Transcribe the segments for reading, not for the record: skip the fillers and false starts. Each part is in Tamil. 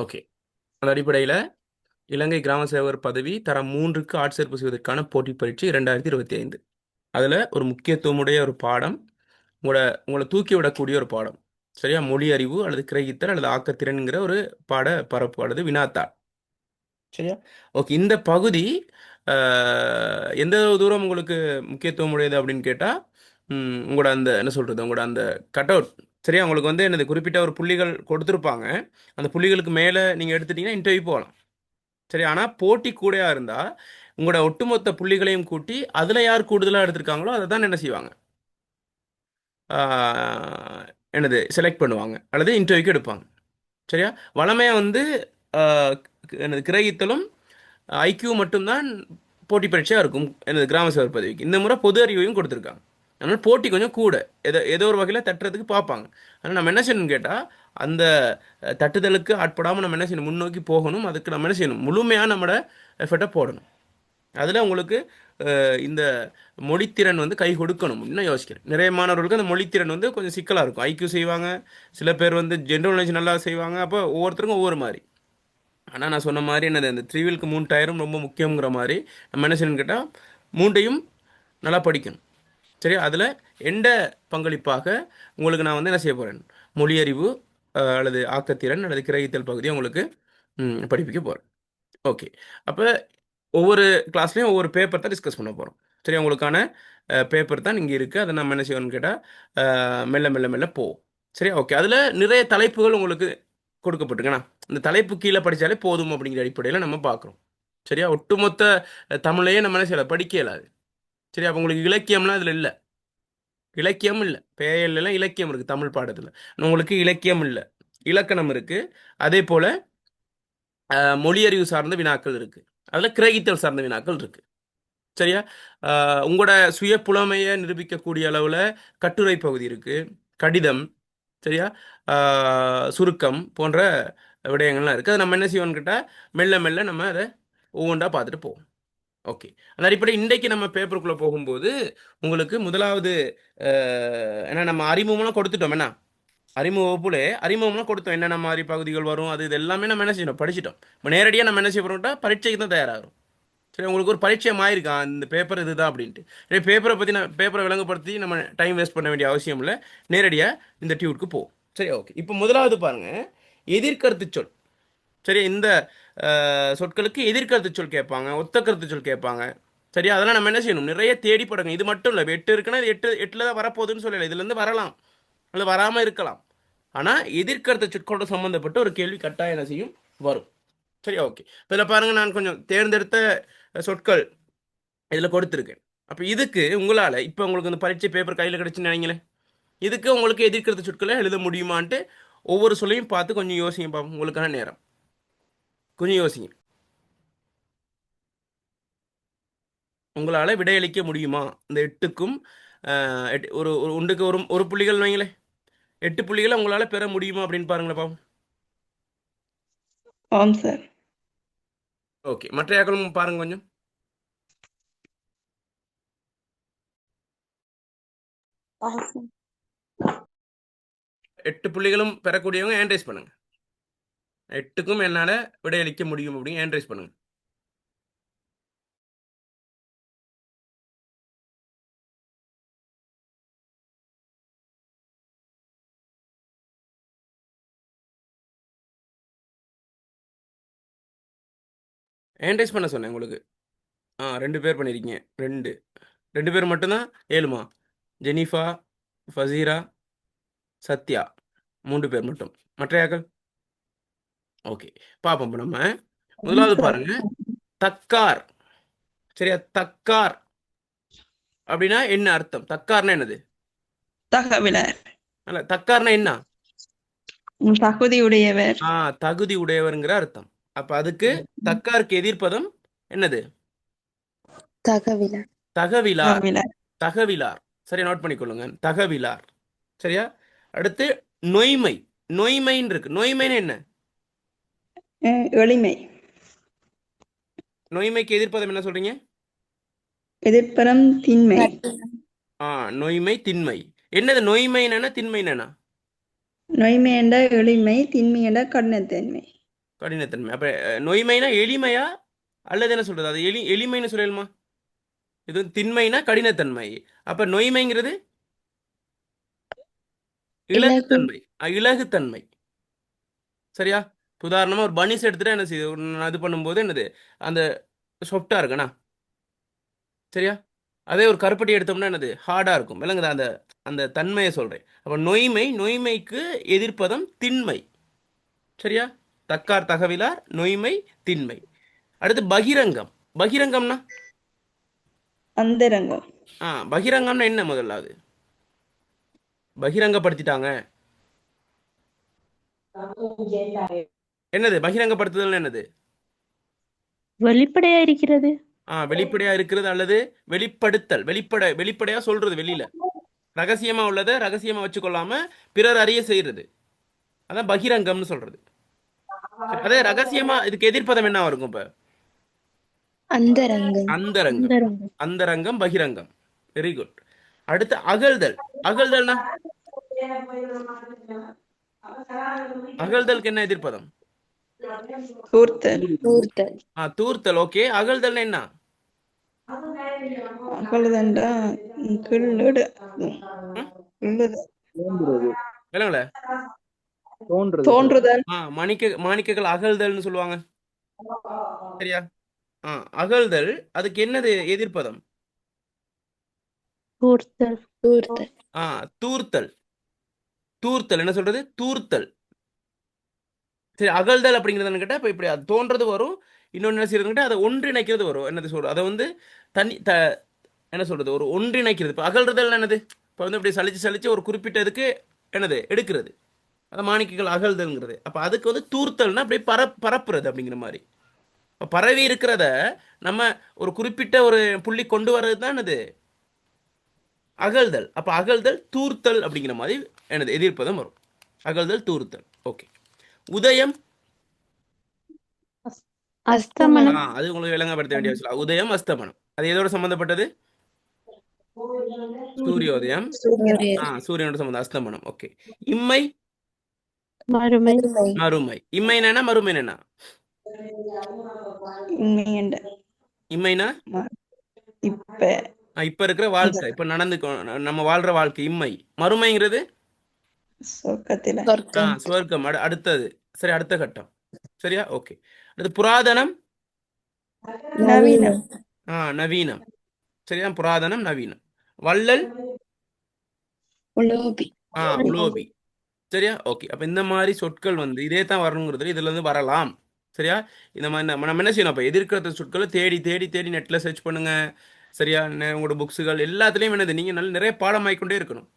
ஓகே. அந்த அடிப்படையில் இலங்கை கிராம சேவகர் பதவி தரம் 3க்கு ஆட்சேர்ப்பு செய்வதற்கான போட்டி பரீட்சை 2025. அதில் ஒரு முக்கியத்துவமுடைய ஒரு பாடம், உங்களை தூக்கி விடக்கூடிய ஒரு பாடம். சரியா? மொழி அறிவு அல்லது கிரகித்தல் அல்லது ஆக்கத்திறன்கிற ஒரு பாட பரப்பு அல்லது வினாத்தாள். சரியா? ஓகே. இந்த பகுதி எந்த தூரம் உங்களுக்கு முக்கியத்துவம் உடையது அப்படின்னு கேட்டால், உங்களோட அந்த என்ன சொல்கிறது, உங்களோட அந்த கட் அவுட். சரியா? உங்களுக்கு வந்து என்னது குறிப்பிட்ட ஒரு புள்ளிகள் கொடுத்துருப்பாங்க. அந்த புள்ளிகளுக்கு மேலே நீங்கள் எடுத்துட்டீங்கன்னா இன்டர்வியூ போகலாம். சரி, ஆனால் போட்டி கூடயா இருந்தால் உங்களோட ஒட்டுமொத்த புள்ளிகளையும் கூட்டி அதில் யார் கூடுதலாக எடுத்திருக்காங்களோ அதை தான் என்ன செய்வாங்க, என்னது செலக்ட் பண்ணுவாங்க அல்லது இன்டர்வியூக்கு எடுப்பாங்க. சரியா? வளமையாக வந்து எனது கிரகித்தலும் ஐக்கியூ மட்டும்தான் போட்டி பரீட்சையாக இருக்கும் எனது கிராம சேவர் பதவிக்கு. இந்த முறை பொது அறிவையும் கொடுத்துருக்காங்க. அதனால் போட்டி கொஞ்சம் கூட ஏதோ ஒரு வகையில் தட்டுறதுக்கு பார்ப்பாங்க. ஆனால் நம்ம என்ன செய்யணும்னு கேட்டால், அந்த தட்டுதலுக்கு ஆட்படாமல் நம்ம என்ன செய்யணும், முன்னோக்கி போகணும். அதுக்கு நம்ம என்ன செய்யணும், முழுமையாக நம்மளோட எஃபர்ட்டை போடணும். அதில் உங்களுக்கு இந்த மொழித்திறன் வந்து கை கொடுக்கணும் அப்படின்னு யோசிக்கிறேன். நிறைய மாணவர்களுக்கு அந்த மொழித்திறன் வந்து கொஞ்சம் சிக்கலாக இருக்கும். ஐக்கியூ செய்வாங்க, சில பேர் வந்து ஜென்ரல் நாலேஜ் நல்லா செய்வாங்க. அப்போ ஒவ்வொருத்தருக்கும் ஒவ்வொரு மாதிரி. ஆனால் நான் சொன்ன மாதிரி என்னது, அந்த 3 வீலுக்கு 3 டயரும் ரொம்ப முக்கியங்கிற மாதிரி நம்ம என்ன செய்யணும்னு கேட்டால், மூண்டையும் நல்லா படிக்கணும். சரி, அதில் எந்த பங்களிப்பாக உங்களுக்கு நான் வந்து என்ன செய்ய போகிறேன், மொழியறிவு அல்லது ஆக்கத்திறன் அல்லது கிரகித்தல் பகுதியை உங்களுக்கு படிப்பிக்க போகிறேன். ஓகே. அப்போ ஒவ்வொரு கிளாஸ்லேயும் ஒவ்வொரு பேப்பர் தான் டிஸ்கஸ் பண்ண போகிறோம். சரி, உங்களுக்கான பேப்பர் தான் இங்கே இருக்குது. அதை நம்ம என்ன செய்யணும்னு கேட்டால் மெல்ல மெல்ல மெல்ல போவோம். சரி, ஓகே. அதில் நிறைய தலைப்புகள் உங்களுக்கு கொடுக்கப்பட்டிருக்கேண்ணா. இந்த தலைப்பு கீழே படித்தாலே போதும் அப்படிங்கிற அடிப்படையில் நம்ம பார்க்குறோம். சரியா? ஒட்டுமொத்த தமிழையே நம்ம என்ன செய்யலாம், படிக்க இயலாது. சரி, அப்போ உங்களுக்கு இலக்கியம்லாம் இதில் இல்லை. இலக்கியம் இல்லை, பேயல்லாம் இலக்கியம் இருக்குது தமிழ் பாடத்தில். உங்களுக்கு இலக்கியம் இல்லை, இலக்கணம் இருக்குது. அதே போல் மொழியறிவு சார்ந்த வினாக்கள் இருக்குது. அதில் கிரகித்தல் சார்ந்த வினாக்கள் இருக்குது. சரியா? உங்களோட சுய புலமையை நிரூபிக்கக்கூடிய அளவில் கட்டுரை பகுதி இருக்குது, கடிதம், சரியா, சுருக்கம் போன்ற விடயங்கள்லாம் இருக்குது. அதை நம்ம என்ன செய்வோம்னு கேட்டால் மெல்ல மெல்ல நம்ம அதை ஒவ்வொன்றா பார்த்துட்டு போவோம். ஓகே. அந்த அடிப்படை இன்றைக்கு நம்ம பேப்பருக்குள்ளே போகும்போது உங்களுக்கு முதலாவது ஏன்னா நம்ம அறிமுகம்லாம் கொடுத்துட்டோம். என்ன அறிமுக வகுப்புலே அறிமுகம்லாம் கொடுத்தோம், என்னென்ன மாதிரி பகுதிகள் வரும், அது இது எல்லாமே நம்ம என்ன செய்யணும், படிச்சிட்டோம். இப்போ நேரடியாக நம்ம என்ன செய்ய போகிறோம்ட்டா பரீட்சைக்கு தான் தயாராகிறோம். சரி, உங்களுக்கு ஒரு பரிச்சயம் ஆயிருக்கா இந்த பேப்பர் இதுதான் அப்படின்ட்டு. பேப்பரை பற்றி பேப்பரை விளங்கப்படுத்தி நம்ம டைம் வேஸ்ட் பண்ண வேண்டிய அவசியம் இல்லை. நேரடியாக இந்த டியூட்க்கு போகும். சரி, ஓகே. இப்போ முதலாவது பாருங்கள், எதிர்கருத்து சொல். சரி, இந்த சொற்களுக்கு எதிர்கருத்து சொல் கேட்பாங்க, ஒத்த கருத்து சொல் கேட்பாங்க. சரி, அதெல்லாம் நம்ம என்ன செய்யணும், நிறைய தேடி படுங்க. இது மட்டும் இல்லை, 8 இருக்குன்னா இது எட்டில் தான் வரப்போகுதுன்னு சொல்லலை. இதுலேருந்து வரலாம் இல்லை வராமல் இருக்கலாம். ஆனால் எதிர்கருத்து சொற்களோட சம்மந்தப்பட்ட ஒரு கேள்வி கட்டாயம் என்ன செய்யும், வரும். சரி, ஓகே. இப்போ இதில் பாருங்கள், நான் கொஞ்சம் தேர்ந்தெடுத்த சொற்கள் இதில் கொடுத்துருக்கேன். அப்போ இதுக்கு உங்களால் இப்போ உங்களுக்கு இந்த பரீட்சை பேப்பர் கையில் கிடச்சுன்னு நினைங்களேன், இதுக்கு உங்களுக்கு எதிர்கருத்து சொற்களை எழுத முடியுமான்ட்டு ஒவ்வொரு சொல்லையும் பார்த்து கொஞ்சம் யோசிங்க பாப்போம். உங்களுக்கான நேரம் கொஞ்சம் யோசிங்க. உங்களால் விடையளிக்க முடியுமா இந்த 8க்கும்? ஒரு ஒரு ஒன்றுக்கு ஒரு ஒரு புள்ளிகள் வைங்களேன். 8 புள்ளிகளை உங்களால் பெற முடியுமா அப்படின்னு பாருங்களேன் பாப்போம். ஆம் சார். ஓகே, மற்ற யாக்களும் பாருங்க கொஞ்சம். ஆம் சார். 8 புள்ளிகளும் பெறக்கூடியவங்க ஹேண்ட் ரைஸ் பண்ணுங்க. 8க்கும் என்னால் விடையளிக்க முடியும் அப்படின்னு ஹேண்ட் ரைஸ் பண்ணுங்க. ஹேண்ட் ரைஸ் பண்ண சொன்னேன் உங்களுக்கு. 2 பேர் பண்ணியிருக்கீங்க. 2 பேர் மட்டும்தான். 7மா? ஜெனிஃபா, ஃபசீரா, சத்யா, 3 பேர் மட்டும். மற்ற யாக்கள்? ஓகே, பார்ப்போம். இப்போ நம்ம ஆம் முதலாவது சார். பாருங்க, தக்கார். சரியா? தக்கார் அப்படின்னா என்ன அர்த்தம்? தக்கார்னா என்னது? தகவலர். அல்ல, தக்கார்னா என்ன? தகுதியுடையவர். தகுதி உடையவருங்கிற அர்த்தம். அப்ப அதுக்கு தக்காருக்கு எதிர்ப்பதம் என்னது? தகவலர். தகவிலார். தகவலர். தகவிலார். சரியா, நோட் பண்ணிக்கொள்ளுங்க. தகவிலார். சரியா? அடுத்து நொய்மை. நொய்மைன்னு இருக்கு. நொய்மைன்னு என்ன? எளிமை. நொய்மைக்கு எதிர்ப்பதம் என்ன சொல்றீங்க? எதிர்ப்புறம் திண்மை. நொய்மை, திண்மை. என்னது நொய்மை என்னன்னா திண்மை என்னன்னா? நொய்மை என்ற எளிமை, திண்மை என்ற கடினத்தன்மை. கடினத்தன்மை. அப்ப நொய்மைனா எளிமையா அல்லது என்ன சொல்றது, அது எளிமைன்னு சொல்லலுமா? இது திண்மைனா கடினத்தன்மை. அப்ப நொய்மைங்கிறது இலகு. இலகுத்தன்மை. இலகுத்தன்மை. சரியா? உதாரணமா ஒரு பனிஸ் எடுத்துட்டா என்ன செய்யுது, இது பண்ணும்போது என்னது, அந்த சாஃப்டா இருக்குண்ணா. சரியா? அதே ஒரு கருப்பட்டி எடுத்தோம்னா என்னது, ஹார்டா இருக்கும். விளங்குதா? அந்த அந்த தன்மையை சொல்றேன். அப்ப நொய்மைக்கு எதிர்ப்பதம் திண்மை. சரியா? தக்கார் தகவிலார், நொய்மை, திண்மை. அடுத்து பகிரங்கம். பகிரங்கம்னா அந்தரங்கம். பகிரங்கம்னா என்ன? முதல்ல அது பகிரங்கப்படுத்திட்டாங்க. என்னது பகிரங்கப்படுத்துதல்? என்னது? வெளிப்படையா இருக்கிறது. வெளிப்படையா இருக்கிறது அல்லது வெளிப்படுத்தல். வெளிப்படையா சொல்றது வெளியில. ரகசியமா உள்ளதை ரகசியமா வச்சுக்கொள்ளாம பிறர் அறிய செய்யறது. அதான் பகிரங்கம்னு சொல்றது. சரி, அதே ரகசியமா இதுக்கு எதிர்ப்பதம் என்ன இருக்கும் இப்ப? அந்தரங்கம். அந்தரங்கம். அந்தரங்கம். அந்தரங்கம், பகிரங்கம். Very good. அடுத்து அகழ்தல். அகழ்தல்னா அகழ்தலுக்கு என்ன எதிர்ப்பதம்? கூர்த்தல். ஊர்த்தல். தூர்த்தல். ஓகே. அகழ்தல்னா என்ன? அகலதண்டா கிள்ளுடு. ம்? கிள்ளுது. தோன்றுறது. விளங்கல? தோன்றுறது sir. தோன்றுதல். மாணிக்கங்கள் அகழ்தல்னு சொல்லுவாங்க. சரியா? அகழ்தல், அதுக்கு என்னது எதிர்ப்பதம்? ஊர்த்தல். ஊர்த்தல். தூர்த்தல். தூர்த்தல் என்ன சொல்றது? தூர்த்தல். சரி, அகழ்தல் அப்படிங்கிறது கேட்டா இப்ப இப்படி அது தோன்றது வரும். இன்னொன்று என்ன செய்யறது கேட்டா அதை ஒன்றிணைக்கிறது வரும். என்னது சொல்றது, அதை வந்து தனி என்ன சொல்றது, ஒரு ஒன்றிணைக்கிறது. இப்போ அகழ்றதல் என்னது, இப்போ வந்து இப்படி சலிச்சு ஒரு குறிப்பிட்ட இதுக்கு என்னது எடுக்கிறது. அதை மாணிக்கங்கள் அகழ்தல்ங்கிறது. அப்போ அதுக்கு வந்து தூர்த்தல்னா அப்படியே பரப்புறது அப்படிங்கிற மாதிரி. இப்போ பரவி இருக்கிறத நம்ம ஒரு குறிப்பிட்ட ஒரு புள்ளி கொண்டு வர்றது தான் என்னது, அகழ்தல். அப்போ அகழ்தல் தூர்த்தல் அப்படிங்கிற மாதிரி எனது எதிர்ப்பதம் வரும். அகழ்தல், தூர்த்தல். ஓகே. உதயம். அஸ்தமனம். அது உங்களுக்கு விளங்கப்படுத்த வேண்டிய அவசியம். உதயம், அஸ்தமனம், அது எதோட சம்பந்தப்பட்டது? சூரியோதயம். சூரியனோட சம்பந்தம். அஸ்தமனம். ஓகே. இம்மை, மறுமை. மறுமை. இம்மை என்ன, மறுமை என்ன? இம்மையண்ட. இம்மைனா இப்ப இப்ப இருக்கிற வாழ்க்கை, இப்ப நம்ம வாழ்ற வாழ்க்கை இம்மை. மறுமைங்கிறது சொர்க்கத்தில. சுவர்க்கம். அடுத்தது. சரி, அடுத்த கட்டம். சரியா? ஓகே. அடுத்து புராதனம், நவீனம். நவீனம். சரியா? புராதனம், நவீனம். வள்ளல், உலோபி. உலோபி. சரியா? ஓகே. அப்ப இந்த மாதிரி சொற்கள் வந்து இதே தான் வரணுங்கிறது இதுல இருந்து வரலாம். சரியா? இந்த மாதிரி நம்ம என்ன செய்யணும், அப்ப எதிர்க்கிற சொற்களை தேடி தேடி தேடி நெட்ல சர்ச் பண்ணுங்க. சரியா? உங்களோட புக்ஸுகள் எல்லாத்துலயும் என்னது, நீங்க நிறைய பாடமாயிக்கொண்டே இருக்கணும்.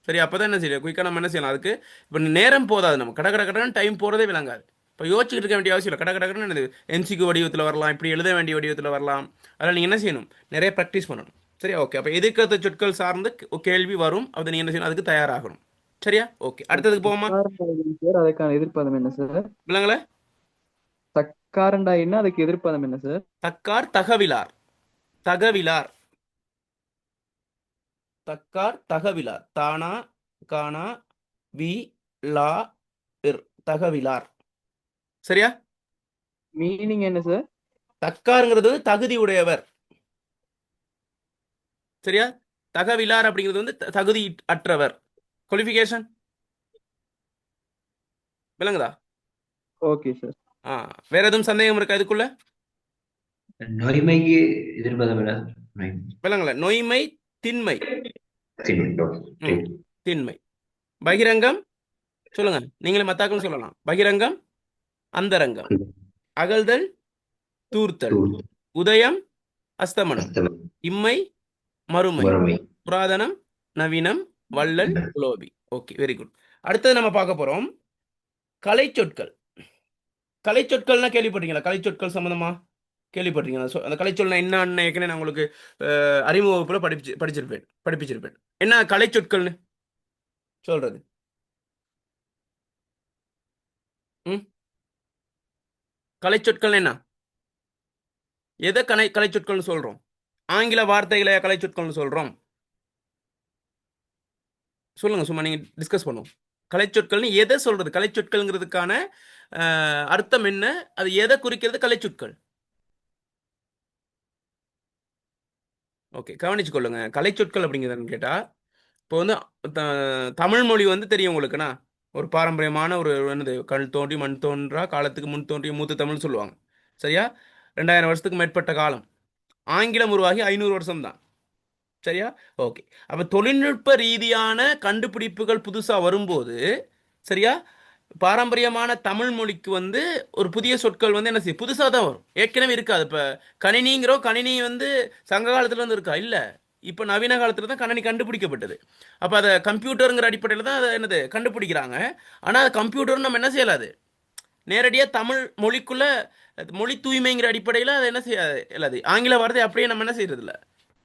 சரி, அப்பதான் என்ன செய்யலாம், குயிக்காக நம்ம என்ன செய்யலாம். அதுக்கு இப்போ நேரம் போதாது, நம்ம கடன்னு டைம் போறதே விளங்காது. இப்போ யோசிச்சுட்டு இருக்க வேண்டிய அவசியம் இல்லை. கடன்னு என்னது, எம்சிக்கு வடிவத்தில் வரலாம், இப்படி எழுத வேண்டிய வடிவத்தில் வரலாம். அதனால் நீங்கள் என்ன செய்யணும், நிறைய ப்ராக்டிஸ் பண்ணணும். சரியா? ஓகே. அப்போ எதிர்க்கிற சொற்கள் சார்ந்து கேள்வி வரும், அதை நீங்கள் என்ன செய்யணும், அதுக்கு தயாராகணும். சரியா? ஓகே. அடுத்ததுக்கு போவோமா? சார் அதுக்கான எதிர்ப்பதம் என்ன சார்? விளங்கல? தக்காரண்டாயின்னா அதுக்கு எதிர்ப்பதம் என்ன சார்? தக்கார் தகவிலார். தகவிலார். தக்கார் தகவிலார். தானா கானா வி லா இர். தகவிலார். சரியா? மீனிங் என்ன சார்? தக்காருங்கிறது தகுதி உடையவர். சரியா? தகவிலார் அப்படிங்கிறது வந்து தகுதி அற்றவர். குவாலிஃபிகேஷன் விளங்குதா? Okay sir. வேற எதுவும் சந்தேகம் இருக்கா இதுக்குள்ள? நொய்மைக்கு எதிர்ப்பதம் என்ன? விளங்கல? நொய்மை, திண்மை. திண்மை. திண்மை. பகிரங்கம் சொல்லுங்க, நீங்களே மத்தாக்கள் சொல்லலாம். பகிரங்கம், அந்தரங்கம். அகழ்தல், தூர்த்தல். உதயம், அஸ்தமனம். இம்மை, மறுமை. புராதனம், நவீனம். வள்ளல், உலோபி. Okay, very good. அடுத்தது நம்ம பார்க்க போறோம் கலை சொற்கள். கலை சொற்கள்னா கேள்விப்பட்டீங்களா? கலை சொற்கள் சம்பந்தமா கேள்விப்பட்டீங்களா? அந்த கலைச்சொல்னா என்ன ஏற்கனவே நான் உங்களுக்கு அறிமுக வகுப்புல படிப்பிச்சிருப்பேன். என்ன கலை சொற்கள்னு சொல்றது? கலை சொற்கள் என்ன? எதை கலை சொற்கள்னு சொல்றோம்? ஆங்கில வார்த்தைகளை கலை சொற்கள்னு சொல்றோம்? சொல்லுங்க, சும்மா நீங்க டிஸ்கஸ் பண்ணுவோம். கலைச்சொற்கள்னு எதை சொல்றது? கலைச்சொற்கள்ங்கிறதுக்கான அர்த்தம் என்ன? அது எதை குறிக்கிறது? கலைச்சொற்கள். ஓகே, கவனிச்சு கொள்ளுங்க. கலைச்சொற்கள் அப்படிங்கிறதுன்னு கேட்டா, இப்போ வந்து தமிழ் மொழி வந்து தெரியும் உங்களுக்குண்ணா, ஒரு பாரம்பரியமான ஒரு என்னது, கல் தோன்றி மண் தோன்றா காலத்துக்கு முன் தோன்றிய மூத்த தமிழ்னு சொல்லுவாங்க. சரியா? 2000 வருஷத்துக்கு மேற்பட்ட காலம். ஆங்கிலம் உருவாகி 500 வருஷம் தான். சரியா? ஓகே. அப்போ தொழில்நுட்ப ரீதியான கண்டுபிடிப்புகள் புதுசாக வரும்போது, சரியா, பாரம்பரியமான தமிழ் மொழிக்கு வந்து ஒரு புதிய சொற்கள் வந்து என்ன செய்யும், புதுசாக தான் வரும். ஏற்கனவே இருக்காது. இப்போ கணினிங்கிறோம், கணினி வந்து சங்க காலத்துல இருந்து இருக்கா? இல்லை. இப்போ நவீன காலத்தில் தான் கணினி கண்டுபிடிக்கப்பட்டது. அப்போ அதை கம்ப்யூட்டருங்கிற அடிப்படையில் தான் அதை என்னது கண்டுபிடிக்கிறாங்க. ஆனால் அது கம்ப்யூட்டர்னு நம்ம என்ன செய்யலாது, நேரடியாக தமிழ் மொழிக்குள்ள மொழி தூய்மைங்கிற அடிப்படையில் அதை என்ன செய்யாது இல்லாது. ஆங்கில வார்த்தை அப்படியே நம்ம என்ன செய்யறது இல்லை,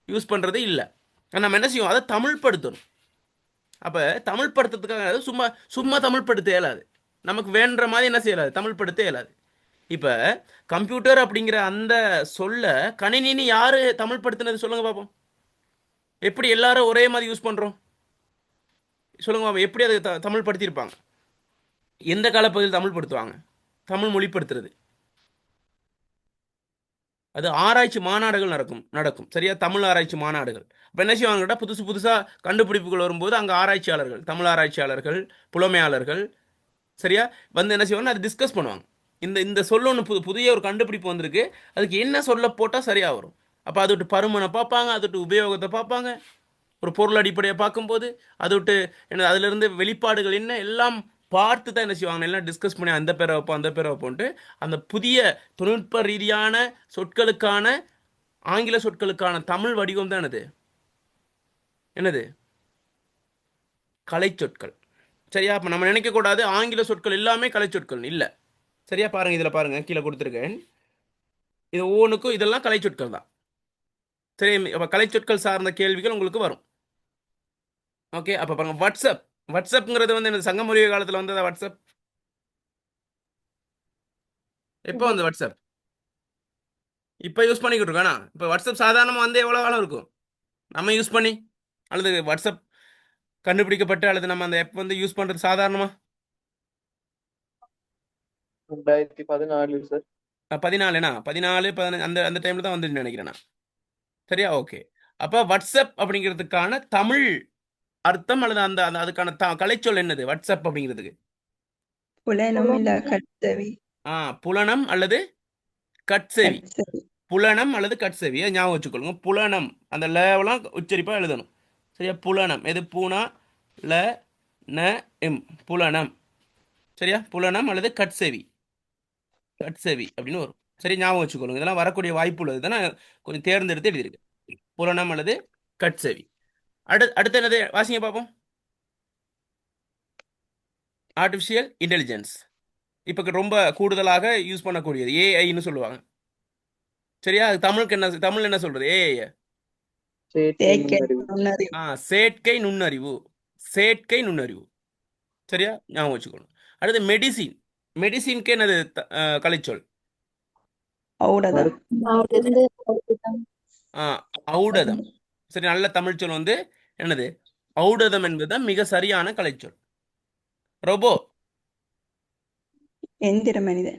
யூஸ் பண்ணுறது இல்லை. நம்ம என்ன செய்வோம், அதை தமிழ் படுத்தணும். அப்போ தமிழ் படுத்துறதுக்காக சும்மா சும்மா தமிழ் படுத்த இயலாது. நமக்கு வேண்டுற மாதிரி என்ன செய்யலாது, தமிழ் படுத்த இயலாது. இப்போ கம்ப்யூட்டர் அப்படிங்கிற அந்த சொல்ல கணினின்னு யார் தமிழ் படுத்தினது சொல்லுங்க பார்ப்போம். எப்படி எல்லாரும் ஒரே மாதிரி யூஸ் பண்ணுறோம் சொல்லுங்க பாப்போம். எப்படி அதை தமிழ் படுத்தியிருப்பாங்க? எந்த காலப்பகுதியில் தமிழ் படுத்துவாங்க? தமிழ் மொழிப்படுத்துறது அது ஆராய்ச்சி மாநாடுகள் நடக்கும். சரியா? தமிழ் ஆராய்ச்சி மாநாடுகள். இப்போ என்ன செய்வாங்க கேட்டால், புதுசாக கண்டுபிடிப்புகள் வரும்போது அங்கே ஆராய்ச்சியாளர்கள், தமிழ் ஆராய்ச்சியாளர்கள், புலமையாளர்கள், சரியா, வந்து என்ன செய்வாங்க, அதை டிஸ்கஸ் பண்ணுவாங்க. இந்த சொல்ல ஒன்று புதிய ஒரு கண்டுபிடிப்பு வந்திருக்கு, அதுக்கு என்ன சொல்ல போட்டால் சரியாக வரும். அப்போ அதை விட்டு பருமனை பார்ப்பாங்க, அதை விட்டு உபயோகத்தை பார்ப்பாங்க, ஒரு பொருள் அடிப்படையை பார்க்கும்போது அதை விட்டு என்ன, அதிலிருந்து வெளிப்பாடுகள் என்ன எல்லாம் பார்த்து தான் என்ன செய்வாங்க, எல்லாம் டிஸ்கஸ் பண்ணி அந்த பேரை வைப்போம் அந்த பேரை வைப்போன்ட்டு அந்த புதிய தொழில்நுட்ப ரீதியான சொற்களுக்கான, ஆங்கில சொற்களுக்கான தமிழ் வடிவம் தான் என்னது கலைச்சொற்கள். சரியா? அப்போ நம்ம நினைக்கக்கூடாது ஆங்கில சொற்கள் எல்லாமே கலைச்சொற்கள் இல்லை. சரியா? பாருங்க, இதில் பாருங்க, கீழே கொடுத்துருக்கேன். இது ஒவ்வொன்றுக்கும் இதெல்லாம் கலைச்சொற்கள் தான். சரி, அப்போ கலைச்சொற்கள் சார்ந்த கேள்விகள் உங்களுக்கு வரும். ஓகே. அப்போ பாருங்க, வாட்ஸ்அப்ங்கிறது வந்து என்ன, சங்கமொழிய காலத்தில் வந்ததா வாட்ஸ்அப்? எப்போ வந்து வாட்ஸ்அப்? இப்போ யூஸ் பண்ணிக்கிட்டு இருக்கோண்ணா. இப்போ வாட்ஸ்அப் சாதாரணமாக வந்து எவ்வளோ காலம் இருக்கும் நம்ம யூஸ் பண்ணி, அல்லது வாட்ஸ்அப் கண்டுபிடிக்கப்பட்டு அல்லது நம்ம அந்த ஆப் வந்து யூஸ் பண்ணுறது சாதாரணமாக 2014 சார். 14 15 அந்த டைமில் தான் வந்து நினைக்கிறேன் நான். சரியா? ஓகே. அப்போ வாட்ஸ்அப் அப்படிங்கிறதுக்கான தமிழ் அர்த்தம் அல்லது அந்த அதுக்கான கலைச்சொல் என்னது வாட்ஸ்அப் அப்படிங்கிறதுக்கு? புலனும் இல்ல கட்சவி. புலனம் அல்லது கட்செவி. கட்சவி. புலனம் அல்லது கட்செவி, ஞாபகம் வச்சுக்கொள்ளுங்க. புலனம் அந்த லெவலாம் உச்சரிப்பாக எழுதணும். சரியா? புலனம் எது, பூனா ல ந எம், புலனம். சரியா? புலனம் அல்லது கட்செவி அப்படின்னு வரும். சரி, ஞாபகம் வச்சுக்கொள்ளுங்க. இதெல்லாம் வரக்கூடிய வாய்ப்பு உள்ளது தானே, கொஞ்சம் தேர்ந்தெடுத்து எழுதியிருக்கு. புலனம் அல்லது கட்செவி. அடுத்து என்னது வாசிங்க பார்ப்போம். ஆர்டிஃபிஷியல் இன்டெலிஜென்ஸ் இப்போ ரொம்ப கூடுதலாக யூஸ் பண்ணக்கூடியது ஏஐன்னு சொல்லுவாங்க. சரியா? அது தமிழ் என்ன சொல்றது? ஏஐ செயற்கை நுண்ணறிவு. செயற்கை நுண்ணறிவு. சரியா? ஞாபகம் வச்சுக்கணும். அடுத்து மெடிசின்க்கு என்னது கலைச்சொல்? ஔடதம். ஔடதம். சரி, நல்ல தமிழ் சொல் வந்து என்னது? ஔடதம் என்பதுதான் மிக சரியான கலைச்சொல். ரோபோ, எந்திர மனிதன்.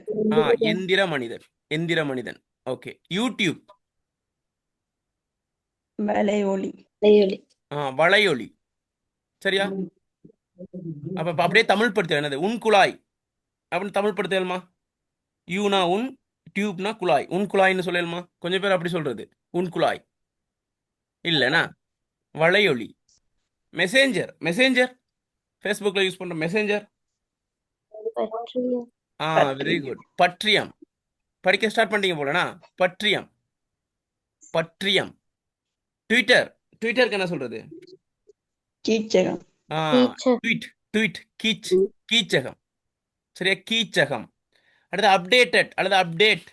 எந்திர மனிதன். ஓகே. யூடியூப், வலையொலி. வளையொலி. சரியா? அப்ப அப்படியே தமிழ் படுத்த என்னது? உன் குழாய் அப்படின்னு தமிழ் படுத்தலுமா? யூனா உன், டியூப்னா குழாய், உன் குழாய்னு சொல்லலுமா? கொஞ்சம் பேர் அப்படி சொல்றது, உன் குழாய் இல்லைனா வளையொலி. மெசேஞ்சர் ஃபேஸ்புக்கில் யூஸ் பண்ணுற மெசேஞ்சர். Very good. பற்றியம், படிக்க ஸ்டார்ட் பண்ணிட்டீங்க போலனா. பற்றியம். ட்விட்டருக்கு என்ன சொல்றது? கீச்சகம். கீச்சகம். சரியா? கீச்சகம். அடுத்து அப்டேட்டட் அல்லது அப்டேட்.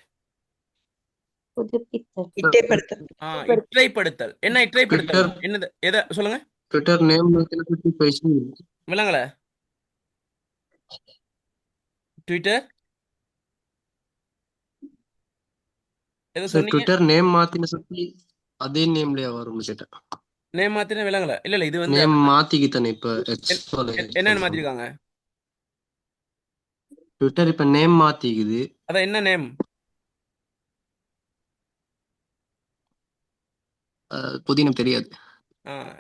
இற்றைப்படுத்தல். என்ன இற்றைப்படுத்தல்? என்னது? எதை சொல்லுங்க? ட்விட்டர் நேம் விளங்கல. ட்விட்டர் எதை சொன்னீங்க? ட்விட்டர் நேம் மாத்தின சொல்லி அதே நேம்லயே வரும் கேட்டேன். நேம் மாத்தின விளங்கல. இல்ல இது வந்து நேம் மாத்திக்கிட்டேன் இப்ப என்னன்னு மாத்திருக்காங்க? ட்விட்டர் இப்ப நேம் மாத்திக்குது. அதான் என்ன நேம்? புதிய நேம் தெரியாது.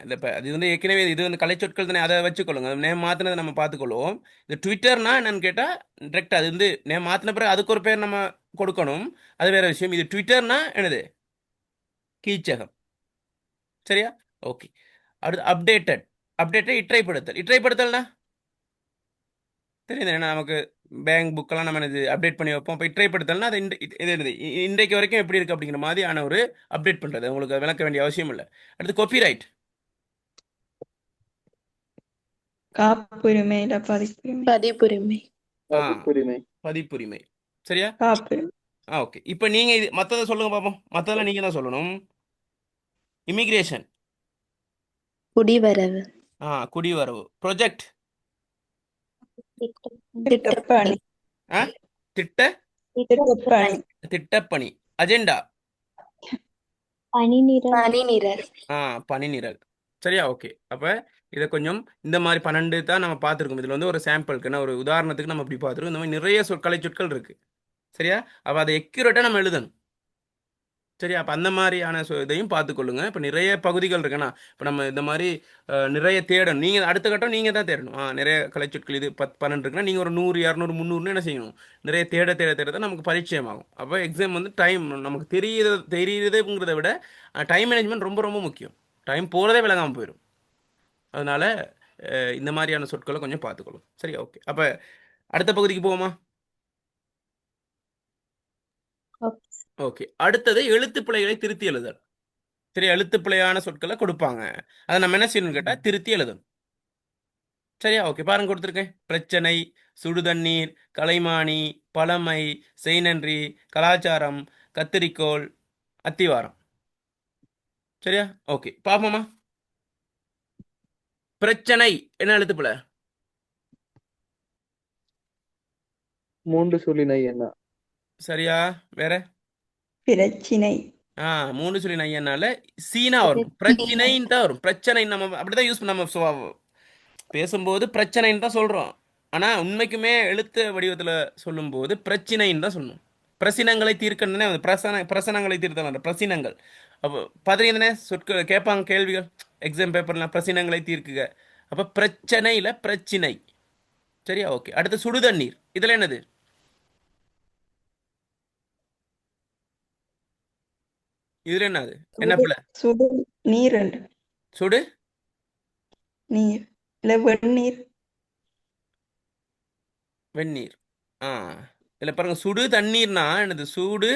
இந்த அது வந்து ஏற்கனவே இது வந்து கலைச்சொற்கள் தானே, அதை வச்சுக்கொள்ளுங்க. நேம் மாற்றினதை நம்ம பார்த்துக்கொள்வோம். இந்த ட்விட்டர்னா என்னன்னு கேட்டால் டிரெக்டாக அது வந்து நேம் மாற்றின பிறகு அதுக்கு ஒரு பேர் நம்ம கொடுக்கணும், அது வேற விஷயம். இது ட்விட்டர்னா என்னது? கீச்சகம். சரியா? ஓகே. அடுத்து அப்டேட்டட். அப்டேட்டட் இற்றைப்படுத்தல்னா தெரியுது என்ன, நமக்கு பேங்க் புக்கெல்லாம் நம்ம இது அப்டேட் பண்ணி வைப்போம். இப்போ இற்றைப்படுத்தல்னா அது இது என்னது இன்றைக்கு வரைக்கும் எப்படி இருக்குது அப்படிங்கிற மாதிரியான ஒரு அப்டேட் பண்ணுறது. உங்களுக்கு விளக்க வேண்டிய அவசியம் இல்லை. அடுத்து காப்பிரைட். காப்புரிமை இல்ல பதிப்புரிமை. பதிப்புரிமை. பதிப்புரிமை. பதிப்புரிமை. சரியா? காப்புரிமை. ஓகே. இப்போ நீங்கள் இது மற்றதை சொல்லுங்க பார்ப்போம். மற்றதெல்லாம் நீங்கள் தான் சொல்லணும். இமிக்ரேஷன். குடிவரவு. குடிவரவு. ப்ரொஜெக்ட். திட்டப்பணி. திட்ட திட்டப்பணி. திட்டப்பணி. அஜெண்டா. பணிநிரல். பணி நிரல். சரியா? ஓகே. அப்போ இதை கொஞ்சம் இந்த மாதிரி 12 தான் நம்ம பார்த்துருக்கோம். இதில் வந்து ஒரு சாம்பிளுக்கு ஒரு உதாரணத்துக்கு நம்ம இப்படி பார்த்துருக்கோம். இந்த மாதிரி நிறைய கலைச்சொற்கள் இருக்குது. சரியா? அப்போ அதை எக்யூரேட்டாக நம்ம எழுதணும். சரியா? அப்போ அந்த மாதிரியான இதையும் பார்த்துக்கொள்ளுங்க. இப்போ நிறைய பகுதிகள் இருக்குண்ணா. இப்போ நம்ம இந்த மாதிரி நிறைய தேடணும். நீங்கள் அடுத்த கட்டம் நீங்கள் தான் தேடணும். நிறைய கலைச்சொற்கள் இது 10-12 இருக்குன்னா நீங்கள் ஒரு 100, 200, 300 என்ன செய்யணும்? நிறைய தேட தான் நமக்கு பரிச்சயமாகும். அப்போ எக்ஸாம் வந்து டைம் நமக்கு தெரியுதுங்கிறத விட டைம் மேனேஜ்மெண்ட் ரொம்ப ரொம்ப முக்கியம். டைம் போகிறதே விளங்காமல் போயிடும். அதனால் இந்த மாதிரியான சொற்களை கொஞ்சம் பார்த்துக்கொள்ளும். சரியா? ஓகே. அப்போ அடுத்த பகுதிக்கு போவோமா? ஓகே. அடுத்தது எழுத்து பிழைகளை திருத்தி எழுதல். சரி, எழுத்து பிழையான சொற்களை கொடுப்பாங்க. அதை நம்ம என்ன செய்யணும்னு கேட்டால் திருத்தி எழுதணும். சரியா? ஓகே. பாருங்க, கொடுத்துருக்கேன். பிரச்சனை, சுடுதண்ணீர், கலைமானி, பழமை, செய்நன்றி, கலாச்சாரம், கத்திரிக்கோள், அத்திவாரம். சரியா? ஓகே. பார்ப்போமா? பிரச்சனை என்ன எழுத்து பிழை? 3 சுழினை என்ன? சரியா? வேற? பிரச்சினை. 3 சொல்லி நையனால சீனா வரும். பிரச்சனைன்னு தான் வரும். பிரச்சனை நம்ம அப்படிதான் யூஸ் பண்ண, நம்ம பேசும்போது பிரச்சனைன்னு தான் சொல்றோம். ஆனா உண்மைக்குமே எழுத்து வடிவத்துல சொல்லும்போது பிரச்சனைன்னு தான் சொல்லணும். பிரசினங்களை தீர்க்கணும்னே பிரசனங்களை தீர்த்தலாம். பிரசினங்கள் அப்போ பார்த்தீங்கன்னா சொற்கள் கேட்பாங்க, கேள்விகள் எக்ஸாம் பேப்பர்லாம் பிரசினங்களை தீர்க்குக. அப்போ பிரச்சனையில் பிரச்சினை. சரியா? ஓகே. அடுத்து சுடுதண்ணீர். இதில் என்னது? இதுல என்னது? என்ன பிள்ளை? சுடு நீர். சுடு நீர் இல்ல வெந்நீர். வெந்நீர். இதில் பாருங்க, சுடு தண்ணீர்னா என்னது? சூடு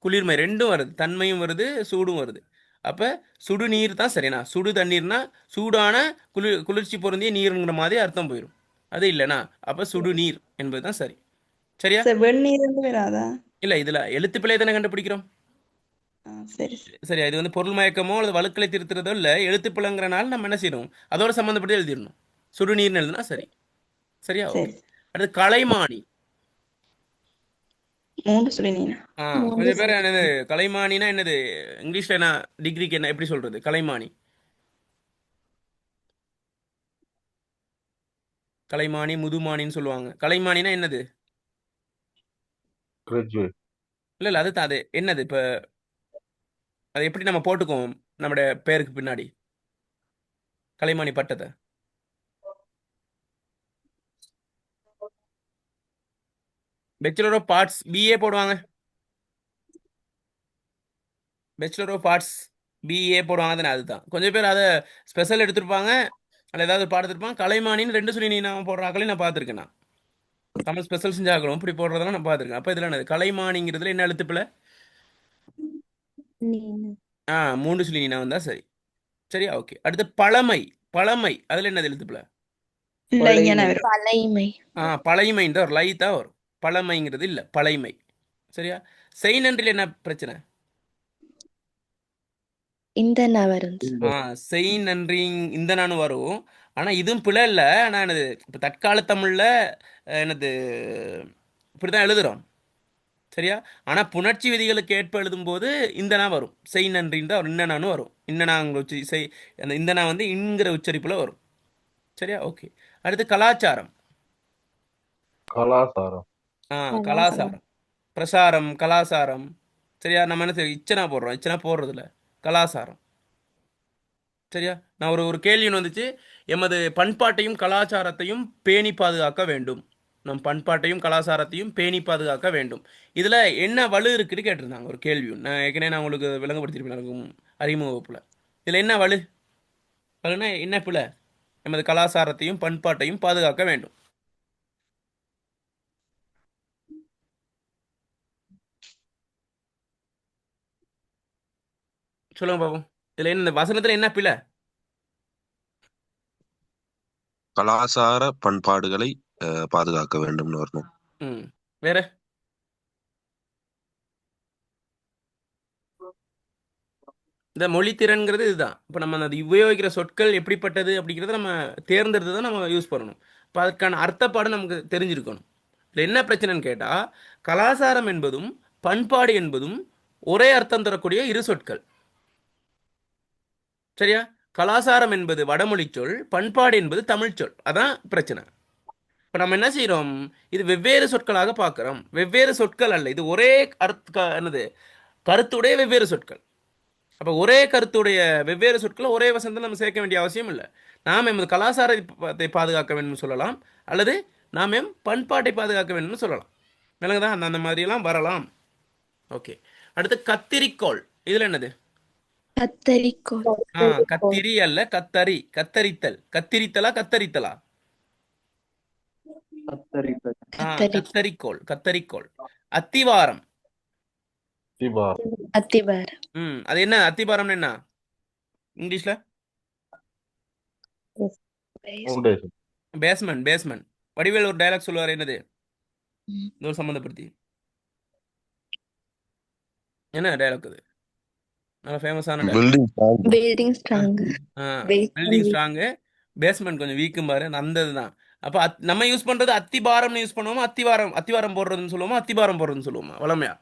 குளிர்மை ரெண்டும் வருது, தன்மையும் வருது, சூடும் வருது. அப்போ சுடுநீர் தான் சரிண்ணா. சுடு தண்ணீர்னா சூடான குளிர்ச்சி பொருந்திய நீருங்கிற மாதிரி அர்த்தம் போயிடும். அது இல்லைண்ணா. அப்போ சுடுநீர் என்பது தான் சரி. சரியா? வெந்நீர் வராதா? இல்லை, இதில் எழுத்து பிழை தானே கண்டுபிடிக்கிறோம். சரி. சரியா? இது வந்து பொருள் மயக்கமோ அல்லது வழுக்களை திருத்துறதோ இல்லை, எழுத்து பிழைங்கிறனால நம்ம என்ன செய்யணும், அதோட சம்மந்தப்பட்டு எழுதிடணும். சுடுநீர்னு எழுதுனா சரி. சரியா? ஓகே. அடுத்து கலைமானி. 3 சுழினா. கொஞ்சம் பேர் என்னது கலைமானினா என்னது? இங்கிலீஷ்ல என்ன டிகிரிக்கு என்ன எப்படி சொல்றது? கலைமானி, கலைமானி, முதுமானின்னு சொல்லுவாங்க. கலைமானினா என்னது? இல்லை இல்லை, அதுதான். அது என்னது? இப்போ அது எப்படி நம்ம போட்டுக்குவோம் நம்முடைய பேருக்கு பின்னாடி கலைமானி பட்டத்தை? பேச்சுலர் ஆஃப் ஆர்ட்ஸ், பிஏ போடுவாங்க. பேச்சுலர் ஆஃப் ஆர்ட்ஸ் பிஏ போடுவாங்க தானே, அதுதான். கொஞ்சம் பேர் அதை ஸ்பெஷல் எடுத்திருப்பாங்க, அதில் ஏதாவது பாடத்திருப்பாங்க. கலைமானின்னு 2 சொல்லி நான் போடுறாங்களே நான் பார்த்துருக்கேன். நான் தமிழ் ஸ்பெஷல் செஞ்சாகணும் இப்படி போடுறதெல்லாம் நான் பார்த்துருக்கேன். அப்போ இதில் என்னது? கலைமானிங்கிறதுல என்ன எழுத்துப்பில்? 3 சொல்லி நான் வந்தா சரி. சரியா? ஓகே. அடுத்து பழமை. பழமை அதில் என்னது எழுத்துப்பில்? பழைமை. பழைமைன்ற ஒரு லை தான் வரும். பழமைங்கிறது இல்லை, பழைமை. சரியா? செய் நன்றியில் என்ன பிரச்சனை? இந்த வரும். செய் நன்றி இந்த நானும் வரும். ஆனால் இதுவும் பிழை இல்லை. ஆனால் என்னது, இப்போ தற்கால தமிழில் என்னது இப்படிதான் எழுதுறோம். சரியா? ஆனால் புணர்ச்சி விதிகளுக்கு ஏற்ப எழுதும்போது இந்த நான் வரும். செய் நன்றின்னு தான் இன்ன நானும் வரும். இன்னனாங்கிற செய் அந்த இந்த நான் வந்து இன்கிற உச்சரிப்பில் வரும். சரியா? ஓகே. அடுத்து கலாச்சாரம். கலாசாரம், பிரசாரம், கலாசாரம். சரியா? நம்ம என்ன செய்ய இச்சனா போடுறோம், இச்சனா போடுறதில்ல, கலாசாரம். சரியா? நான் ஒரு கேள்வி ஒன்று வந்துச்சு, எமது பண்பாட்டையும் கலாச்சாரத்தையும் பேணி பாதுகாக்க வேண்டும். நம் பண்பாட்டையும் கலாச்சாரத்தையும் பேணி பாதுகாக்க வேண்டும். இதில் என்ன வலு இருக்குன்னு கேட்டிருந்தாங்க ஒரு கேள்வி. நான் உங்களுக்கு விளங்கப்படுத்திருப்பேன் எனக்கு அறிமுக வகுப்புல. இதில் என்ன வலு? வலுனா என்ன பிள்ளை? எமது கலாச்சாரத்தையும் பண்பாட்டையும் பாதுகாக்க வேண்டும். சொல்லுங்க பாப்போம். இதில் என்ன, இந்த வசனத்தில் என்ன பிள்ளை? கலாசார பண்பாடுகளை பாதுகாக்க வேண்டும்னு வரணும். ம், வேற? இந்த மொழித்திறன்கிறது இதுதான். இப்போ நம்ம அது உபயோகிக்கிற சொற்கள் எப்படிப்பட்டது அப்படிங்கிறத நம்ம தேர்ந்தெடுத்து தான் நம்ம யூஸ் பண்ணணும். இப்போ அதுக்கான அர்த்தப்பாடு நமக்கு தெரிஞ்சிருக்கணும். இதில் என்ன பிரச்சனைன்னு கேட்டால், கலாச்சாரம் என்பதும் பண்பாடு என்பதும் ஒரே அர்த்தம் தரக்கூடிய இரு சொற்கள். சரியா? கலாச்சாரம் என்பது வடமொழி சொல், பண்பாடு என்பது தமிழ் சொல். அதான் பிரச்சனை. இப்போ நம்ம என்ன செய்கிறோம், இது வெவ்வேறு சொற்களாக பார்க்குறோம். வெவ்வேறு சொற்கள் அல்ல, இது ஒரே என்னது கருத்துடைய வெவ்வேறு சொற்கள். அப்போ ஒரே கருத்துடைய வெவ்வேறு சொற்களை ஒரே வசனத்தில் நம்ம சேர்க்க வேண்டிய அவசியம் இல்லை. நாம் எமது கலாச்சாரத்தை பாதுகாக்க வேண்டும்னு சொல்லலாம், அல்லது நாம் பண்பாட்டை பாதுகாக்க வேண்டும்னு சொல்லலாம். விலங்குதான் அந்த மாதிரியெல்லாம் வரலாம். ஓகே, அடுத்து கத்திரிக்கோள். இதில் என்னது? கத்தரிக்கோல். கத்திரி அல்ல, கத்தரி. கத்தரித்தல். கத்திரித்தலா கத்தரித்தலா? கத்தரித்தல். கத்தரிக்கோள். கத்தரிக்கோள். அத்திவாரம். அத்திவாரம். அது என்ன அத்திவாரம்னு என்ன இங்கிலீஷ்ல? பேஸ்மெண்ட். பேஸ்மெண்ட். வடிவேல் ஒரு டயலாக் சொல்லுவார், என்னது இதோடு சம்மந்தப்படுத்தி? என்ன டயலாக் அது? நல்ல ஃபேமஸான dialogue. Building strong. Building strong, basement கொஞ்சம் வீக்கும் பாரு, அந்த இதுதான். அப்போ நம்ம யூஸ் பண்ணுறது அத்திபாரம்னு யூஸ் பண்ணுவோமா, அத்திவாரம் போடுறதுன்னு சொல்லுவோமா, அத்திபாரம் போடுறதுன்னு சொல்லுவோமா? வளமையா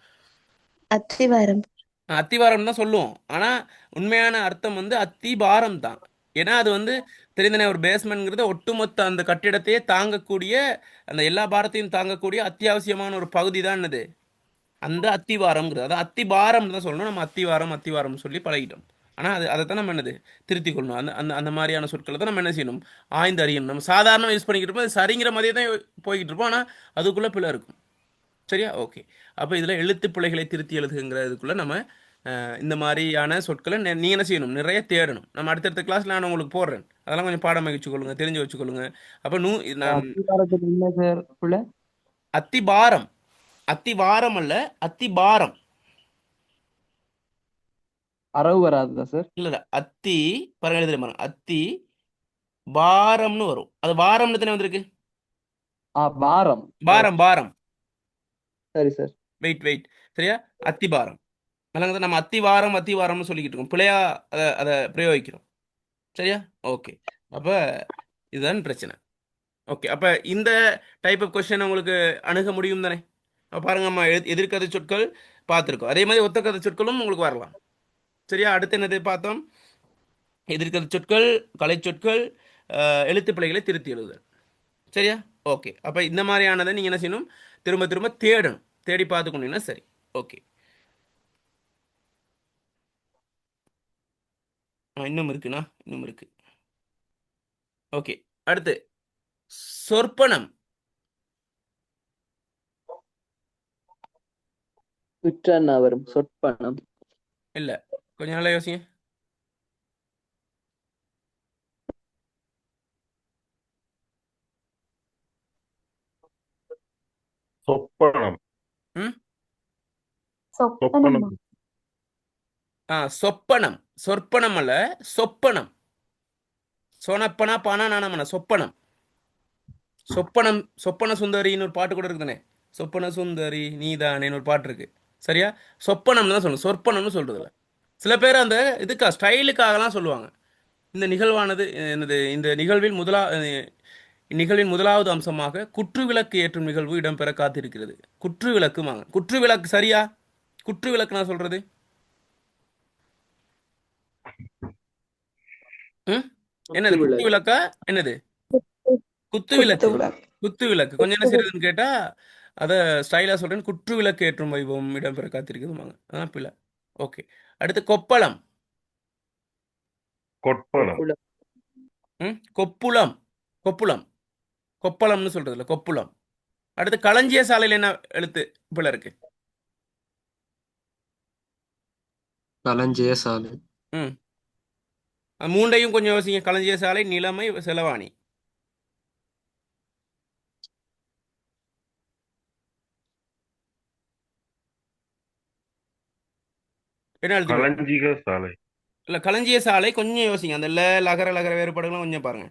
அத்திவாரம். அத்திவாரம் தான் சொல்லுவோம். ஆனால் உண்மையான அர்த்தம் வந்து அத்திபாரம் தான். ஏன்னா அது வந்து தெரிந்தன, ஒரு பேஸ்மெண்ட்ங்கிறது ஒட்டுமொத்த அந்த கட்டிடத்தையே தாங்கக்கூடிய, அந்த எல்லா பாரத்தையும் தாங்கக்கூடிய அத்தியாவசியமான ஒரு பகுதி தான் என்னது, அந்த அத்திவாரம்ங்கிறது. அதான் அத்திபாரம் தான் சொல்லணும். நம்ம அத்திவாரம் சொல்லி பழகிட்டோம். ஆனால் அதைத்தான் நம்ம என்னது திருத்திக் கொள்ளணும். அந்த அந்த அந்த மாதிரியான சொற்களை தான் நம்ம என்ன செய்யணும், ஆய்ந்து அறியணும். நம்ம சாதாரணமாக யூஸ் பண்ணிக்கிட்டு இருப்போம், அது சரிங்கிற மாதிரியே தான் போய்கிட்டு இருப்போம். ஆனால் அதுக்குள்ளே பிழை இருக்கும். சரியா? ஓகே. அப்போ இதில் எழுத்து பிழைகளை திருத்தி எழுதுங்கிறதுக்குள்ளே நம்ம இந்த மாதிரியான சொற்களை நீங்கள் என்ன செய்யணும், நிறைய தேடணும். நம்ம அடுத்தடுத்த கிளாஸில் நான் உங்களுக்கு போடுறேன், அதெல்லாம் கொஞ்சம் பாடமாக வச்சுக்கொள்ளுங்க, தெரிஞ்சு வச்சுக்கொள்ளுங்க. அப்போ அத்திவாரத்துக்கு என்ன சார் பிள்ளை? அத்திபாரம். அத்திவாரம் அல்ல, அத்திபாரம். அரவு வராதுதா சார்? இல்லை, அத்தி பாருங்க, எழுதுற பாருங்க, அத்தி பாரம்னு வரும். அது வாரம்னு தானே வந்திருக்கு. பாரம். பாரம். சரி சார். வெயிட். சரியா? அத்திபாரம். அதனால நம்ம அத்திவாரம்னு சொல்லிக்கிட்டு இருக்கோம், பிழையா அதை பிரயோகிக்கிறோம். சரியா? ஓகே. அப்போ இதுதான் பிரச்சனை. ஓகே, அப்போ இந்த டைப் ஆஃப் கொஸ்டின் உங்களுக்கு அணுக முடியும் தானே? அப்போ பாருங்க, நம்ம எதிர்கதை சொற்கள் பார்த்துருக்கோம், அதே மாதிரி ஒத்த கதை சொற்களும் உங்களுக்கு வரலாம். சரியா? அடுத்து என்னது பார்த்தோம்? எதிர்கதை சொற்கள், கலை சொற்கள், எழுத்து பிழைகளை திருத்தி எழுதுதல். சரியா? ஓகே. அப்போ இந்த மாதிரியானதை நீங்கள் என்ன செய்யணும், திரும்ப திரும்ப தேடணும், தேடி பார்த்துக்கொண்டீங்கன்னா சரி. ஓகே. இன்னும் இருக்கு. ஓகே, அடுத்து சொற்பனம். உற்றன்னா வரும் சொற்பனம். இல்லை, கொஞ்சம் நல்லா யோசிங்க. சொப்பனம். சொப்பனம். சொற்பனம் அல்ல, சொப்பனம். சோனப்பனா பானா நானமனா, சொப்பனம். சொப்பன சுந்தரின்னு ஒரு பாட்டு கூட இருக்குதானே, சொப்பன சுந்தரி நீதானேன்னு ஒரு பாட்டு இருக்கு. சரியா? சொப்பனம்னு தான் சொல்லணும், சொற்பனம்னு சொல்றதில்ல. சில பேர் அந்த ஸ்டைலுக்காகலாம் சொல்லுவாங்க. இந்த நிகழ்வானது என்னது, இந்த நிகழ்வின் முதலாவது அம்சமாக குற்றுவிளக்கு ஏற்றும் நிகழ்வு இடம்பெற காத்திருக்கிறது. குற்றுவிளக்குமாங்க. குற்றுவிளக்கு சரியா? குற்றுவிளக்கு நான் சொல்றது என்னது? குத்துவிளக்கா? என்னது? குத்துவிளக்கு. கொஞ்சம் என்ன செய்யறதுன்னு கேட்டா, அதை ஸ்டைலாக சொல்கிறேன். குற்று விளக்கு ஏற்றும் வைபவம் இடம்பெற காத்திருக்குதுமாங்க. அதான் பிள்ளை. ஓகே. அடுத்து கொப்பளம். கொட்பணம். கொப்புளம். கொப்புளம். கொப்பளம்னு சொல்கிறதில்ல, கொப்புளம். அடுத்து களஞ்சிய சாலையில் என்ன எழுத்து பிள்ளை இருக்கு? களஞ்சிய சாலை. மூண்டையும் கொஞ்சம் யோசிங்க. களஞ்சிய சாலை, நிலைமை, செலவாணி. என்ன எழுத்து? களஞ்சிக சாலை. இல்லை, களஞ்சிய சாலை கொஞ்சம் யோசிங்க. அந்த லகர லகர வேறுபாடுகளும் கொஞ்சம் பாருங்க.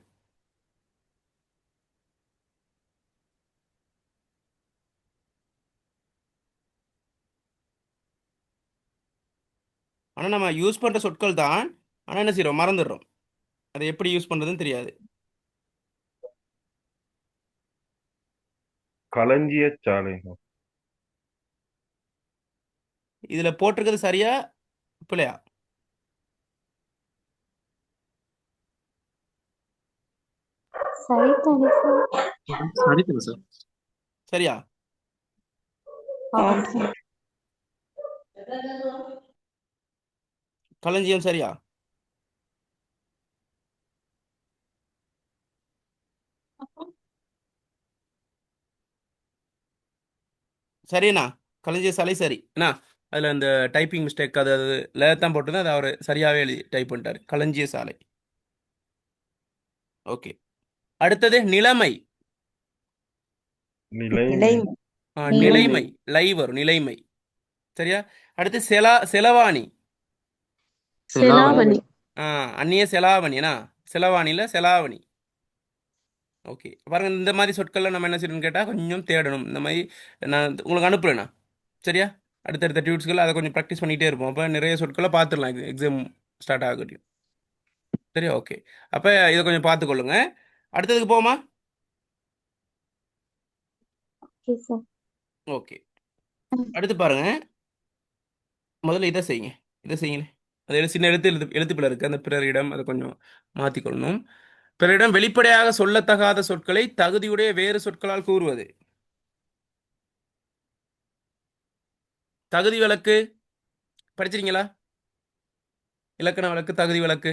ஆனால் நம்ம யூஸ் பண்ணுற சொற்கள் தான். ஆனால் என்ன செய்கிறோம்? மறந்துடுறோம். அதை எப்படி யூஸ் பண்ணுறதுன்னு தெரியாது. களஞ்சிய சாலை. இதில் போட்டிருக்கிறது சரியா பிள்ளையா? சரிதானே சார்? சரியா? ஆம் சார். களஞ்சியம் சரியா? சரிண்ணா. களஞ்சிய சாலை சரி. அண்ணா அதில் அந்த டைப்பிங் மிஸ்டேக் அது தான் போட்டுருந்தேன். அதை அவர் சரியாகவே எழுதி டைப் பண்ணிட்டார். களஞ்சிய சாலை. ஓகே. அடுத்தது நிலைமை. நிலைமை. நிலைமை. நிலைமை. லை வரும். நிலைமை. சரியா? அடுத்து செலவாணி. செலாவணி. அந்நிய செலாவணினா செலவாணியில் செலாவணி. ஓகே. பாருங்க, இந்த மாதிரி சொற்கள்லாம் நம்ம என்ன செய்யணும்னு கேட்டால் கொஞ்சம் தேடணும். இந்த மாதிரி நான் உங்களுக்கு அனுப்புகிறேண்ணா. சரியா? அடுத்தடுத்த டியூட்ஸ்கள் அதை கொஞ்சம் ப்ராக்டிஸ் பண்ணிகிட்டே இருப்போம். அப்போ நிறைய சொற்களை பார்த்துடலாம். இது எக்ஸாம் ஸ்டார்ட் ஆகட்டும். சரியா? ஓகே. அப்போ இதை கொஞ்சம் பார்த்துக்கொள்ளுங்க. அடுத்ததுக்கு போமா? ஓகே. அடுத்து பாருங்க. முதல்ல இதை செய்யுங்க. இதை செய்யுங்களேன். அது சின்ன எழுத்துப்பிழை இருக்குது. அந்த பிறரிடம் அதை கொஞ்சம் மாற்றிக்கொள்ளணும். பிறரிடம் வெளிப்படையாக சொல்லத்தகாத சொற்களை தகுதியுடைய வேறு சொற்களால் கூறுவது. தகுதி வழக்கு படிச்சிருங்களா? இலக்கண வழக்கு, தகுதி வழக்கு.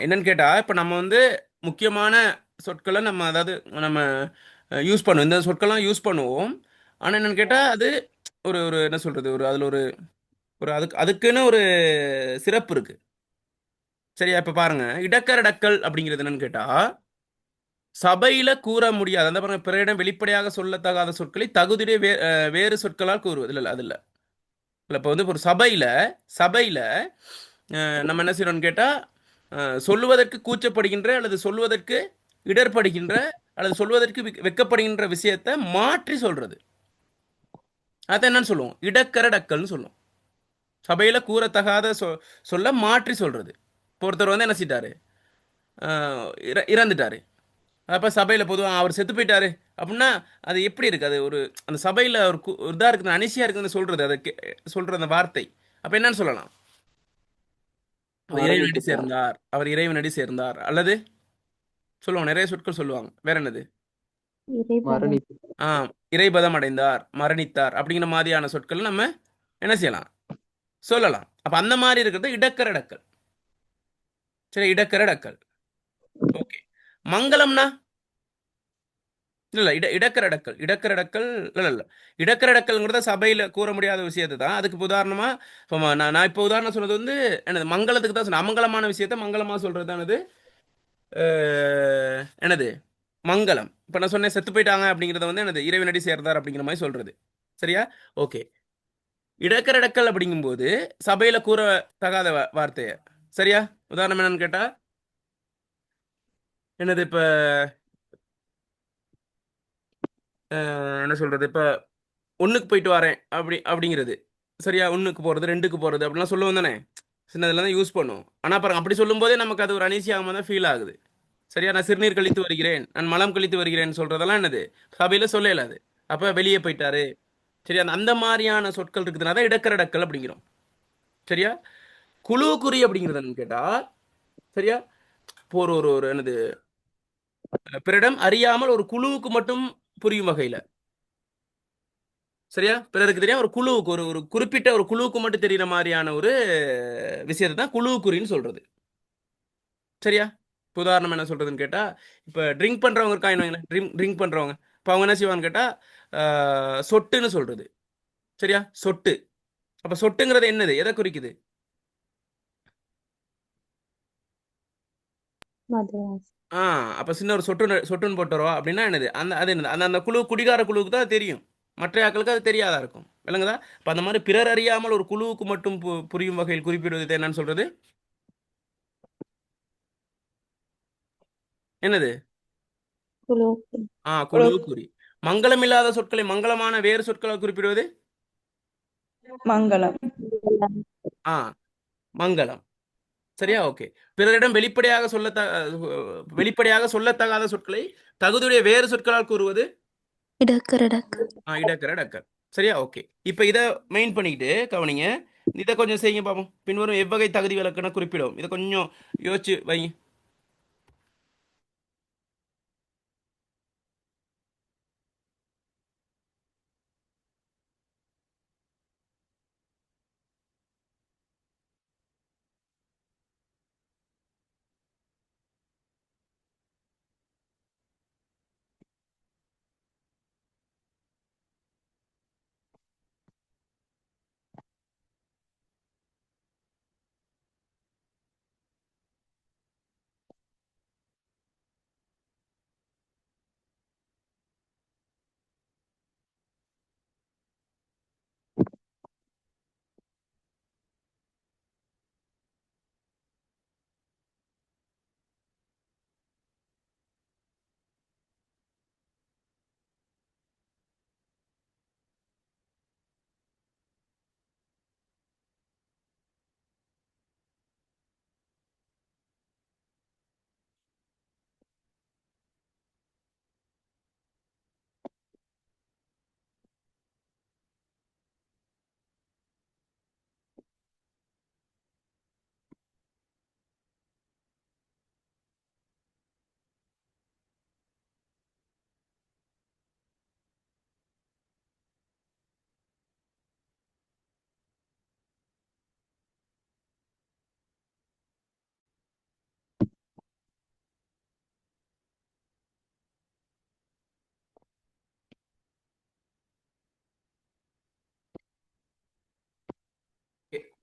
என்னன்னு கேட்டால், இப்போ நம்ம வந்து முக்கியமான சொற்களை நம்ம யூஸ் பண்ணுவோம். இந்த சொற்கள்லாம் யூஸ் பண்ணுவோம். ஆனால் என்னன்னு கேட்டால், அது ஒரு ஒரு என்ன சொல்கிறது, அதில் ஒரு அதுக்குன்னு ஒரு சிறப்பு இருக்குது. சரியா? இப்போ பாருங்க, இடக்கரடக்கல் அப்படிங்கிறது என்னன்னு கேட்டால், சபையில் கூற முடியாது. அந்த பாருங்க, பிறரிடம் வெளிப்படையாக சொல்லத்தகாத சொற்களை தகுதியுடைய வேறு சொற்களால் கூறுவது. இல்லை அது இல்லை. இப்போ வந்து ஒரு சபையில் நம்ம என்ன செய்யறோம்னு கேட்டால், சொல்லுவதற்கு கூச்சப்படுகின்ற அல்லது சொல்வதற்கு இடர்படுகின்ற அல்லது சொல்வதற்கு வெக்கப்படுகின்ற விஷயத்தை மாற்றி சொல்றது. அதை என்னன்னு சொல்லுவோம்? இடக்கரடக்கல்னு சொல்லுவோம். சபையில் கூறத்தகாத சொல்ல மாற்றி சொல்றது. இப்போ ஒருத்தர் வந்து என்ன செய்தாரு? இறந்துட்டாரு. அப்போ சபையில் பொதுவாக அவர் செத்து போயிட்டாரு அப்படின்னா அது எப்படி இருக்குது? அது ஒரு அந்த சபையில் ஒரு இதாக இருக்குது, அனிசியாக இருக்குதுன்னு சொல்கிறது. அதை சொல்கிற அந்த வார்த்தை அப்போ என்னன்னு சொல்லலாம்? இறைவனடி சேர்ந்தார், அவர் இறைவனடி சேர்ந்தார். அல்லது சொல்லுவாங்க, நிறைய சொற்கள் சொல்லுவாங்க. வேற என்னது? இறைபதம் அடைந்தார், மரணித்தார் அப்படிங்கிற மாதிரியான சொற்கள் நம்ம என்ன செய்யலாம்? சொல்லலாம். அப்போ அந்த மாதிரி இருக்கிறது இடக்கரடக்கல். சரி, இடக்கரடக்கல். ஓகே. மங்களம்னா இல்லை இடக்கரடக்கல். இல்லை இடக்கரடக்கல்ங்கிறத சபையில் கூற முடியாத விஷயத்தை தான். அதுக்கு உதாரணமாக இப்போ நான் இப்போ உதாரணம் சொன்னது வந்து என்னது? மங்களத்துக்கு தான் சொன்னேன். அமங்கலமான விஷயத்த மங்களமாக சொல்கிறது தானது என்னது? மங்களம். இப்போ நான் சொன்னேன் செத்து போயிட்டாங்க அப்படிங்கிறத வந்து என்னது? இறைவனடி சேர்ந்தார் அப்படிங்கிற மாதிரி சொல்கிறது. சரியா? ஓகே. இடக்கரடக்கல் அப்படிங்கும்போது சபையில் கூற தகாத வார்த்தையை. சரியா? உதாரணம் என்னன்னு கேட்டால் என்னது? இப்போ என்ன சொல்கிறது? இப்போ ஒன்றுக்கு போயிட்டு வரேன் அப்படிங்கிறது. சரியா? ஒன்றுக்கு போகிறது, ரெண்டுக்கு போகிறது அப்படிலாம் சொல்லுவோம் தானே? சின்னதில் தான் யூஸ் பண்ணுவோம். ஆனால் பாருங்க, அப்படி சொல்லும்போதே நமக்கு அது ஒரு அனீசியாகமாக தான் ஃபீல் ஆகுது. சரியா? நான் சிறுநீர் கழித்து வருகிறேன், நான் மலம் கழித்து வருகிறேன் சொல்கிறதெல்லாம் என்னது? சபையில் சொல்ல இயலாது. அப்போ வெளியே போயிட்டாரு. சரியா? அந்த மாதிரியான சொற்கள் இருக்குதுன்னா தான் இடக்கரடக்கல் அப்படிங்கிறோம். சரியா? குழு குறி அப்படிங்கிறது என்னன்னு கேட்டால், சரியா, இப்போ ஒரு என்னது பிறரிடம் அறியாமல் ஒரு குழுவுக்கு மட்டும் புரியும் வகையில. சரியா? பிறருக்கு தெரியாம ஒரு குழுவுக்கு ஒரு குறிப்பிட்ட ஒரு குழுவுக்கு மட்டும் தெரியுற மாதிரியான ஒரு விஷயத்தை தான் குழுவுக்குறின்னு சொல்றது. சரியா? இப்ப உதாரணம் என்ன சொல்றதுன்னு கேட்டா, இப்ப ட்ரிங்க் பண்றவங்க இருக்காங்க வைங்களேன், ட்ரிங்க் பண்றவங்க. இப்ப அவங்க என்ன செய்வாங்கன்னு கேட்டா, சொட்டுன்னு சொல்றது. சரியா? சொட்டு. அப்ப சொட்டுங்கிறது என்னது? எதை குறிக்குது? ஆ அப்ப சின்ன ஒரு சொட்டுன்னு போட்டு வருவா அப்படின்னா என்னது? அது என்னது? அந்த குழு குடிகார குழுவுக்கு தான் அது தெரியும். மற்ற ஆட்களுக்கு அது தெரியாதா இருக்கும். விளங்குதா? அப்ப அந்த மாதிரி பிறர் அறியாமல் ஒரு குழுவுக்கு மட்டும் புரியும் வகையில் குறிப்பிடுவது இது என்னன்னு சொல்றது? என்னது? குழு. குழுவுக்குறி. மங்களம் இல்லாத சொற்களை மங்களமான வேறு சொற்களை குறிப்பிடுவது? மங்களம். ஆ மங்களம். சரியா? ஓகே. பிறரிடம் வெளிப்படையாக சொல்லத்தகாத சொற்களை தகுதியுடைய வேறு சொற்களால் கூறுவது? இடக்கரடக்கு. இடக்கர டக்கர். சரியா? ஓகே. இப்ப இதை மெயின் பண்ணிக்கிட்டு கவனிங்க. இதை கொஞ்சம் செய்யுங்க பார்ப்போம். பின்வரும் எவ்வகை தகுதி விலக்கண குறிப்பிடும். இதை கொஞ்சம் யோசிச்சு வைங்க.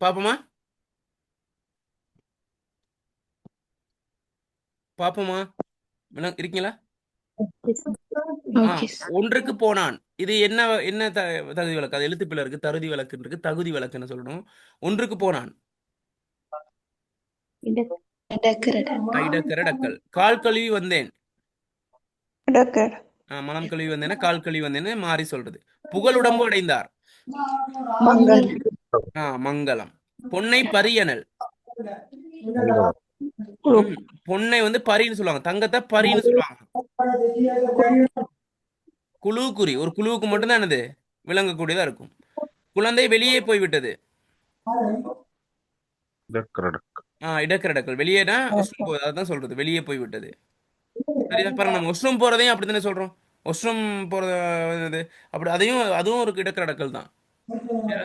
பாப்போமா? பாப்போமா? இருக்கீங்களா? ஓகே. ஒன்றுக்கு போனான். இது என்ன என்ன தகுதி விலக்கு? அது எழுத்துப்பிழை இருக்கு, தகுதி விலக்கு இருக்கு, தகுதி விலக்குன்னு சொல்லணும். ஒன்றுக்கு போனான். இடக்கரடக்கு. இடக்கர டக்கல். கால் கழுவி வந்தேன். இடக்கர். மலம் கழுவி வந்தேன்னா கால் கழுவி வந்தேன்னு மாறி சொல்றது. புகழுடம்பு அடைந்தார். மங்களம். மங்களம். பொன்னை பரியனல். மங்களம். பொன்னை வந்து பரின்னு சொல்லுவாங்க, தங்கத்தை பரின்னு சொல்லுவாங்க. குழுவுக்குறி. ஒரு குழுவுக்கு மட்டும்தான் என்னது விளங்கக்கூடியதா இருக்கும். குழந்தை வெளியே போய்விட்டது. இடக்கரடக்கு. இடக்கரடக்கல். வெளியேனா அதான் சொல்றது, வெளியே போய்விட்டது. சரியா? பாருங்க, நம்ம ஒஷ்ரூம் போறதையும் அப்படித்தானே சொல்றோம். ஒஷ்ரூம் போறது அப்படி, அதுவும் ஒரு இடக்கரடக்கல் தான்.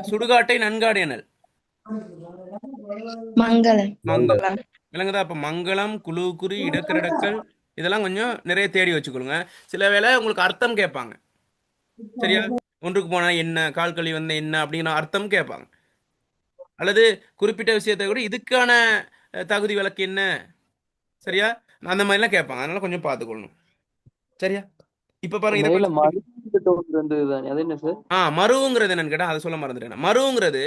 சுடுகாட்டை நன்காடியனல். மங்களம். மங்களம். விளங்குதா? அப்ப மங்களம், குழுக்குறி, இடக்கரடக்கல் இதெல்லாம் கொஞ்சம் நிறைய தேடி வச்சுக்கொள்ளுங்க. சில வேளை உங்களுக்கு அர்த்தம் கேட்பாங்க. சரியா? ஒன்றுக்கு போனா என்ன, கால் கழுவி வந்த என்ன அப்படிங்கிற அர்த்தம் கேட்பாங்க. அல்லது குறிப்பிட்ட விஷயத்தை கூட இதுக்கான தகுதி விலக்கு என்ன, சரியா, அந்த மாதிரிலாம் கேட்பாங்க. அதனால கொஞ்சம் பார்த்துக்கொள்ளணும். சரியா? இப்ப பாருங்க, இதை மேல கொஞ்சம் மறுபடியும் ஒன்று இருந்தது தானே, அது என்ன சார்? மருவுங்கிறது என்னன்னு கேட்டா அதை சொல்ல மறந்துட்டேன். மருவுங்கிறது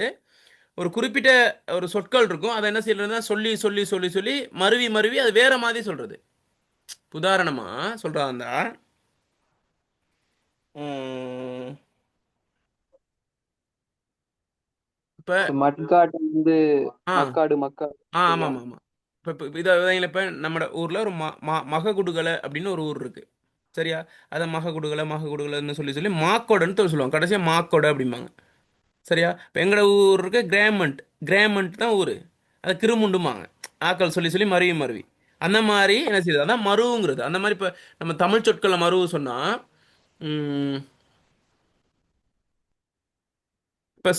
ஒரு குறிப்பிட்ட ஒரு சொற்கள் இருக்கும். அதை என்ன செய்யறதுன்னா சொல்லி சொல்லி சொல்லி சொல்லி மருவி மருவி அது வேற மாதிரி சொல்றது. உதாரணமா சொல்றா இருந்தா, இப்ப மட்காடு வந்து ஆ மக்காடு மக்காடு ஆமா சொல்லுவாங்க. ஆமா. இப்ப இப்ப நம்ம ஊர்ல ஒரு மககுடுகலை அப்படின்னு ஒரு ஊர் இருக்கு. சரியா? அதை மககுடுகலைன்னு சொல்லி சொல்லி மாக்கோடன்னு சொல்லுவாங்க. கடைசியா மாக்கோடை அப்படிம்பாங்க. சரியா? இப்போ எங்களோட ஊர் இருக்கு கிராமண்ட். கிராமண்ட் தான் ஊர். அது கிருமுண்டுமாங்க. ஆக்கள் சொல்லி சொல்லி மருவி மருவி அந்த மாதிரி என்ன செய்யுது அதான் மருவுங்கிறது. அந்த மாதிரி இப்போ நம்ம தமிழ் சொற்களை மருவு சொன்னா இப்போ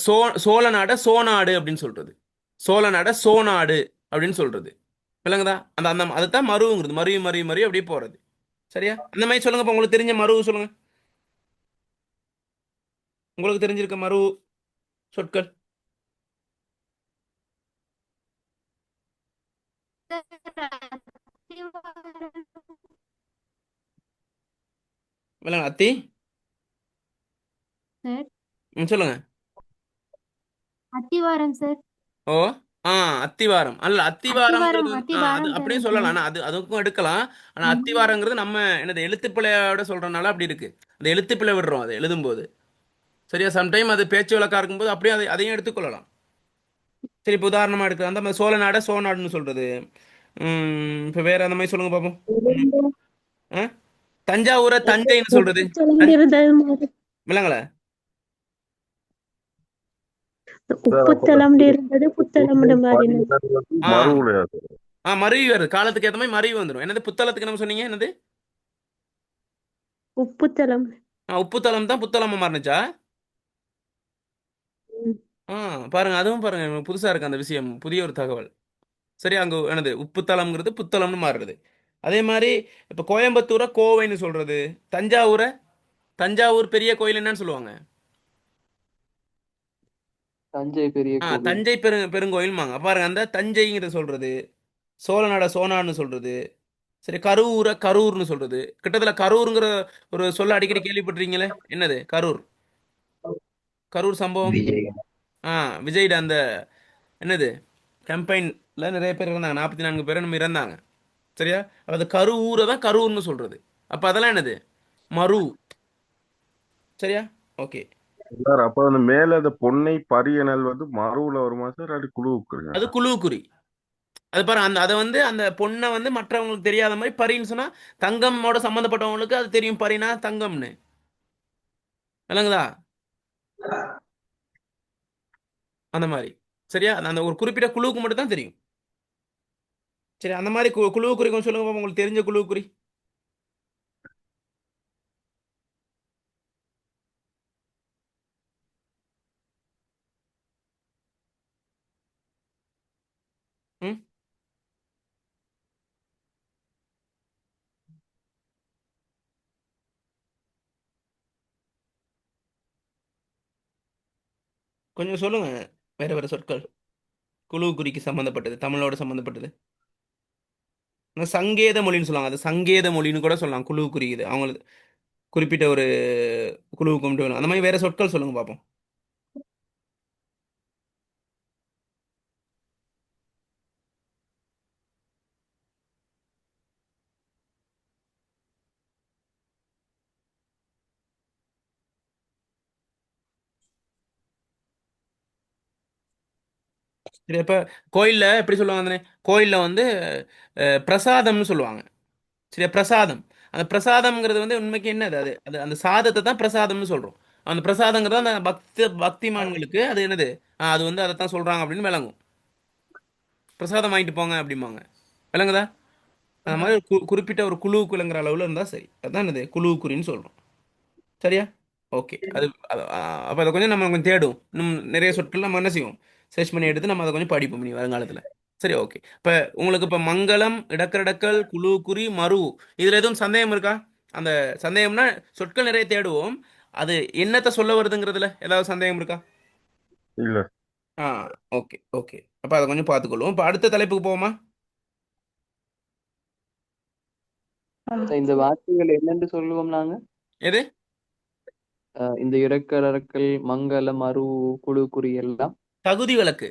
சோழநாட சோநாடு அப்படின்னு சொல்றது, சோழநாட சோநாடு அப்படின்னு சொல்றது. விளங்குதா? அந்த அந்த அதுதான் மருவுங்கிறது. மருவி மருவி மருவி அப்படியே போறது. சரியா? அந்த மாதிரி சொல்லுங்க. இப்போ உங்களுக்கு தெரிஞ்ச மருவு சொல்லுங்க. உங்களுக்கு தெரிஞ்சிருக்க மருவு சொற்கள். விளங்க அத்தி. சார் சொல்லுங்க. அத்திவாரம் சார். ஓ ஆ அத்திவாரம் அல்ல, அத்திவாரம்ங்கிறது வந்து அது அத்திவாரம் அப்படியே தானே சொல்லலாம். சார்? ஆனால் அதுக்கும் எடுக்கலாம். ஆனால் அத்திவாரங்கிறது நம்ம என்னது எழுத்துப்பிழையோட சொல்றதுனால அப்படி இருக்கு. அந்த எழுத்துப்பிழை விடுறோம் அதை எழுதும்போது. சரியா? சம்டைம் அது பேச்சு வழக்கா இருக்கும்போது அப்படியே அதையும் எடுத்துக்கொள்ளலாம். சரி, இப்போ உதாரணமா எடுக்கலாம். அந்த மாதிரி சோழநாட சோநாடுன்னு சொல்றது. இப்போ வேற அந்த மாதிரி சொல்லுங்க பார்ப்போம். ம். ஆ? தஞ்சாவூரை தஞ்சைன்னு சொல்றது. உப்புத்தளம் இருந்தது மாதிரி. விளங்கல? உப்புத்தளம் இருந்தது புத்தளம் மாறினது. ஆ மறுவுலையா சார்? மருவி வருது. காலத்துக்கு ஏற்ற மாதிரி மருவி வந்துடும். என்னது புத்தளத்துக்கு நம்ம சொன்னீங்க? என்னது? உப்புத்தளம். உப்புத்தளம் தான் புத்தளமா மாறுனுச்சா? ம். ஆ பாருங்க, அதுவும் பாருங்க, புதுசா இருக்கு அந்த விஷயம். புதிய ஒரு தகவல். சரி, அங்க என்னது உப்புத்தளம்ங்கிறது புத்தளம்னு மாறுறது. அதே மாதிரி இப்ப கோயம்புத்தூரை கோவைன்னு சொல்றது. தஞ்சாவூரை தஞ்சாவூர் பெரிய கோயில் என்னன்னு சொல்லுவாங்க? தஞ்சை பெரிய கோவில். தஞ்சை பெருங்கோயில்மாங்க. பாருங்க, அந்த தஞ்சைங்கிறத சொல்றது. சோழநாட சோனான்னு சொல்றது. சரி, கரூரை கரூர்னு சொல்றது. கிட்டத்தட்ட கரூருங்கிற ஒரு சொல்ல அடிக்கடி கேள்விப்பட்டிருக்கீங்களே. என்னது கரூர்? கரூர் சம்பவம். விஜய். விஜய்ட அந்த என்னது கேம்பெயின்ல நிறைய பேர் இருந்தாங்க. 44 பேர் நம்ம இறந்தாங்க. சரியா? அது கரூரை தான் கரூர்னு சொல்றது. அப்ப அதெல்லாம் என்னது மரு. சரியா? ஓகே. சார் அப்ப அந்த மேல அந்த பொன்னை பரியனல் வந்து மறுவுல வருமா சார்? அது குழுவுக்குங்க அது சார்? குழுக்குறி. அது பாருங்க, அந்த அதை வந்து அந்த பொண்ணை வந்து மற்றவங்களுக்கு தெரியாத மாதிரி பரின்னு சொன்னா தங்கமோட சம்மந்தப்பட்டவங்களுக்கு அது தெரியும். பரினா தங்கம்னு. விளங்குதா? அந்த மாதிரி. சரியா? அந்த ஒரு குறிப்பிட்ட குழுவுக்கு மட்டும் தான் தெரியும். சரி, அந்த மாதிரி குழுவு குறி கொஞ்சம் சொல்லுங்க பாப்போம், உங்களுக்கு தெரிஞ்ச குழுவு குறி. ம் கொஞ்சம் சொல்லுங்க. வேற வேற சொற்கள் குழுவு குறிக்கு சம்மந்தப்பட்டது, தமிழோட சம்மந்தப்பட்டது. சங்கேத மொழின்னு சொல்லுவாங்க. அது சங்கேத மொழின்னு கூட சொல்லலாம். குழுவு குறிக்குது அவங்களுக்கு குறிப்பிட்ட ஒரு குழுவு கொண்டு வரணும். அந்த மாதிரி வேற சொற்கள் சொல்லுங்க பார்ப்போம். சரி, இப்போ கோயிலில் எப்படி சொல்லுவாங்க தானே? கோயிலில் வந்து பிரசாதம்னு சொல்லுவாங்க. சரியா? பிரசாதம். அந்த பிரசாதம்ங்கிறது வந்து உண்மைக்கு என்னது? அது அது அந்த சாதத்தை தான் பிரசாதம்னு சொல்கிறோம். அந்த பிரசாதங்கிறது அந்த பக்திமான்களுக்கு அது என்னது? அது வந்து அதை தான் சொல்கிறாங்க அப்படின்னு விளங்கும். பிரசாதம் வாங்கிட்டு போங்க அப்படிம்பாங்க. விளங்குதா? அந்த மாதிரி குறிப்பிட்ட ஒரு குழுவுக்குள்ளங்கிற அளவில் இருந்தால் சரி. அதுதான் என்னது குழுவுக்குறின்னு சொல்கிறோம். சரியா? ஓகே. அது அப்போ அதை கொஞ்சம் நம்ம கொஞ்சம் தேடும். இன்னும் நிறைய சொற்கள் நம்ம என்ன செய்வோம், சர்ச் பண்ணி எடுத்து நம்ம அதை கொஞ்சம் படிப்போம் இனி வருங்காலத்தில். சரி, ஓகே. இப்போ உங்களுக்கு இப்போ மங்களம், இடக்கரடக்கல், குழு குறி, மரு, இதில் எதுவும் சந்தேகம் இருக்கா? அந்த சந்தேகம்னா சொற்கள் நிறைய தேடுவோம். அது என்னத்தை சொல்ல வருதுங்கிறதுல ஏதாவது சந்தேகம் இருக்கா? இல்ல. ஆ ஓகே ஓகே. அப்போ அதை கொஞ்சம் பார்த்துக்கொள்வோம். இப்போ அடுத்த தலைப்புக்கு போவோமா? இந்த வார்த்தைகள் என்னன்னு சொல்லுவோம் நாங்க? எது? இந்த இடக்கடற்கல், மங்கள, மரு, குழு குறி எல்லாம். தகுதி வழக்கு.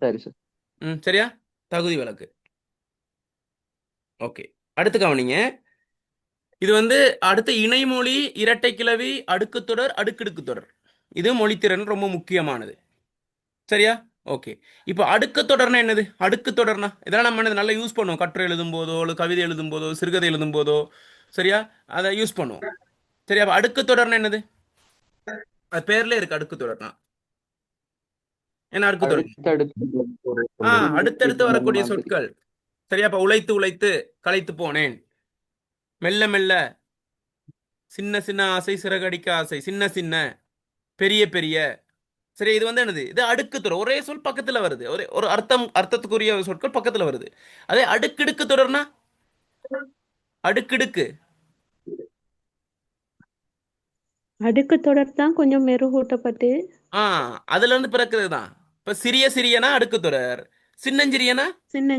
சரி சார். சரியா? தகுதி வழக்கு. ஓகே. அடுத்து கவனிங்க. இது வந்து அடுத்த இணைமொழி, இரட்டை கிளவி, அடுக்குத்தொடர், அடுக்கடுக்கு தொடர். இது மொழித்திறன் ரொம்ப முக்கியமானது. சரியா? ஓகே. இப்போ அடுக்கு தொடர்னா என்னது? அடுக்கு தொடர்னா இதெல்லாம் நம்ம என்னது நல்லா யூஸ் பண்ணுவோம். கட்டுரை எழுதும் போதோ, இல்லை கவிதை எழுதும் போதோ, சிறுகதை எழுதும் போதோ. சரியா? அதை யூஸ் பண்ணுவோம். சரியா? அப்ப அடுக்கு தொடர்னா என்னது? அது பேர்ல இருக்கு அடுக்கு தொடர்னா. என்ன அடுக்கு தொடர்? அடுத்தடுத்து அடுத்தடுத்து வரக்கூடிய சொற்கள். சரியா? அப்ப உழைத்து உழைத்து களைத்து போனேன். மெல்ல மெல்ல, சின்ன சின்ன ஆசை சிறகடிக்க ஆசை, சின்ன சின்ன பெரிய பெரிய. சரி, இது வந்து என்னது? இது அடுக்கு தொடர். ஒரே சொல் பக்கத்துல வருது, ஒரே ஒரு அர்த்தத்துக்குரிய சொற்கள் பக்கத்துல வருது. அதே அடுக்கிடுக்கு தொடர்னா அடுக்கிடுக்கு. அடுக்கு தொடர் தான் கொஞ்சம் மெருகூட்டப்பட்டு அதுல இருந்து பிறக்கிறது தான். இப்ப சிறிய சிறியனா அடுக்கு தொடர், சின்னஞ்சிறியனா சின்ன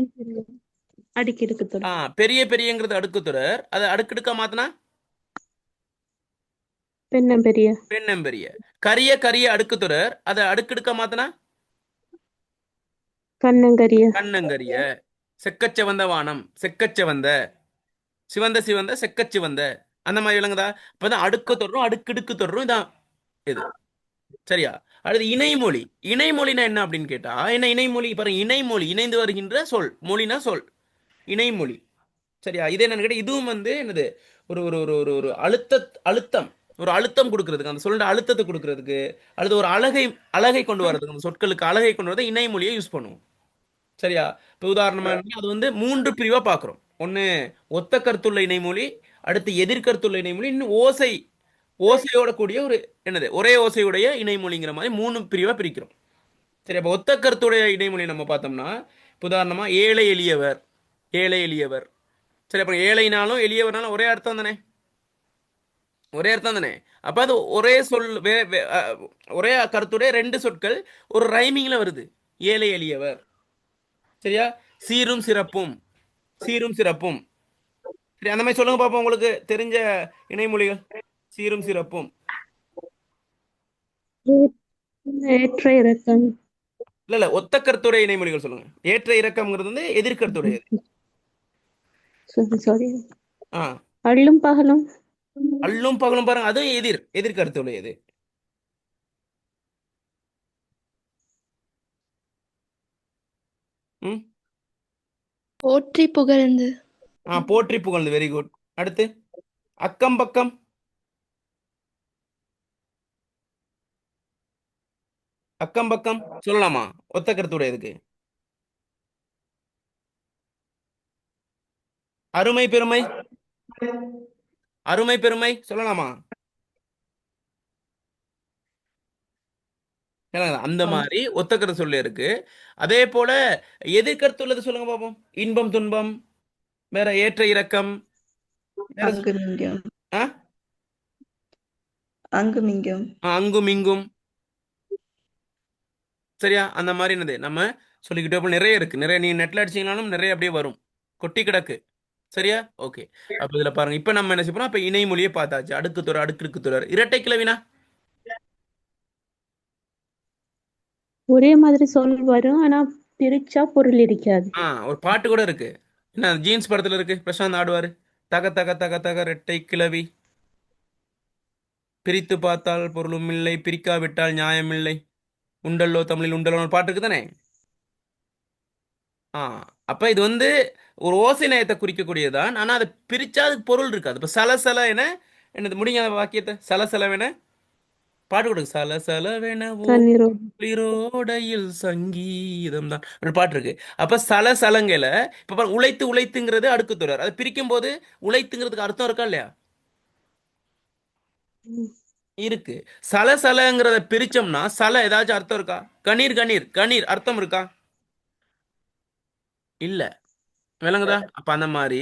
அடுக்கிடுக்கு தொடர். பெரிய பெரியங்கிறது அடுக்கு தொடர். அதை அடுக்கிடுக்க மாத்தினா பெரிய பெண்ணம்பெரிய. கரிய கரிய அடுக்கு தொடர், அதை அடுக்கிடுக்க மாத்தினா கண்ணங்கரிய. கண்ணங்கரிய. செக்கச்செவந்த வானம், செக்கச்செவந்த. சிவந்த சிவந்த செக்கச்சிவந்த. அந்த மாதிரி விளங்குதா? இப்பதான் அடுக்கு தொடரும் அடுக்கிடுக்கு தொடரும் இதான் இது. சரியா? அடுத்து இணைமொழி. இணைமொழினா என்ன அப்படின்னு கேட்டா, என்ன இணைமொழி? பாருங்க, இணைமொழி இணைந்து வருகின்ற சொல். மொழினா சொல், இணைமொழி. சரியா? இது என்னன்னு கேட்டா, இதுவும் வந்து என்னது? ஒரு ஒரு ஒரு ஒரு ஒரு அழுத்தம், ஒரு அழுத்தம் கொடுக்கறதுக்கு, அந்த சொல்ற அழுத்தத்தை கொடுக்கறதுக்கு, அல்லது ஒரு அழகை கொண்டு வரதுக்கு, அந்த சொற்களுக்கு அழகை கொண்டு வரது இணைமொழியை யூஸ் பண்ணுவோம். சரியா? இப்போ உதாரணமா அது வந்து 3 பிரிவா பார்க்குறோம். ஒன்று ஒத்த கருத்துள்ள இணைமொழி, அடுத்து எதிர்கருத்துள்ள இணைமொழி, இன்னும் ஓசையோட கூடிய ஒரு என்னது ஒரே ஓசையுடைய இணைமொழிங்கிற மாதிரி 3 பிரிவா பிரிக்கிறோம். சரி, அப்போ ஒத்த கருத்துடைய இடைமொழி நம்ம பார்த்தோம்னா, உதாரணமா ஏழை எளியவர், ஏழை எளியவர். சரி, அப்போ ஏழைனாலும் எளியவர்னாலும் ஒரே அர்த்தம் தானே, ஒரே அர்த்தம் தானே. அப்போ அது ஒரே சொல், ஒரே கருத்துடைய 2 சொற்கள் ஒரு ரைமிங்ல வருது. ஏழை எளியவர். சரியா? சீரும் சிறப்பும், சீரும் சிறப்பும். சரி, அந்த மாதிரி சொல்லுங்க பாப்போம், உங்களுக்கு தெரிஞ்ச இணைமொழிகள். சீரும் சிறப்பும். ஏற்ற இறக்கம். இல்ல ஒத்த கருத்துடைய இணைமொழிகள் சொல்லுங்க. ஏற்ற இறக்கம்ங்கிறது வந்து எதிர்கருத்துடையது. சாரி. ஆ, அள்ளும் பகலும். அள்ளும் பகலும் பாருங்க, அதுவும் எதிர்கருத்துடையது. ம், போற்றி புகழ்ந்து. போற்றி புகழ்ந்து. Very good. அடுத்து அக்கம் பக்கம். அக்கம் பக்கம் சொல்லலாமா ஒத்த கருத்துடையதுக்கு? அருமை பெருமை, அருமை பெருமை சொல்லலாமா? அந்த மாதிரி ஒத்த கருத்து சொல்ல இருக்கு. அதே போல எதிர்கருத்து உள்ளது சொல்லுங்க பாப்போம். இன்பம் துன்பம், வேற ஏற்ற இறக்கம், வேற அங்குமிங்கும். ஆ? அங்குமிங்கும். அங்கும் இங்கும். சரியா? அந்த மாதிரி என்னது நம்ம சொல்லிக்கிட்டே போய் நிறைய இருக்கு. நிறைய நீங்க நெட்ல அடிச்சீங்கனாலும் நிறைய அப்படியே வரும், கொட்டி கிடக்கு. சரியா? ஓகே. அப்ப இதுல பாருங்க, இப்ப நம்ம என்ன செய்யணும்? அப்ப இணைமொழியை பார்த்தாச்சு. அடுக்கு தொடர், அடுக்கு தொடர். இரட்டை கிளவினா ஒரே மாதிரி சொல் வரும், ஆனா பிரிச்சா பொருள் இருக்காது. ஒரு பாட்டு கூட இருக்கு. என்ன, ஜீன்ஸ் படத்துல இருக்கு, பிரசாந்த் ஆடுவாரு. தக தக தக தக ரெட்டை கிளவி, பிரித்து பார்த்தால் பொருளும் இல்லை, பிரிக்காவிட்டால் நியாயமில்லை, உண்டல்லோ தமிழில் உண்டல்லோ ஒரு பாட்டு இருக்கு தானே. அப்ப இது வந்து ஒரு ஓசை நயத்தை குறிக்கக்கூடியதுதான். ஆனா அதை பிரிச்சா அதுக்கு பொருள் இருக்காது. இப்ப சலசல என என்னது முடிங்க அந்த வாக்கியத்தை. சலசலவென பாட்டு கொடுக்கு. சலசலவென ஓடையில் சங்கீதம் தான் ஒரு பாட்டு இருக்கு. அப்ப சலசலங்கல இப்ப உழைத்து உழைத்துங்கிறது அடுக்கு தொடர். அதை பிரிக்கும் போது உழைத்துங்கிறதுக்கு அர்த்தம் இருக்கா இல்லையா? இருக்கு. சலசலங்கிறத பிரிச்சோம்னா சல ஏதாச்சும் அர்த்தம் இருக்கா? கணீர் கணீர் கணீர் அர்த்தம் இருக்கா? இல்ல. விளங்குதா? அப்ப அந்த மாதிரி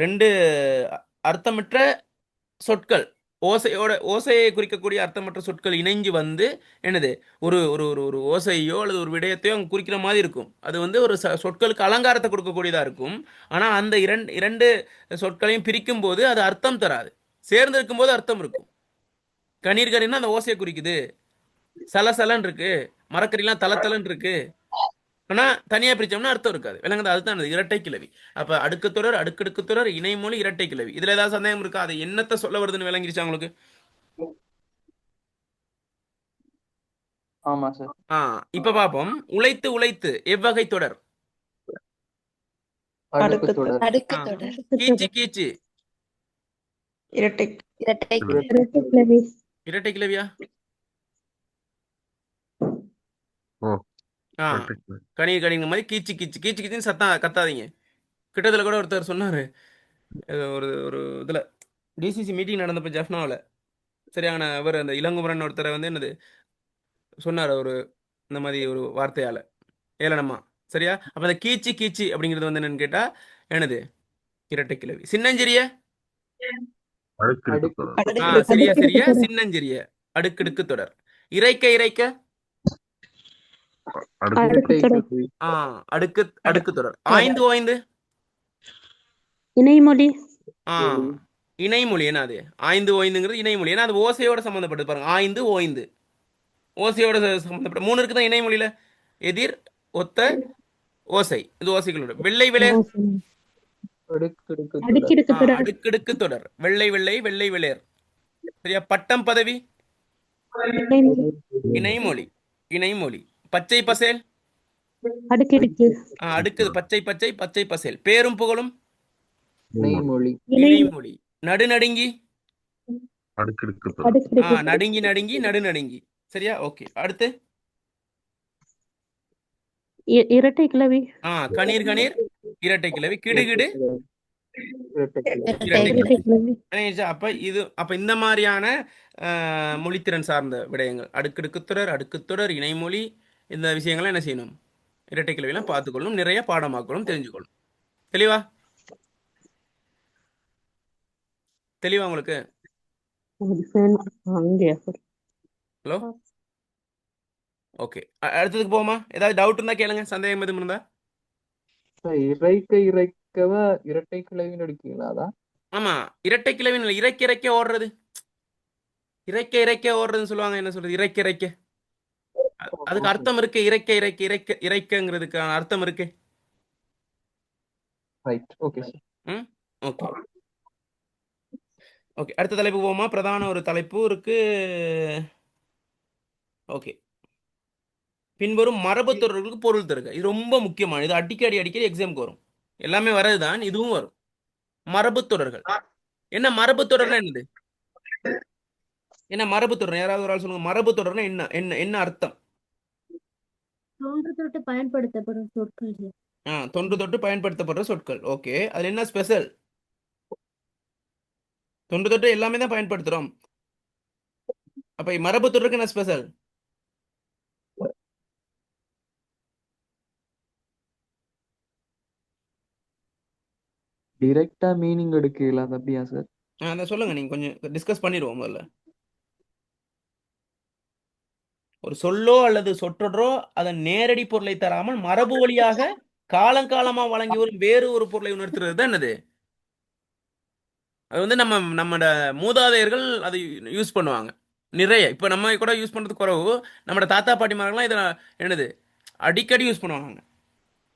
ரெண்டு அர்த்தமற்ற சொற்கள், ஓசையை குறிக்கக்கூடிய அர்த்தமற்ற சொற்கள் இணைஞ்சு வந்து என்னது ஒரு ஒரு ஒரு ஒரு ஓசையோ அல்லது ஒரு விடயத்தையோ அங்கே குறிக்கிற மாதிரி இருக்கும். அது வந்து ஒரு சொற்களுக்கு அலங்காரத்தை கொடுக்கக்கூடியதா இருக்கும். ஆனா அந்த இரண்டு சொற்களையும் பிரிக்கும் போது அது அர்த்தம் தராது. சேர்ந்து இருக்கும் போது அர்த்தம் இருக்கும். கணீர் கணீர்னா அந்த ஓசையை குறிக்குது. சலசலன் இருக்கு, மரக்கறிலாம் தலத்தலன் இருக்கு. ஆனா தனியா பிரிச்சோம்னா அர்த்தம் இருக்காது. விளங்குது? அதுதான் இரட்டை கிளவி. அப்ப அடுக்கு தொடர், அடுக்கடுக்கு தொடர், இணைமொழி, இரட்டை கிளவி. இதுல ஏதாவது சந்தேகம் இருக்கா? அது என்னத்த சொல்ல வருதுன்னு விளங்கிருச்சா உங்களுக்கு? ஆமா சார். இப்ப பாப்போம். உழைத்து உழைத்து எவ்வகை தொடர்? அடுக்கு தொடர். அடுக்கு தொடர். கீச்சு கீச்சு இரட்டை. இரட்டை இரட்டை கிளவியா? ஆ இரட்டைக்கிளவி. கணீர் கணீர் மாதிரி கீச்சு கீச்சு கீச்சு கீச்சுன்னு கத்தாதீங்க. கிட்டத்தில் கூட ஒருத்தர் சொன்னார், ஒரு ஒரு இதில் டிசிசி மீட்டிங் நடந்தப்போ ஜஃப்னாவில் சரியான அவர் அந்த இளங்குமரன் ஒருத்தரை வந்து என்னது சொன்னார் ஒரு இந்த மாதிரி ஒரு வார்த்தையால் ஏளனமா. சரியா? அப்போ அந்த கீச்சு கீச்சு அப்படிங்கிறது வந்து என்னன்னு கேட்டால் என்னது இரட்டை கிளவி. சின்னஞ்சிறிய அடுக்கிடுக்கு தொடர். சரியா அடுக்கிடுக்கு சரியா தொடர். சின்னஞ்சிறிய அடுக்கடுக்கு தொடர். இறைக்க இறைக்க அடுக்கு அடுக்கு தொடர். இரட்டைக்கிளவி. அடுக்கு அடுக்கு தொடர். ஆய்ந்து ஓய்ந்து இணைமொழி. இணைமொழி. என்ன அது? ஆய்ந்து ஓய்ந்துங்கிறது இணைமொழி. ஏன்னா அது ஓசையோட சம்மந்தப்பட்டது. பாருங்க, ஆய்ந்து ஓய்ந்து ஓசையோட சம்மந்தப்பட்ட 3 இருக்கு தான் இணைமொழியில. எதிர், ஒத்த, ஓசை. இது ஓசைகளோட. வெள்ளை விளையர் அடுக்கடுக்கு தொடர். அடுக்கிடுக்கு தொடர். அடுக்கடுக்கு தொடர். வெள்ளை வெள்ளை வெள்ளை விளையர். சரியா? பட்டம் பதவி இணைமொழி. இணைமொழி. இணைமொழி. பச்சை பசேல் அடுக்கிடுக்கு. அடுக்குது. பச்சை பச்சை பச்சை பசேல். பேரும் புகழும் இணைமொழி. இணைமொழி. நடுநடுங்கி அடுக்கிடுக்கு தொடர். அடுக்கிடுக்கு. நடுங்கி நடுங்கி நடுநடுங்கி. சரியா? ஓகே. அடுத்து இரட்டை கிளவி. கணீர் கணீர் இரட்டை கிளவி. கிடுகிடு இரட்டைக்கிளவி. இரட்டை இரட்டை கிளவி. கிளவி. அப்ப இந்த மாதிரியான மொழித்திறன் சார்ந்த விடயங்கள், அடுக்கடுக்கு தொடர், அடுக்கு தொடர், இணைமொழி, இந்த விஷயங்கள்லாம் என்ன செய்யணும்? இரட்டை கிளவிலாம் பார்த்துக்கொள்ளணும், நிறைய பாடமாக்கணும், தெரிஞ்சுக்கொள்ளணும். தெளிவா? தெளிவா உங்களுக்கு? அங்கேயா? Hello, okay. அடுத்ததுக்கு போமா? ஏதாவது டவுட் இருந்தா கேளுங்க, சந்தேகம் எதுவும் இருந்தா. இறைக்க இறைக்கவ இரட்டைக்கிளவின்னு எடுக்கீங்களா? அதான் ஆமா, இரட்டை கிளவின் இல்லை, இறைக்க இறைக்க ஓடுறது. இறைக்க இறைக்க ஓடுறதுன்னு சொல்லுவாங்க. என்ன சொல்றது? இறைக்க இறைக்க. அதுக்கு அர்த்தம் இருக்கு. இறைக்க இறைக்க இறைக்க இறைக்கங்கிறதுக்கான அர்த்தம் இருக்கு. Right. Okay sir. Okay okay. அடுத்த தலைப்பு போமா? பிரதான ஒரு தலைப்பு இருக்கு. ஓகே. பின்வரும் மரபு தொடர்களுக்கு பொருள் தருக. இது ரொம்ப முக்கியமான, இது அடிக்கடி அடிக்கடி எக்ஸாமுக்கு வரும். எல்லாமே வரதுதான், இதுவும் வரும். மரபு தொடர்கள். என்ன மரபு தொடர்னா என்னது? என்ன மரபு தொடர்? யாராவது ஒரு ஆள் சொல்லுங்க. மரபு தொடர்னா என்ன என்ன என்ன அர்த்தம்? தொன்று தொட்டு பயன்படுத்தப்படும் சொற்கள். தொன்று தொட்டு பயன்படுத்தப்படுற சொற்கள். ஓகே, அதுல என்ன ஸ்பெஷல்? தொன்று தொட்டு எல்லாமே தான் பயன்படுத்துறோம். அப்ப மரபு தொடருக்கு என்ன ஸ்பெஷல்? டிரெக்டா மீனிங் எடுக்கலாம் அப்படியா சார்? அதை சொல்லுங்க, நீங்க கொஞ்சம் டிஸ்கஸ் பண்ணிடுவோம். முதல்ல ஒரு சொல்லோ அல்லது சொற்றொடரோ அதன் நேரடி பொருளை தராமல் மரபு வழியாக காலங்காலமா வழங்கி வரும் வேறு ஒரு பொருளை உணர்த்துறது தான் என்னது? அது வந்து நம்மட மூதாதையர்கள் அதை யூஸ் பண்ணுவாங்க நிறைய. இப்போ நம்ம கூட யூஸ் பண்ணுறது குறவு. நம்மளோட தாத்தா பாட்டிமார்கள்லாம் இதை என்னது அடிக்கடி யூஸ் பண்ணுவாங்க.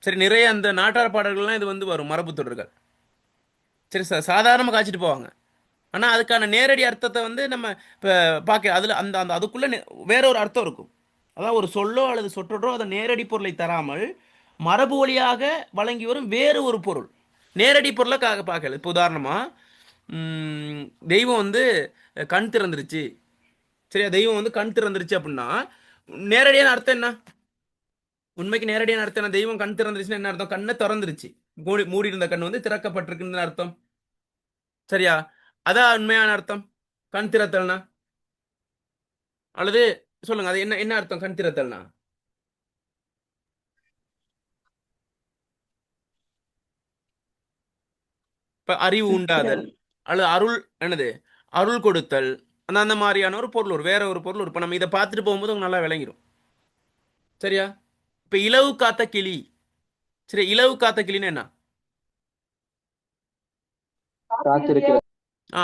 சரி, நிறைய அந்த நாட்டார் பாடல்கள்லாம் இது வந்து வரும் மரபு தொடர்கள். சரி, சாதாரணமாக காய்ச்சிட்டு போவாங்க. ஆனால் அதுக்கான நேரடி அர்த்தத்தை வந்து நம்ம இப்போ பார்க்க அதில் அந்த அந்த அதுக்குள்ளே வேற ஒரு அர்த்தம் இருக்கும். அதாவது ஒரு சொல்லோ அல்லது சொற்றொடரோ அதை நேரடி பொருளை தராமல் மரபு வழியாக வழங்கி வரும் வேறு ஒரு பொருள். நேரடி பொருளை பார்க்கல. இப்போ உதாரணமாக தெய்வம் வந்து கண் திறந்துருச்சு. சரியா? தெய்வம் வந்து கண் திறந்துருச்சு அப்படின்னா நேரடியான அர்த்தம் என்ன? உண்மைக்கு நேரடியான அர்த்தம் என்ன? தெய்வம் கண் திறந்துருச்சுன்னா என்ன அர்த்தம்? கண்ணை திறந்துருச்சு. மூடி இருந்த கண் வந்து திறக்கப்பட்டிருக்குன்னு அர்த்தம். சரியா? அதான் உண்மையான அர்த்தம் கண் திறத்தல்னா. அல்லது சொல்லுங்க, அது என்ன என்ன அர்த்தம் கண் திறத்தல்னா? இப்ப அறிவு உண்டாதல் அல்லது அருள், என்னது அருள் கொடுத்தல், அந்த அந்த மாதிரியான ஒரு பொருள், ஒரு வேற ஒரு பொருள். இப்போ நம்ம இதை பார்த்துட்டு போகும்போது உங்களுக்கு நல்லா விளங்கிடும். சரியா? இப்ப இலவு காத்த கிளி. சரி, இலவு காத்த கிளின்னு என்ன?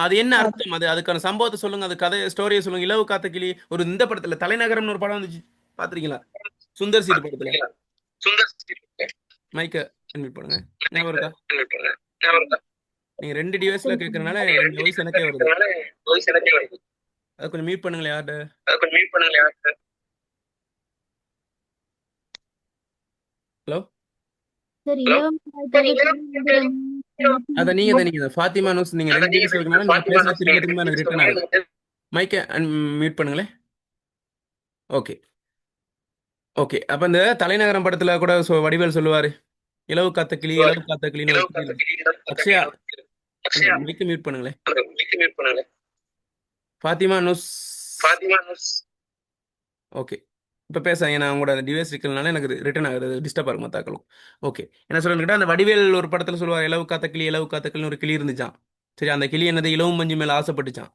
அது என்ன அர்த்தம்? அதுக்கான சம்பவத்தை சொல்லுங்க, அது கதை ஸ்டோரியை சொல்லுங்க. இலவு காத்த கிளி ஒரு இந்த படத்துல தலைநகரம்னு ஒரு படம் வந்துச்சு, பாத்திருக்கீங்களா? சுந்தர் சீட்டு படத்துல. மைக்க இன்வைட் பண்ணுங்க. ஞாபகம் இருக்கா? நீங்க 2 டிவைஸ்ல கேட்கறதுனால என் வாய்ஸ் எனக்கே வருது. அது கொஞ்சம் மியூட் பண்ணுங்களேன். யார்கிட்ட? ஹலோ, அத நீங்க ஃபாத்திமா நூஸ் நீங்க 2 டிவைஸ் இருக்கனால நீங்க பேசுற திரும்ப எனக்கு ரிட்டர்ன் ஆகுது. மைக்க மியூட் பண்ணுங்களேன். ஓகே. ஓகே, அப்ப இந்த தலைநகரம் படத்துல கூட வடிவேல் சொல்லுவாரு, இலவு காத்த கிளி இலவு காத்த கிளின்னு ஒரு கிளி இருக்கு. அக்ஷயா, அந்த மைக்க மியூட் பண்ணுங்களேன். ஃபாத்திமா நுஸ். ஓகே, இப்போ பேசாங்க. நான் உங்களோட டிவைஸ் இருக்கலனால எனக்கு ரிட்டர்ன் ஆகுது, டிஸ்டர்ப் ஆகும் மத்தாக்களும். ஓகே, என்ன சொல்லுன்னு அந்த வடிவேல் ஒரு படத்தில் சொல்லுவார், இலவு காத்த கிளி இலவு காத்த கிளின்னு ஒரு கிளி இருந்துச்சான். சரி, அந்த கிளி என்னது இலவும் மஞ்சு மேலே ஆசைப்பட்டுச்சான்.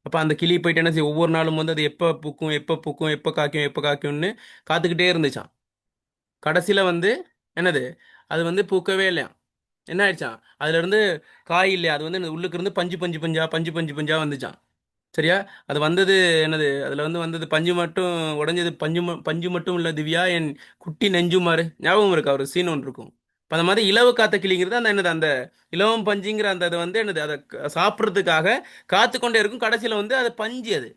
அப்போ அந்த கிளி போயிட்டு என்ன செய்யும், ஒவ்வொரு நாளும் வந்து அது எப்போ பூக்கும் எப்போ பூக்கும் எப்போ காய்க்கும் எப்போ காய்க்கும்னு காத்துக்கிட்டே இருந்துச்சான். கடைசியில் வந்து என்னது, அது வந்து பூக்கவே இல்லையா. என்ன ஆயிடுச்சான், அதுல இருந்து காய் இல்லையா, அது வந்து உள்ளுக்கு இருந்து பஞ்சு பஞ்சு பஞ்சா பஞ்சு பஞ்சு பஞ்சா வந்துச்சான். சரியா, அது வந்தது என்னது, அதில் வந்து வந்தது பஞ்சு மட்டும் உடஞ்சது, பஞ்சு மட்டும் இல்லை திவ்யா, என் குட்டி நெஞ்சுமாறு ஞாபகம் இருக்கா, ஒரு சீன் ஒன்று இருக்கும். இப்போ அந்த மாதிரி இலவு காத்த கிளிங்கிறது அந்த என்னது, அந்த இலவம் பஞ்சுங்கிற அந்த அது வந்து என்னது, அதை சாப்பிட்றதுக்காக காத்து கொண்டே இருக்கும். கடைசியில் வந்து அது பஞ்சு அது.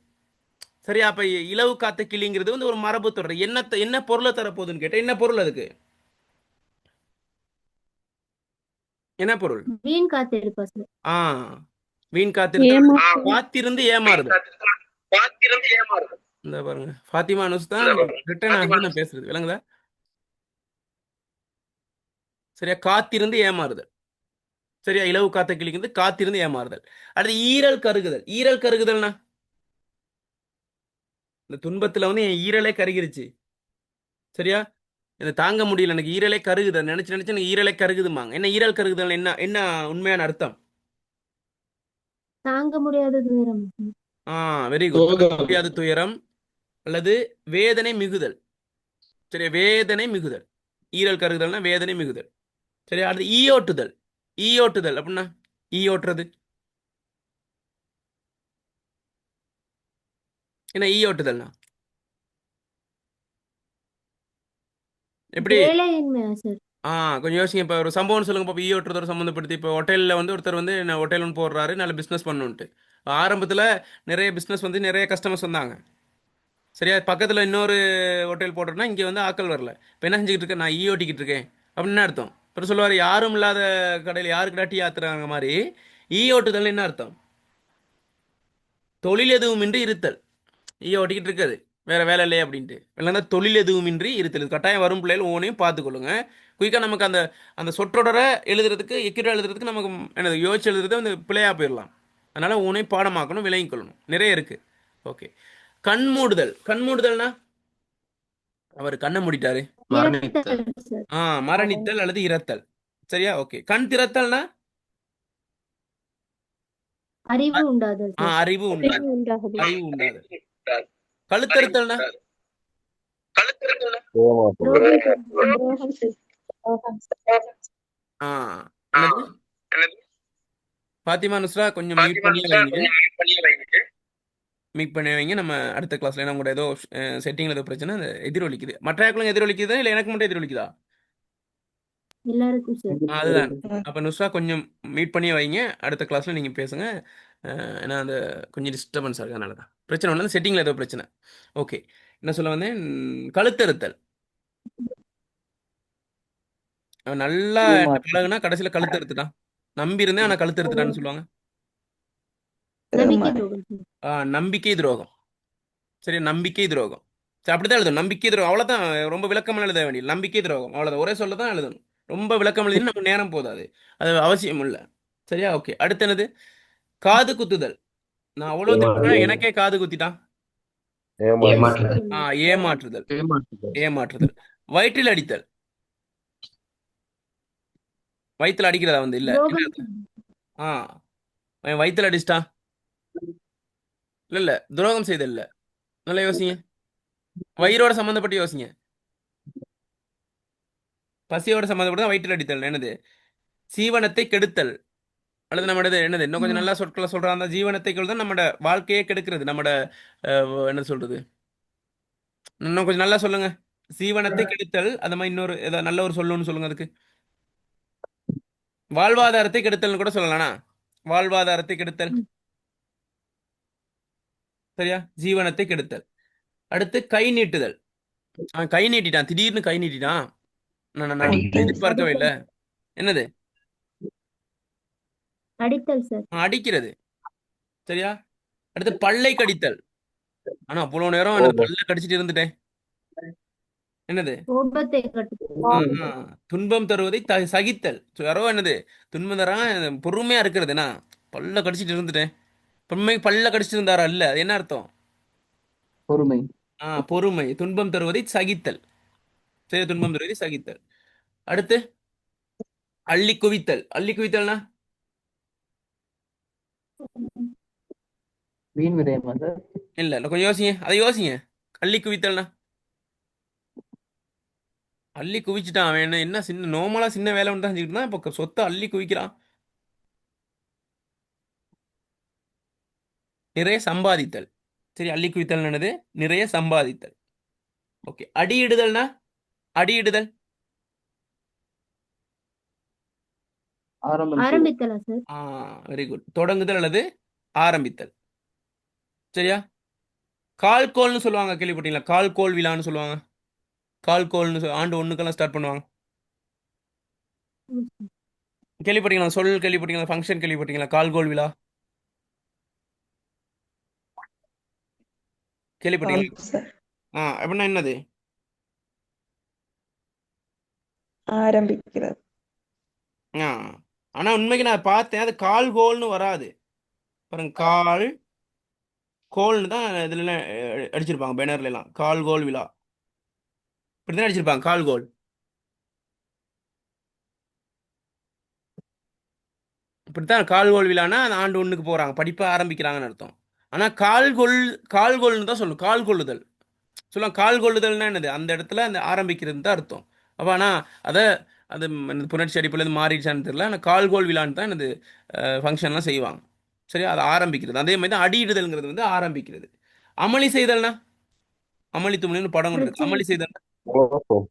சரியா, அப்போ இலவு காத்த கிளிங்கிறது வந்து ஒரு மரபு தொடர். என்ன பொருளை தரப்போகுதுன்னு கேட்டால் என்ன பொருள் அதுக்கு, என்ன பொருள்? வீண் காத்திருப்பா சார். ஆ, வீண் காத்திருத்தல், ஏமாற்றம். காத்திருந்து ஏமாறுது. இந்த பாருங்க, ஃபாத்திமா அனுஸ் தான் ரிட்டர்ன் ஆகுது நான் பேசுறது, விளங்குதா? சரியா, காத்திருந்து ஏமாறுதல். சரியா, இலவு காத்த கிளிங்கிறது காத்திருந்து ஏமாறுதல். அடுத்து ஈரல் கருகுதல். ஈரல் கருகுதல்னா, இந்த துன்பத்துல வந்து என் ஈரலே கருகிருச்சு. சரியா, இதை தாங்க முடியல, எனக்கு ஈரலே கருகுது, நினைச்சு நினைச்சு எனக்கு ஈரலே கருகுதுமாங்க. என்ன ஈரல் கருகுதல், என்ன என்ன உண்மையான அர்த்தம்? தாங்க முடியாத துயரம். Very good. தாங்க முடியாத துயரம் அல்லது வேதனை மிகுதல். சரியா, வேதனை மிகுதல். ஈரல் கருகுதல்னா வேதனை மிகுதல். சரியா, அடுத்து ஈயோட்டுதல். ஈயோட்டுதல் அப்படின்னா, ஈயோட்டுறது என்ன, ஈயோட்டுதல்னா எப்படி? வேலையின்மையா சார்? கொஞ்சம் யோசிங்க. இப்போ ஒரு சம்பவம் சொல்லுங்க பாப்பா, ஈயோட்டுறதோட சம்மந்தப்படுத்தி. இப்போ ஹோட்டலில் வந்து ஒருத்தர் வந்து என்ன ஹோட்டல் ஒன்று போடுறாரு, நல்ல பிஸ்னஸ் பண்ணுன்ட்டு. ஆரம்பத்தில் நிறைய பிஸ்னஸ் வந்து நிறைய கஸ்டமர்ஸ் வந்தாங்க. சரியா, பக்கத்தில் இன்னொரு ஹோட்டல் போடுறோன்னா இங்கே வந்து ஆட்கள் வரல. இப்போ என்ன செஞ்சுக்கிட்டு இருக்கேன், நான் ஓட்டிக்கிட்டு இருக்கேன் அப்படின்னு என்ன அர்த்தம்? அப்புறம் சொல்லுவார், யாரும் இல்லாத கடையில் யாருக்குடா டீ ஆத்துறாங்க மாதிரி. ஓட்டுதல் என்ன அர்த்தம்? தொழில் எதுவுமின்றி இருத்தல். ஓட்டிக்கிட்டு இருக்காது, வேற வேலை இல்லையே அப்படின்ட்டு. இல்லைன்னா தொழில் எதுவுமின்றி இருத்தல். இது கட்டாயம் வரும் பிள்ளைகள் ஒவ்வொன்றையும் பார்த்துக்கொள்ளுங்க. குயிக்காக நமக்கு அந்த அந்த சொற்றொடரை எழுதுறதுக்கு, எக்கிட்ட எழுதுறதுக்கு நமக்கு என்னது யோசிச்சு எழுதுறது வந்து பிள்ளையாக போயிடலாம். அதனால ஒவ்வொன்றையும் பாடமாக்கணும், விளங்கிக் கொள்ளணும். நிறைய இருக்கு. ஓகே, கண்மூடுதல். கண்மூடுதல்னா அவர் கண்ணை மூடிட்டாரு. மரணித்தல். இறத்தல் சார். மரணித்தல் அல்லது இறத்தல். சரியா, ஓகே. கண் திறத்தல்னா அறிவு உண்டாதல் சார். அறிவு உண்டாது. அறிவு உண்டாகுது. அறிவு உண்டாது. கழுத்தறுத்தல்னா துரோகம் துரோகம் சார். என்னது? ஃபாத்திமா நுஸ்ரா கொஞ்சம் மியூட் பண்ணி வைங்க, மியூட் பண்ணி வைங்க. நம்ம அடுத்த கிளாஸ்ல ஏன்னா உங்களோட ஏதோ செட்டிங்ல ஏதோ பிரச்சனை, அது எதிரொலிக்குது. மற்ற ஆட்களும் எதிரொலிக்குதா இல்லை எனக்கு மட்டும் எதிரொலிக்குதா? எல்லாருக்கும் சார். அதுதான். அப்போ நுஸ்ரா கொஞ்சம் மீட் பண்ணி வைங்க, அடுத்த கிளாஸில் நீங்கள் பேசுங்க. ஏன்னா அந்த கொஞ்சம் டிஸ்டர்பன்ஸாக இருக்கு, அதனால தான். பிரச்சனை ஒன்று, செட்டிங்கில் ஏதோ பிரச்சனை. ஓகே, என்ன சொல்ல வந்தேன், கழுத்தறுத்தல். அவன் நல்லா பழகுனா கடைசியில் கழுத்தறுத்துட்டான். நம்பி இருந்தேன் ஆனால் கழுத்தறுத்துட்டான்னு சொல்லுவாங்க. நம்பிக்கை துரோகம் சார். நம்பிக்கை துரோகம். சரி, நம்பிக்கை துரோகம். சரி, அப்படிதான் எழுதணும், நம்பிக்கை துரோகம். அவ்வளோதான், ரொம்ப விளக்கமாக எழுத வேண்டியது. நம்பிக்கை துரோகம், அவ்வளோதான். ஒரே சொல்ல தான் எழுதணும். ரொம்ப விளக்கம் எழுதினா நமக்கு நேரம் போதாது, அது அவசியம் இல்லை. சரியா, ஓகே. அடுத்து என்னது, காது குத்துதல். நான் அவ்வளோ திட்டுனா எனக்கே காது குத்திட்டான். ஏமாற்றுதல். ஏமாற்றுதல். ஏமாற்றுதல். ஏமாற்றுதல். வயிற்றில் அடித்தல். வயிற்றுல அடிக்கிறதா வந்து இல்லை, துரோகம். அவன் வயிற்றுல அடிச்சிட்டான். இல்லை, துரோகம் செய்தல் இல்லை. நல்லா யோசிங்க, வயிறோட சம்மந்தப்பட்டு யோசிங்க. பசியோட சம்மந்தப்பட்டு வயிற்றில் அடித்தல் என்னது, சீவனத்தை கெடுத்தல். அல்லது நம்மளது என்னது, இன்னும் கொஞ்சம் நல்லா சொற்களை சொல்கிறா, அந்த ஜீவனத்தை தான் நம்மளோட வாழ்க்கையே கெடுக்கிறது. நம்மளோட என்ன சொல்றது, இன்னும் கொஞ்சம் நல்லா சொல்லுங்க. ஜீவனத்தை கெடுத்தல், அந்த மாதிரி இன்னொரு ஏதாவது நல்ல ஒரு சொல்லணும்னு சொல்லுங்க அதுக்கு. வாழ்வாதாரத்தை கெடுத்தல்னு கூட சொல்லலாம்னா, வாழ்வாதாரத்தை கெடுத்தல். சரியா, ஜீவனத்தை கெடுத்தல். அடுத்து கை நீட்டுதல். அவன் கை நீட்டிட்டான், திடீர்னு கை நீட்டிட்டான், நான் எதிர்பார்க்கவே இல்லை. என்னது, அடித்தல் சார். அடிக்கிறது. சரியா, அடுத்து பல்லை கடித்தல். ஆனா அவ்வளவு நேரம் எனக்கு பல்ல கடிச்சிட்டு இருந்துட்டேன். என்னது கோபத்தை ஆ, கட்டுப்படுத்துதல். ஆ. துன்பம் தருவதை சகித்தல். யாரோ என்னது துன்பம் தரான் பொறுமையா இருக்கிறதுனா பல்ல கடிச்சிட்டு இருந்துட்டேன். பல்ல கடிச்சிட்டு இருந்தாரா இல்ல அது என்ன அர்த்தம்? பொறுமை. பொறுமை. துன்பம் தருவதை சகித்தல். சரி, துன்பம் தருவதை சகித்தல். அடுத்து அள்ளி குவித்தல். அள்ளி குவித்தல்னா வீண் விரயமா சார்? இல்ல இல்ல, கொஞ்சம் யோசிங்க, அதை யோசிங்க. அள்ளி குவித்தல்னா அள்ளி குவிச்சுட்டான் அவன். என்ன சின்ன நார்மலா சின்ன வேலை ஒன்று தான் செஞ்சுக்கிட்டு இருந்தான். இப்போ சொத்தை அள்ளி குவிக்கிறான். நிறைய சம்பாதித்தல். சரி, அள்ளி குவித்தல் என்னது? நிறைய சம்பாதித்தல். ஓகே. அடியிடுதல்னா அடியிடுதல். ஆரம்பம் செய்தல். ஆரம்பித்தலா சார்? Very good. தொடங்குதல் அல்லது ஆரம்பித்தல். சரியா? கால்கோல்னு சொல்லுவாங்க, கேள்விப்பட்டீங்களா? கால்கோல் விழான்னு சொல்லுவாங்க. கால்கோல்னு ஆண்டு ஒண்ணுக்கெல்லாம் ஸ்டார்ட் பண்ணுவாங்க. கேள்விப்பட்டீங்களா? கேள்விப்பட்டீங்களா? ஃபங்க்ஷன் கேள்விப்பட்டீங்களா? கால்கோல் விழா கேள்விப்பட்டீங்களா? ஆமாம் சார். அப்படின்னா என்னது? ஆரம்பிக்கிறது. ஆ ஆனா உண்மைக்கு நான் பார்த்தேன், அது கால்கோல்னு வராது. பாருங்க, கால் கோல்னு தான் இதுல அடிச்சிருப்பாங்க பேனர்ல எல்லாம். கால்கோல் விழா இப்படிதான் அடிச்சிருப்பாங்க, கால்கோல். இப்படித்தான் கால்கோல் விழானா அந்த ஆண்டு ஒண்ணுக்கு போறாங்க, படிப்பை ஆரம்பிக்கிறாங்கன்னு அர்த்தம். ஆனா கால்கோல்னு தான் சொல்லணும். கால் கொள்ளுதல் சொல்லுவாங்க. கால் கொள்ளுதல்னா என்னது? அந்த இடத்துல அந்த ஆரம்பிக்கிறது தான் அர்த்தம். அப்போ ஆனால் அதை அது புணர்ச்சி அடிப்படையில் மாறிடுச்சான்னு தெரியல. ஆனால் கால்கோல் விழான்னு தான் எனது ஃபங்க்ஷன்லாம் செய்வாங்க. சரி, அது ஆரம்பிக்கிறது. அதே மாதிரி தான் அடியிடுதல்ங்கிறது வந்து ஆரம்பிக்கிறது. அமளி செய்தல்னா அமளி துமளின்னு படம் கொண்டு இருக்கு. பிரச்சனை அமளி செய்தல் குழப்பம்.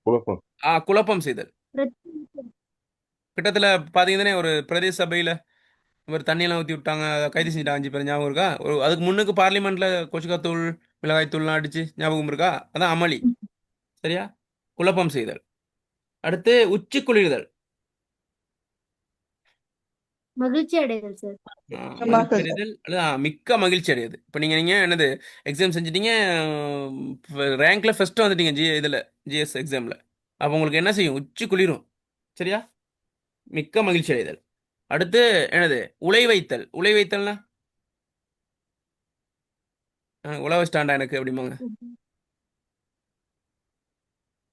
குழப்பம். குழப்பம் செய்தல். பிரச்சனை கிட்டத்தில் பார்த்தீங்கன்னா ஒரு பிரதேச சபையில் ஒரு தண்ணியெல்லாம் ஊற்றி விட்டாங்க, அதை கைது செஞ்சுட்டாங்க 5 பேர். ஞாபகம் இருக்கா? அதுக்கு முன்னுக்கு பார்லிமெண்ட்ல கொச்சிக்காத்தூள் மிளகாய் தூள்லாம் அடிச்சு ஞாபகம் இருக்கா? அதான் அமளி. சரியா? குழப்பம் செய்தல். அடுத்து உச்சி குளிர்தல். மகிழ்ச்சி அடைதல் சார். மகிழ்ச்சி அடைதல் அல்லது மிக்க மகிழ்ச்சி அடையுது. இப்போ நீங்க என்னது எக்ஸாம் செஞ்சிட்டீங்க, ரேங்க்ல ஃபர்ஸ்ட் வந்துட்டீங்க ஜிஎஸ் எக்ஸாம்ல. அப்போ உங்களுக்கு என்ன செய்யும்? உச்சி குளிரும். சரியா? மிக்க மகிழ்ச்சி அடைதல். அடுத்து என்னது? உலை வைத்தல். உலை வைத்தல்னா உழவு ஸ்டாண்டா எனக்கு அப்படிம்பாங்க.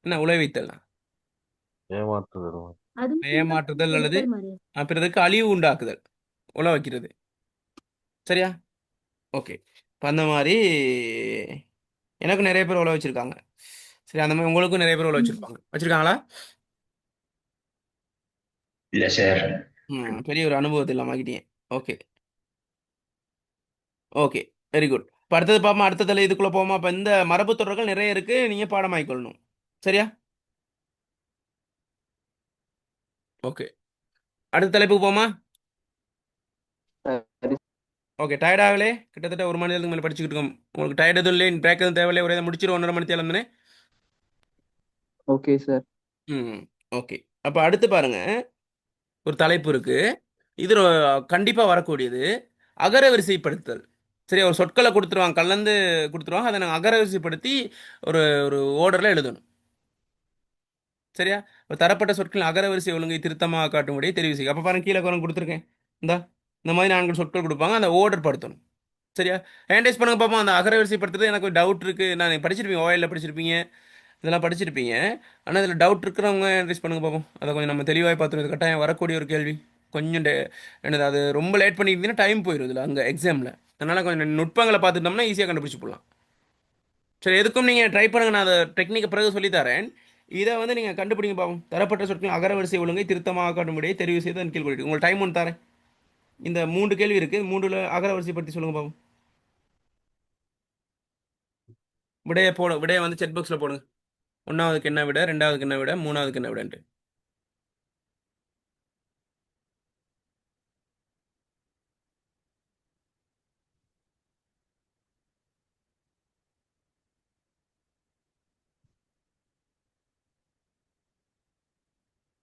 என்ன உலை வைத்தல்னா? ஏமாற்றுதல். அதுவும் ஏமாற்றுதல் அல்லது கெடுத்தல் மாதிரியா? பிறருக்கு அழிவு உண்டாக்குதல். உழ வைக்கிறது. சரியா? ஓகே. இப்போ அந்த மாதிரி எனக்கு நிறைய பேர் உழ வச்சிருக்காங்க. சரி, அந்த மாதிரி உங்களுக்கும் நிறைய பேர் உழ வச்சிருக்காங்களா? இல்ல சார். பெரிய ஒரு அனுபவத்தை இல்லாம ஆக்கிட்டீங்க. Okay okay, very good. இப்போ அடுத்தது பார்ப்போம். அடுத்த தலை இதுக்குள்ள போமா. இப்போ இந்த மரபு தொடர்கள் நிறைய இருக்கு, நீங்க பாடமாக்கிக்கொள்ளணும். சரியா? ஓகே, அடுத்த தலைப்புக்கு போமா. சரி. ஓகே, டயர்டாகலே கிட்டத்தட்ட 1 மணி நேரத்துக்கு மேலே படிச்சுக்கிட்டு இருக்கோம். உங்களுக்கு டயர்ட் எதுவும் இல்லை, பிரேக் எதுவும் தேவையில்லை, ஒரே முடிச்சிடும் 1.5 மணி தேவை. Okay sir. ஓகே. அப்போ அடுத்து பாருங்க, ஒரு தலைப்பு இருக்கு. இது கண்டிப்பா வரக்கூடியது. அகரவரிசைப்படுத்துதல். சரி, ஒரு சொற்களை கொடுத்துருவாங்க, கலந்து கொடுத்துருவாங்க, அதை நாங்கள் அகரவரிசைப்படுத்தி ஒரு ஒரு ஓர்டரில் எழுதணும். சரியா? இப்போ தரப்பட்ட சொற்களின் அகரவரிசை ஒழுங்கை திருத்தமாக காட்டும்படியே தெரிவு செய்யும். அப்போ பாருங்க, கீழே குரல் கொடுத்துருக்கேன். இந்த மாதிரி 4 சொற்கள் கொடுப்பாங்க, அந்த ஓர்டர் படுத்தணும். சரியா? ஹேண்டைஸ் பண்ணுங்க பார்ப்போம். அந்த அகரவரிசைப்படுத்துறது எனக்கு டவுட் இருக்கு. நான் படிச்சிருப்பீங்க, ஓஎல்ல படிச்சிருப்பீங்க, இதெல்லாம் படிச்சிருப்பீங்க. ஆனால் இதில் டவுட் இருக்கிறவங்க ஹேண்டைஸ் பண்ணுங்க பார்ப்போம். அதை கொஞ்சம் நம்ம தெளிவாக பார்த்துருவோம். இது கட்டாயம் வரக்கூடிய ஒரு கேள்வி. கொஞ்சம் என்னது, அது ரொம்ப லேட் பண்ணியிருந்தீங்கன்னா டைம் போயிடும் இதில் அங்கே எக்ஸாமில். அதனால் கொஞ்சம் நுட்பங்களை பார்த்துட்டோம்னா ஈஸியாக கண்டுபிடிச்சி போடலாம். சரி, எதுக்கும் நீங்கள் ட்ரை பண்ணுங்க. நான் அதை டெக்னிக்கை பிறகு சொல்லித்தரேன். இதை வந்து நீங்கள் கண்டுபிடிங்க பார்ப்போம். தரப்பட்ட சொற்கள் அகரவரிசை ஒழுங்கை திருத்தமாக காட்டும்படியே தெரிவு செய்து அதன் கீழ் கொடுக்கு. உங்களுக்கு டைம் ஒன்று தரேன். இந்த 3 கேள்வி இருக்குது. 3ல் அகரவரிசை பற்றி சொல்லுங்க பார்ப்போம். விடையை வந்து செட் பாக்ஸில் போடுங்க. 1ஆவதுக்கு என்ன விட, 2ஆவதுக்கு என்ன விட, 3ஆவதுக்கு என்ன விடன்ட்டு.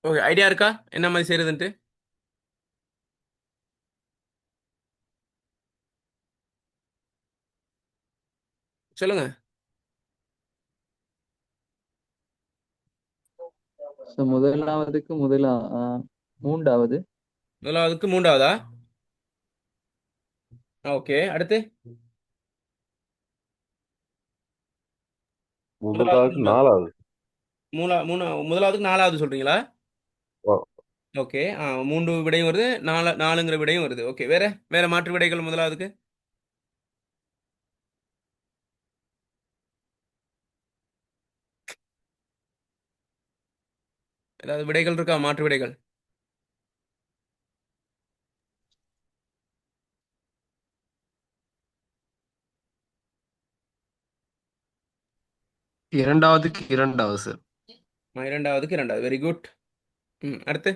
ஓகே, ஐடியா இருக்கா என்ன மாதிரி செய்யறதுன்ட்டு? சொல்லுங்க. ஸோ முதலாவதுக்கு மூன்றாவது. முதலாவதுக்கு மூன்றாவதா? ஓகே, அடுத்து முதலாவது நாலாவது. முதலாவதுக்கு நாலாவது சொல்றீங்களா? ஓ, ஓகே, மூன்று விடையும் வருது, நாலுங்கிற விடையும் வருது. ஓகே, வேற வேற மாற்று விடைகள் முதலாவதுக்கு? ஏதாவது விடைகள் இருக்கா, மாற்று விடைகள்? இரண்டாவதுக்கு இரண்டாவது சார். இரண்டாவதுக்கு இரண்டாவது, வெரி குட். அடுத்து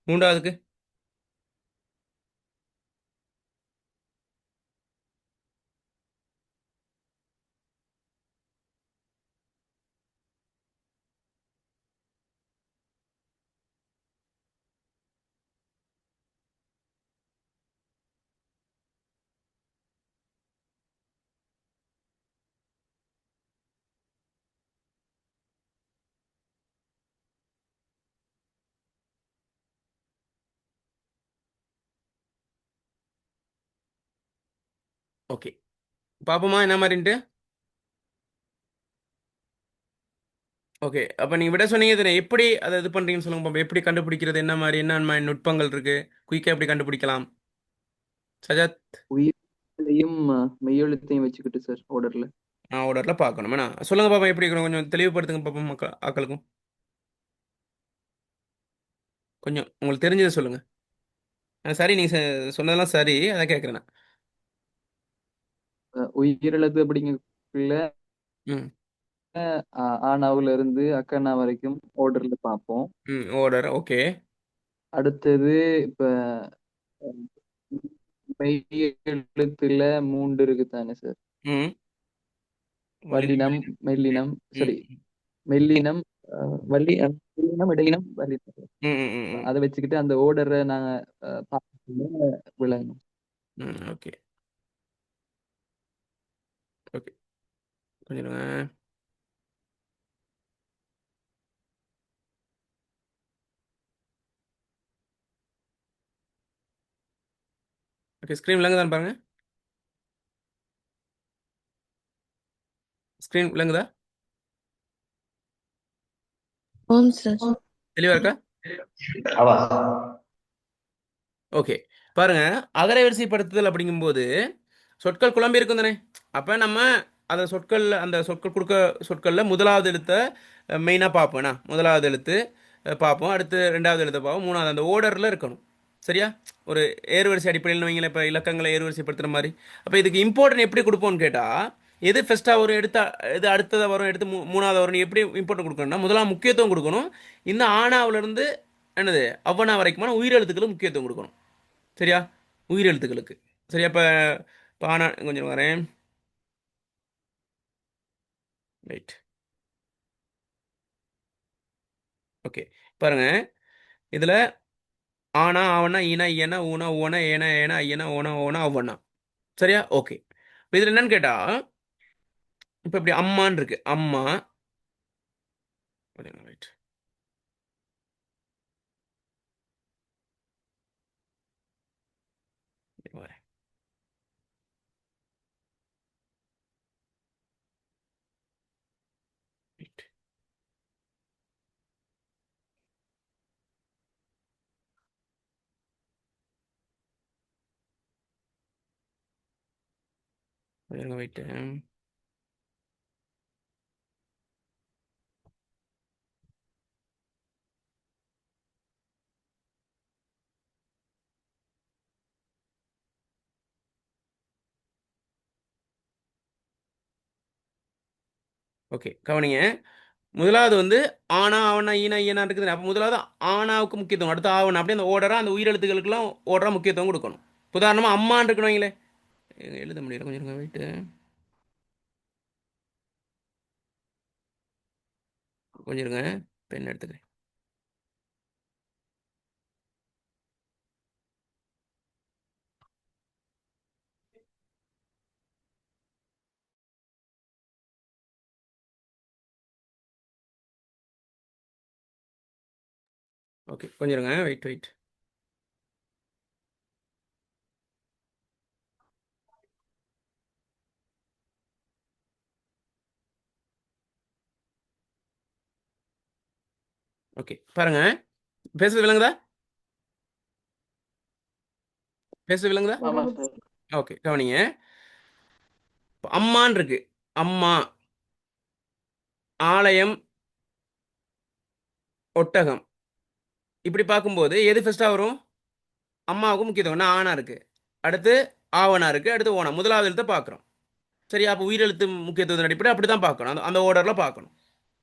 மூன்றாவதுக்கு? ஓகே, பாப்போமா என்ன மாதிரின்ட்டு. ஓகே, அப்போ நீங்கள் விட சொன்னீங்க தானே, எப்படி அதை இது பண்ணுறீங்கன்னு சொல்லுங்க பாப்போம். எப்படி கண்டுபிடிக்கிறது, என்ன மாதிரி என்ன நுட்பங்கள் இருக்கு, குயிக்காக எப்படி கண்டுபிடிக்கலாம் சஜாத்? உயிரையும் மெய்யெழுத்தையும் வச்சுக்கிட்டு சார் ஆர்டர்ல. ஆர்டரில் பார்க்கணும் வேணா, சொல்லுங்க பாப்பா எப்படி இருக்கணும், கொஞ்சம் தெளிவுபடுத்துங்க பாப்போம் ஆக்களுக்கும். கொஞ்சம் உங்களுக்கு தெரிஞ்சதை சொல்லுங்க. சரி, நீங்கள் சொன்னதெல்லாம் சரி, அதை கேட்குறேன் நான். உயிரெழுத்து அப்படிங்கக்குள்ள ம் ஆனாவுல இருந்து அக்கண்ணா வரைக்கும் ஆர்டர்ல பார்ப்போம். Order okay. அடுத்தது இப்ப மெய் எழுத்துல 3 இருக்கு தானே சார்? ம் வல்லினம், மெல்லினம், ம் சரி, மெல்லினம், மெல்லினம், இடையினம், வல்லினம். ம் ம் ம் ம் அதை வச்சுக்கிட்டு அந்த ஓர்டரை நாங்க பார்த்து விளங்கணும். ஓகே ஓகே, கொஞ்சம் இருங்க. ஓகே, ஸ்க்ரீன் விளங்குதான்னு பாருங்க. ஸ்க்ரீன் விளங்குதா? ஓம் சார். தெளிவா இருக்கா? ஆமா. ஓகே, பாருங்க, அகரவரிசைப்படுத்துதல் அப்படிங்கும்போது சொற்கள் குழம்பி இருக்கும் தானே. அப்போ நம்ம அந்த சொற்கள் கொடுக்க சொற்களில் முதலாவது எழுத்தை மெயினாக பார்ப்போம்னா, முதலாவது எழுத்து பார்ப்போம், அடுத்து ரெண்டாவது எழுத்தை பார்ப்போம், மூணாவது அந்த ஓர்டரில் இருக்கணும். சரியா? ஒரு ஏறுவரிசை அடிப்படையில் வைங்களேன், இப்போ இலக்கங்களை ஏறுவரிசைப்படுத்துகிற மாதிரி. அப்போ இதுக்கு இம்பார்ட்டன்ட் எப்படி கொடுப்போம்னு கேட்டால், எது ஃபஸ்ட்டாக வரும், எது அடுத்ததாக வரும், எடுத்து மூணாவது வரும், எப்படி இம்பார்ட்டன்ட் கொடுக்கணும்னா, முதலாம் முக்கியத்துவம் கொடுக்கணும். இந்த ஆனாவிலிருந்து என்னது அவ்வனா வரைக்குமான உயிரெழுத்துக்களுக்கு முக்கியத்துவம் கொடுக்கணும். சரியா? உயிரெழுத்துக்களுக்கு. சரியா? இப்போ ஆனா கொஞ்சம் வரேன். ரைட், ஓகே, பாருங்க, இதில் ஆனா ஆவனா ஈனா ஈயனா ஊனா ஊனா ஏனா ஏனா ஐயனா ஓனா ஓனா அவ்வனா. சரியா? ஓகே, இப்போ இதில் என்னன்னு கேட்டால், இப்போ இப்படி அம்மான்னு இருக்கு, அம்மா. ரைட், வரேன். Right, weight. ஓகே, கவனிங்க, முதலாவது வந்து ஆனா ஆவனா ஈனா ஈனா இருக்குது. அப்போ முதலாவது ஆனாவுக்கு முக்கியத்துவம், அடுத்து ஆவணா, அப்படியே அந்த ஓடரா அந்த உயிரெழுத்துக்களுக்கெல்லாம் ஓடரா முக்கியத்துவம் கொடுக்கணும். உதாரணமாக அம்மான்னு இருக்கணும் வைங்களே, எழுத முடியல, கொஞ்சம் இருங்க, வெயிட்டு, கொஞ்சம் இருங்க, பென் எடுத்துக்கிறேன். ஓகே, கொஞ்சம் இருங்க, வெயிட். ஓகே, பாருங்க. பேசுறது விளங்குதா? ஆமா ஓகே, கவனிங்க. இப்ப அம்மான் இருக்கு. அம்மா, ஆலயம், ஒட்டகம். இப்படி பார்க்கும்போது எது ஃபர்ஸ்டா வரும்? அம்மாவுக்கு முக்கியத்துவம். ஏன்னா ஆனா இருக்கு. அடுத்து ஆவணா இருக்கு. அடுத்து ஓனா. முதலாவது எழுத்தை பார்க்குறோம். சரியா? அப்போ உயிரெழுத்து முக்கியத்துவத்தின் அடிப்படை அப்படி தான் பார்க்கணும். அந்த ஆர்டரில் பார்க்கணும்.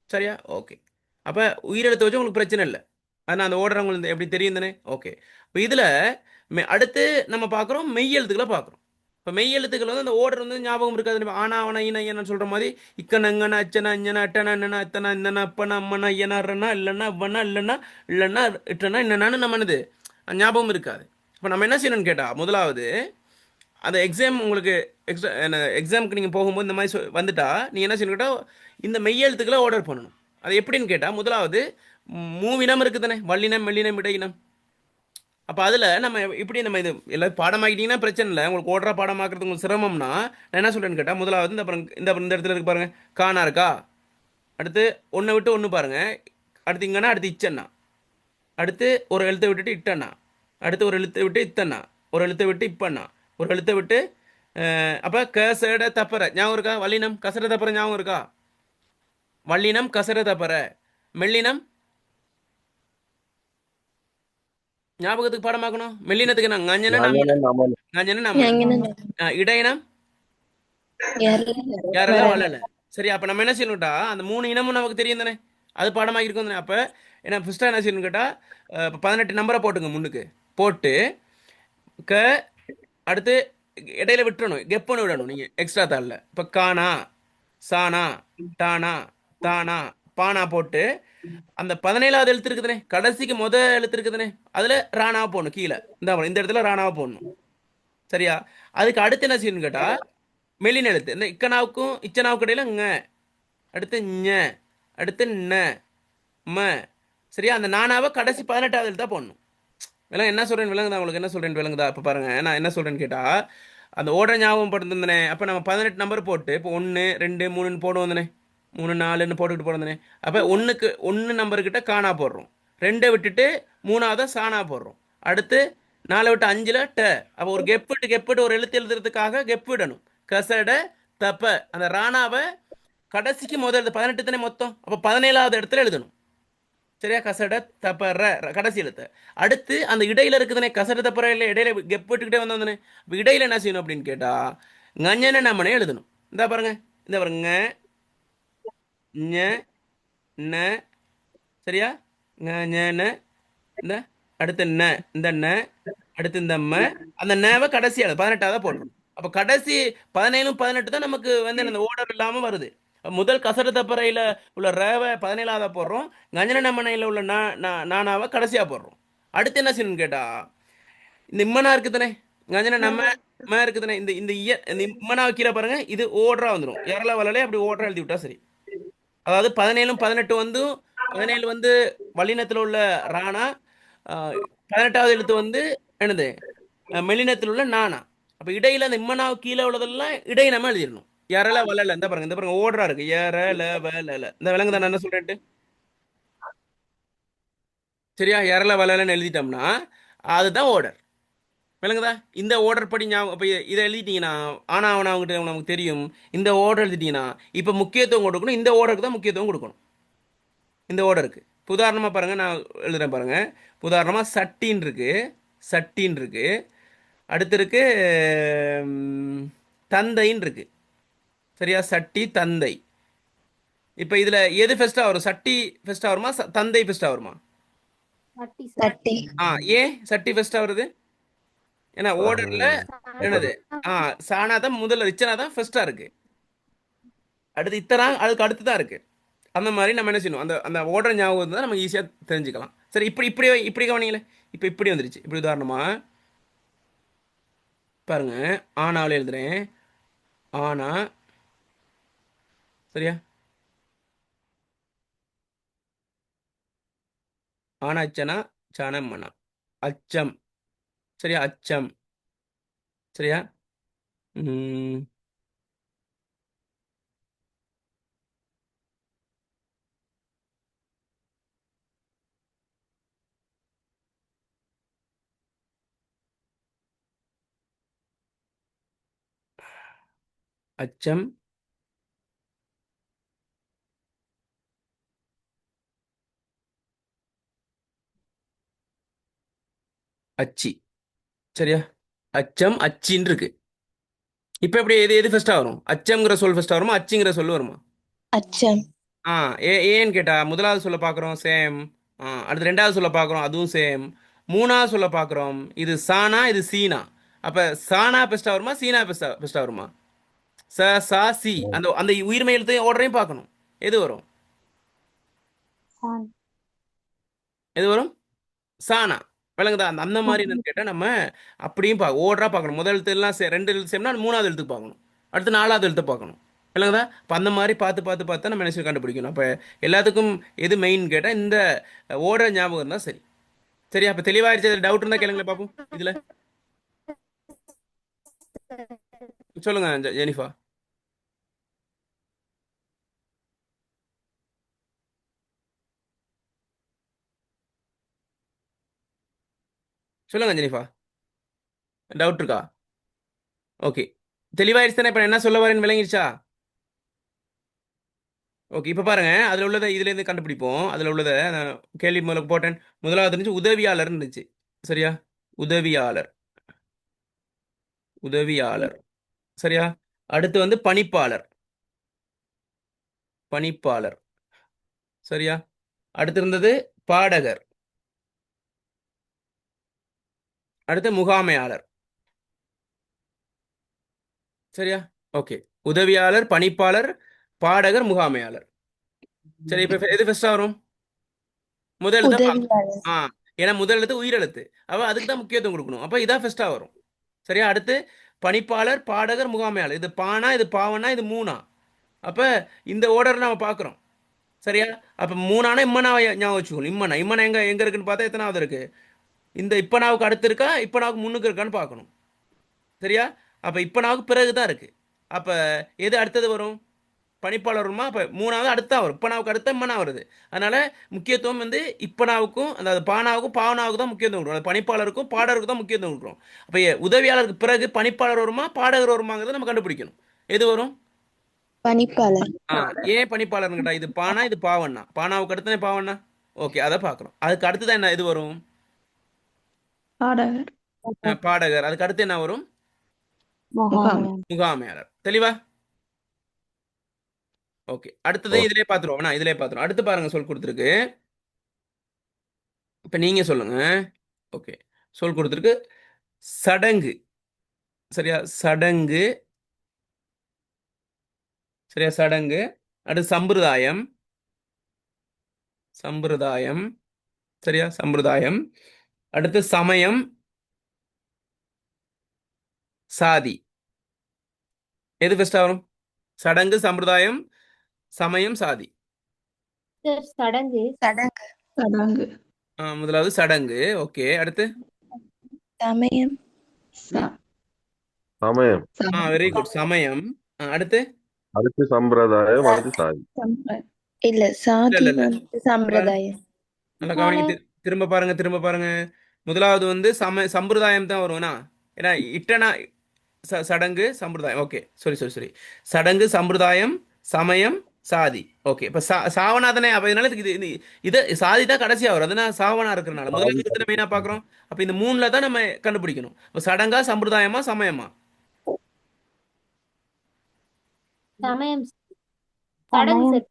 சரியா? ஓகே. அப்போ உயிரெழுத்து வச்சு உங்களுக்கு பிரச்சனை இல்லை. ஆனால் அந்த ஆர்டர் உங்களுக்கு எப்படி தெரியும் தானே? ஓகே. இப்போ இதில் அடுத்து நம்ம பார்க்குறோம் மெய் எழுத்துக்களை பார்க்குறோம். இப்போ மெய் எழுத்துக்கள் வந்து அந்த ஆர்டர் வந்து ஞாபகம் இருக்காது. ஆனா அவனா ஈனா ஐயனான்னு சொல்கிற மாதிரி இக்கன இங்கனா அச்சனா அஞ்சனா அட்டனா என்னன்னா அத்தனா இந்தனா அப்பனா அம்மனா ஐயனா இல்லைன்னா இல்லைன்னா அவ்வனா இல்லைன்னா இட்டனா என்னன்னு நம்ம என்னது ஞாபகம் இருக்காது. இப்போ நம்ம என்ன செய்யணும்னு கேட்டால் முதலாவது அந்த எக்ஸாம் உங்களுக்கு எக்ஸாமுக்கு நீங்கள் போகும்போது இந்த மாதிரி வந்துட்டா நீங்கள் என்ன செய்யணும் கேட்டால் இந்த மெய்யெழுத்துக்களை ஆர்டர் பண்ணணும். அது எப்படின்னு கேட்டால் முதலாவது மூவினம் இருக்குது தானே, வல்லினம் மெல்லினம் இடையினம். அப்போ அதில் நம்ம இப்படி நம்ம இது எல்லாம் பாடமாக்கிட்டீங்கன்னா பிரச்சனை இல்லை. உங்களுக்கு ஓடுற பாடமாக்குறது உங்களுக்கு சிரமம்னா நான் என்ன சொல்கிறேன்னு கேட்டால் முதலாவது இந்த இடத்துல இருக்கு பாருங்கள், காணா இருக்கா. அடுத்து ஒன்றை விட்டு ஒன்று பாருங்கள். அடுத்து இங்கன்னா அடுத்து இச்சன்னா. அடுத்து ஒரு எழுத்தை விட்டுட்டு இட்டண்ணா. அடுத்து ஒரு எழுத்தை விட்டு இத்தண்ணா. ஒரு எழுத்தை விட்டு இப்பண்ணா. ஒரு எழுத்தை விட்டு அப்போ கசட தப்பற ஞாபகம் இருக்கா? வல்லினம் கசட தப்பற ஞாபகம் இருக்கா? வல்லினம் கசட தப்பற. மெல்லினம் ஞாபகத்துக்கு பாடமாக்கணும். மெல்லினத்துக்கு நான் இடையினம் யாரெல்லாம் வளல. சரி, அப்போ நம்ம என்ன செய்யணும்டா அந்த 3 இனமும் நமக்கு தெரியும் தானே, அது பாடமாக இருக்கும் தானே. அப்போ என்ன ஃபஸ்ட்டாக என்ன செய்யணும் கேட்டால் இப்போ 18 நம்பரை போட்டுங்க முன்னுக்கு போட்டு அடுத்து இடையில விட்டுறணும், கெப்பன்னு விடணும் நீங்கள் எக்ஸ்ட்ரா தாளில். இப்போ கானா சானா டானா தானா பானா போட்டு அந்த 17வது எழுத்து இருக்குதுனே, கடைசிக்கு எழுத்து இருக்குதுனே, அதில் ராணாவை போடணும். கீழே இந்த இடத்துல ராணாவை போடணும். சரியா? அதுக்கு அடுத்து என்ன செய்யணும்னு கேட்டால் மெல்லின எழுத்து இந்த இக்கனாவுக்கும் இச்சனாவுக்கு இடையில அடுத்து அடுத்து ம. சரியா? அந்த நானாவை கடைசி 18வது எழுத்தா போடணும். என்ன சொல்கிறேன் விளங்குதா? உங்களுக்கு என்ன சொல்கிறேன் விளங்குதா? இப்போ பாருங்கள், நான் என்ன சொல்கிறேன்னு கேட்டால் அந்த ஓர்டர் ஞாபகம் படுத்துருந்தனே. அப்போ நம்ம 18 நம்பர் போட்டு இப்போ 1 2 3ன்னு போடுவோம் தானே, 3 4ன்னு போட்டுக்கிட்டு போடுவோம் தானே. அப்போ 1 நம்பர்கிட்ட காணா போடுறோம். 2 விட்டுட்டு 3வது சாணா போடுறோம். அடுத்து 4 விட்டு 5ல் ட. அப்போ ஒரு கெப்பிட்டு ஒரு எழுத்து எழுதுறதுக்காக கெப்பு விடணும். கசட தப்ப அந்த ராணாவை கடைசிக்கு முதல் 18 தானே மொத்தம். அப்போ 17வது இடத்துல எழுதணும். சரியா? கசட தப்பற கடைசி எழுத்து. அடுத்து அந்த இடையில இருக்குதுனே கசட தப்பற இடையில கெப்பிட்டுக்கிட்டே வந்தோம். இப்போ இடையில என்ன செய்யணும் அப்படின்னு கேட்டா ngஞ்சன நம்மனே எழுதணும். இந்த பாருங்க, இந்த பாருங்க ந. சரியா? ngஞன இந்த அடுத்து இந்த அடுத்து இந்த ம. அந்த நேவை கடைசி 18வது போடுறோம். அப்போ கடைசி 17 18 தான் நமக்கு வந்து அந்த ஓர்டர் இல்லாமல் வருது. முதல் கசட தப்பறையில் உள்ள ரேவை 17வது போடுறோம். ngஞ்சன நம்மனையில் உள்ள நானாவை கடைசியாக போடுறோம். அடுத்து என்ன செய்யணும்னு கேட்டா இந்த இம்மனா இருக்குதுனே, ngஞ்சன நம்ம இருக்குதுனே, இந்த இம்மனாவை கீழே பாருங்க, இது ஓர்டரா வந்துடும். யாரெல்லாம் வரலையே அப்படி ஓர்டரா எழுதி விட்டா சரி. அதாவது 17 18 வந்து 17 வந்து வல்லினத்தில் உள்ள ராணா, 18வது எழுத்து வந்து என்னது மெல்லினத்தில் உள்ள நானா. அப்போ இடையில அந்த இம்மனாவு கீழே உள்ளதெல்லாம் இடை நம்ம எழுதிடணும். யாரெல்லாம் வளல இந்த பாருங்க ஓடுறா இருக்கு. ஏறல வலல இந்த விலங்கு தான் என்ன சொல்றேன்ட்டு. சரியா? யாரெல்லாம் வளலன்னு எழுதிட்டோம்னா அதுதான் ஓர்டர். விளங்குதா? இந்த ஓர்டர் படி இப்போ இதை எழுதிட்டீங்கன்னா ஆனா அவனா அவங்ககிட்ட நமக்கு தெரியும். இந்த ஓர்டர் எழுதிட்டீங்கன்னா இப்போ முக்கியத்துவம் கொடுக்கணும். இந்த ஓர்டருக்கு தான் முக்கியத்துவம் கொடுக்கணும். இந்த ஓர்டருக்கு உதாரணமாக பாருங்க, நான் எழுதுறேன் பாருங்க. உதாரணமாக சட்டின்னு இருக்கு. அடுத்து இருக்கு தந்தைன்னு இருக்கு. சரியா? சட்டி தந்தை. இப்போ இதில் எது ஃபர்ஸ்டா வரும்? சட்டி ஃபர்ஸ்டா வருமா தந்தை ஃபர்ஸ்டா வருமா? ஏன் சட்டி ஃபர்ஸ்டா வருது? ஏன்னா ஓர்டர்ல என்னது சானா தான் முதல்ல, ரிச்சனா தான் ஃபர்ஸ்டா இருக்கு. அடுத்து இத்தனா அதுக்கு அடுத்து தான் இருக்கு. அந்த மாதிரி நம்ம என்ன செய்யணும், அந்த ஓர்டர் ஞாபகம் இருந்தால் நம்ம ஈஸியாக தெரிஞ்சுக்கலாம். சரி, இப்படி கவனிங்களே. இப்போ இப்படி வந்துருச்சு. இப்படி உதாரணமா பாருங்க, ஆனாவில் எழுதுறேன். ஆனா சரியா? ஆனாச்சனா சனம் மனம். அச்சம். சரியா? அச்சம். சரியா? ம், அச்சம். அச்சி. சரியா? அச்சம் அச்சின்னு இருக்கு. இப்போ எப்படி எது எது ஃபர்ஸ்டா வரும்? அச்சம்ங்கிற சொல் ஃபர்ஸ்டா வருமா, அச்சிங்கிற சொல் வருமா? அச்சம். ஆ ஏன்னு கேட்டா முதலாவது சொல்ல பார்க்குறோம் சேம். அடுத்து ரெண்டாவது சொல்ல பார்க்குறோம் அதுவும் சேம். மூணாவது சொல்ல பார்க்குறோம் இது சானா இது சீனா. அப்போ சானா பெஸ்டா வருமா சீனா பெஸ்டா வருமா? ச சா சி அந்த அந்த உயிர்மெய் எழுத்தையும் ஓடுறையும் பார்க்கணும். எது வரும்? எது வரும்? சானா. விளங்குதா? அந்த அந்த மாதிரி என்னன்னு கேட்டால் நம்ம அப்படியும் ஓடுறா பார்க்கணும். முதல் எழுத்து எல்லாம் ரெண்டு எழுத்து சேம்னா மூணாவது எழுத்து பார்க்கணும். அடுத்து நாலாவது எழுத்து பார்க்கணும். விளங்குதா? இப்போ அந்த மாதிரி பார்த்து பார்த்து பார்த்தா நம்ம என்ன கண்டுபிடிக்கணும். அப்போ எல்லாத்துக்கும் எது மெயின் கேட்டால் இந்த ஓடுற ஞாபகம் இருந்தால் சரி. சரியா? அப்போ தெளிவாயிருச்சு. டவுட் இருந்தால் கேளுங்களேன் பார்ப்போம். இதில் சொல்லுங்க ஜெனிஃபா. சொல்லுங்க ஜெனிஃபா. டவுட் இருக்கா? ஓகே. தெளிவாயிருச்சு தானே? இப்போ என்ன சொல்ல வரேன்னு விளங்கிருச்சா? ஓகே. இப்போ பாருங்க அதில் உள்ளதை இதுலேருந்து கண்டுபிடிப்போம். அதில் உள்ளதை நான் கேள்வி முதல்ல போட்டேன். முதலாவது இருந்துச்சு உதவியாளர் இருந்துச்சு. சரியா? உதவியாளர். உதவியாளர். சரியா? அடுத்து வந்து பணிப்பாளர். பணிப்பாளர். சரியா? அடுத்து இருந்தது பாடகர். அடுத்து முகாமையாளர். சரியா? ஓகே. உதவியாளர், பணிப்பாளர், பாடகர், முகாமையாளர். சரி, இப்போ எது ஃபர்ஸ்டா வரும்? முதல் எழுத்தை பார்க்கணும். உதவியாளர். ஏன்னா முதல் எழுத்து உயிரெழுத்து. அப்போ அதுக்கு தான் முக்கியத்துவம் கொடுக்கணும். அப்போ இதான் ஃபர்ஸ்டா வரும். சரியா? அடுத்து பணிப்பாளர், பாடகர், முகாமையாளர். இது பானா இது பாவனா இது மூணா. அப்போ இந்த ஆர்டர் நம்ம பார்க்குறோம். சரியா? அப்போ மூணானா இம்மனாவை ஞாபகம் வச்சுக்கணும். இம்மனா இம்மனா எங்கே எங்கே இருக்குன்னு பார்த்தா எத்தனாவது இருக்கு? இந்த இப்பனாவுக்கு அடுத்து இருக்கா இப்பனாவுக்கு முன்னுக்கு இருக்கான்னு பார்க்கணும். சரியா? அப்போ இப்பனாவுக்கு பிறகு தான் இருக்குது. அப்போ எது அடுத்தது வரும்? பணிப்பாளர் வருமா? அப்போ மூணாவது அடுத்தா வரும். இப்பனாவுக்கு அடுத்த இம்மனா வருது. அதனால் முக்கியத்துவம் வந்து இப்பனாவுக்கும் அந்த பானாவுக்கும் பாவனாவுக்கு தான் முக்கியத்துவம் கொடுக்குறோம். அது பணிப்பாளருக்கும் பாடகருக்கும் தான் முக்கியத்துவம் கொடுக்குறோம். அப்போ உதவியாளருக்கு பிறகு பணிப்பாளர் வருமா பாடகர் வருமாங்கிறத நம்ம கண்டுபிடிக்கணும். எது வரும்? பணிப்பாளர். ஏன் பணிப்பாளர்னு கேட்டா இது பானா இது பாவண்ணா. பானாவுக்கு அடுத்தனே பாவண்ணா. ஓகே, அதை பார்க்குறோம். அதுக்கு அடுத்துதான் என்ன இது வரும்? பாடகர். பாடகர். அதுக்கு அடுத்து என்ன வரும்? முகாம். முகாமையாளர். தெளிவா? ஓகே. அடுத்தது இதிலே பார்த்துருவோம். இதிலே பார்த்துருவோம். அடுத்து பாருங்க சொல் கொடுத்துருக்கு. இப்போ நீங்க சொல்லுங்க. ஓகே. சொல் கொடுத்துருக்கு சடங்கு. சரியா? சடங்கு. சரியா? சடங்கு. அடுத்து சம்பிரதாயம். சம்பிரதாயம். சரியா? சம்பிரதாயம். அடுத்து சமயம், சாதி. எது ஃபர்ஸ்டா வரும்? சடங்கு, சம்பிரதாயம், சமயம், சாதி. சடங்கு. சடங்கு. சடங்கு. முதலாவது சடங்கு. ஓகே. அடுத்து சமயம். ச- சமயம். Very good. சமயம். அடுத்து அடுத்து சம்பிரதாயம், அடுத்து சாதி. சம்பிரதாயம். இல்ல இல்ல சாதி இல்ல இல்ல வந்து சம்பிரதாயம். நல்லா கவனிங்க. திரும்ப பாருங்க திரும்ப பாருங்க. முதலாவது வந்து சம்பிரதாயம் தான் வரும்னா. ஏன்னா இட்டனா சடங்கு சம்பிரதாயம். ஓகே. சரி. சடங்கு, சம்பிரதாயம், சமயம், சாதி. ஓகே. இப்போ சாவனாதனே. அப்போ இதனால இது சாதி தான் கடைசியாக வரும். அதனால சாவனா இருக்கிறனால முதலாவது மெயினாக பார்க்குறோம். அப்போ இந்த மூணில் தான் நம்ம கண்டுபிடிக்கணும். இப்போ சடங்கா, சம்பிரதாயமா, சமயமா? சமயம். சடங்கு.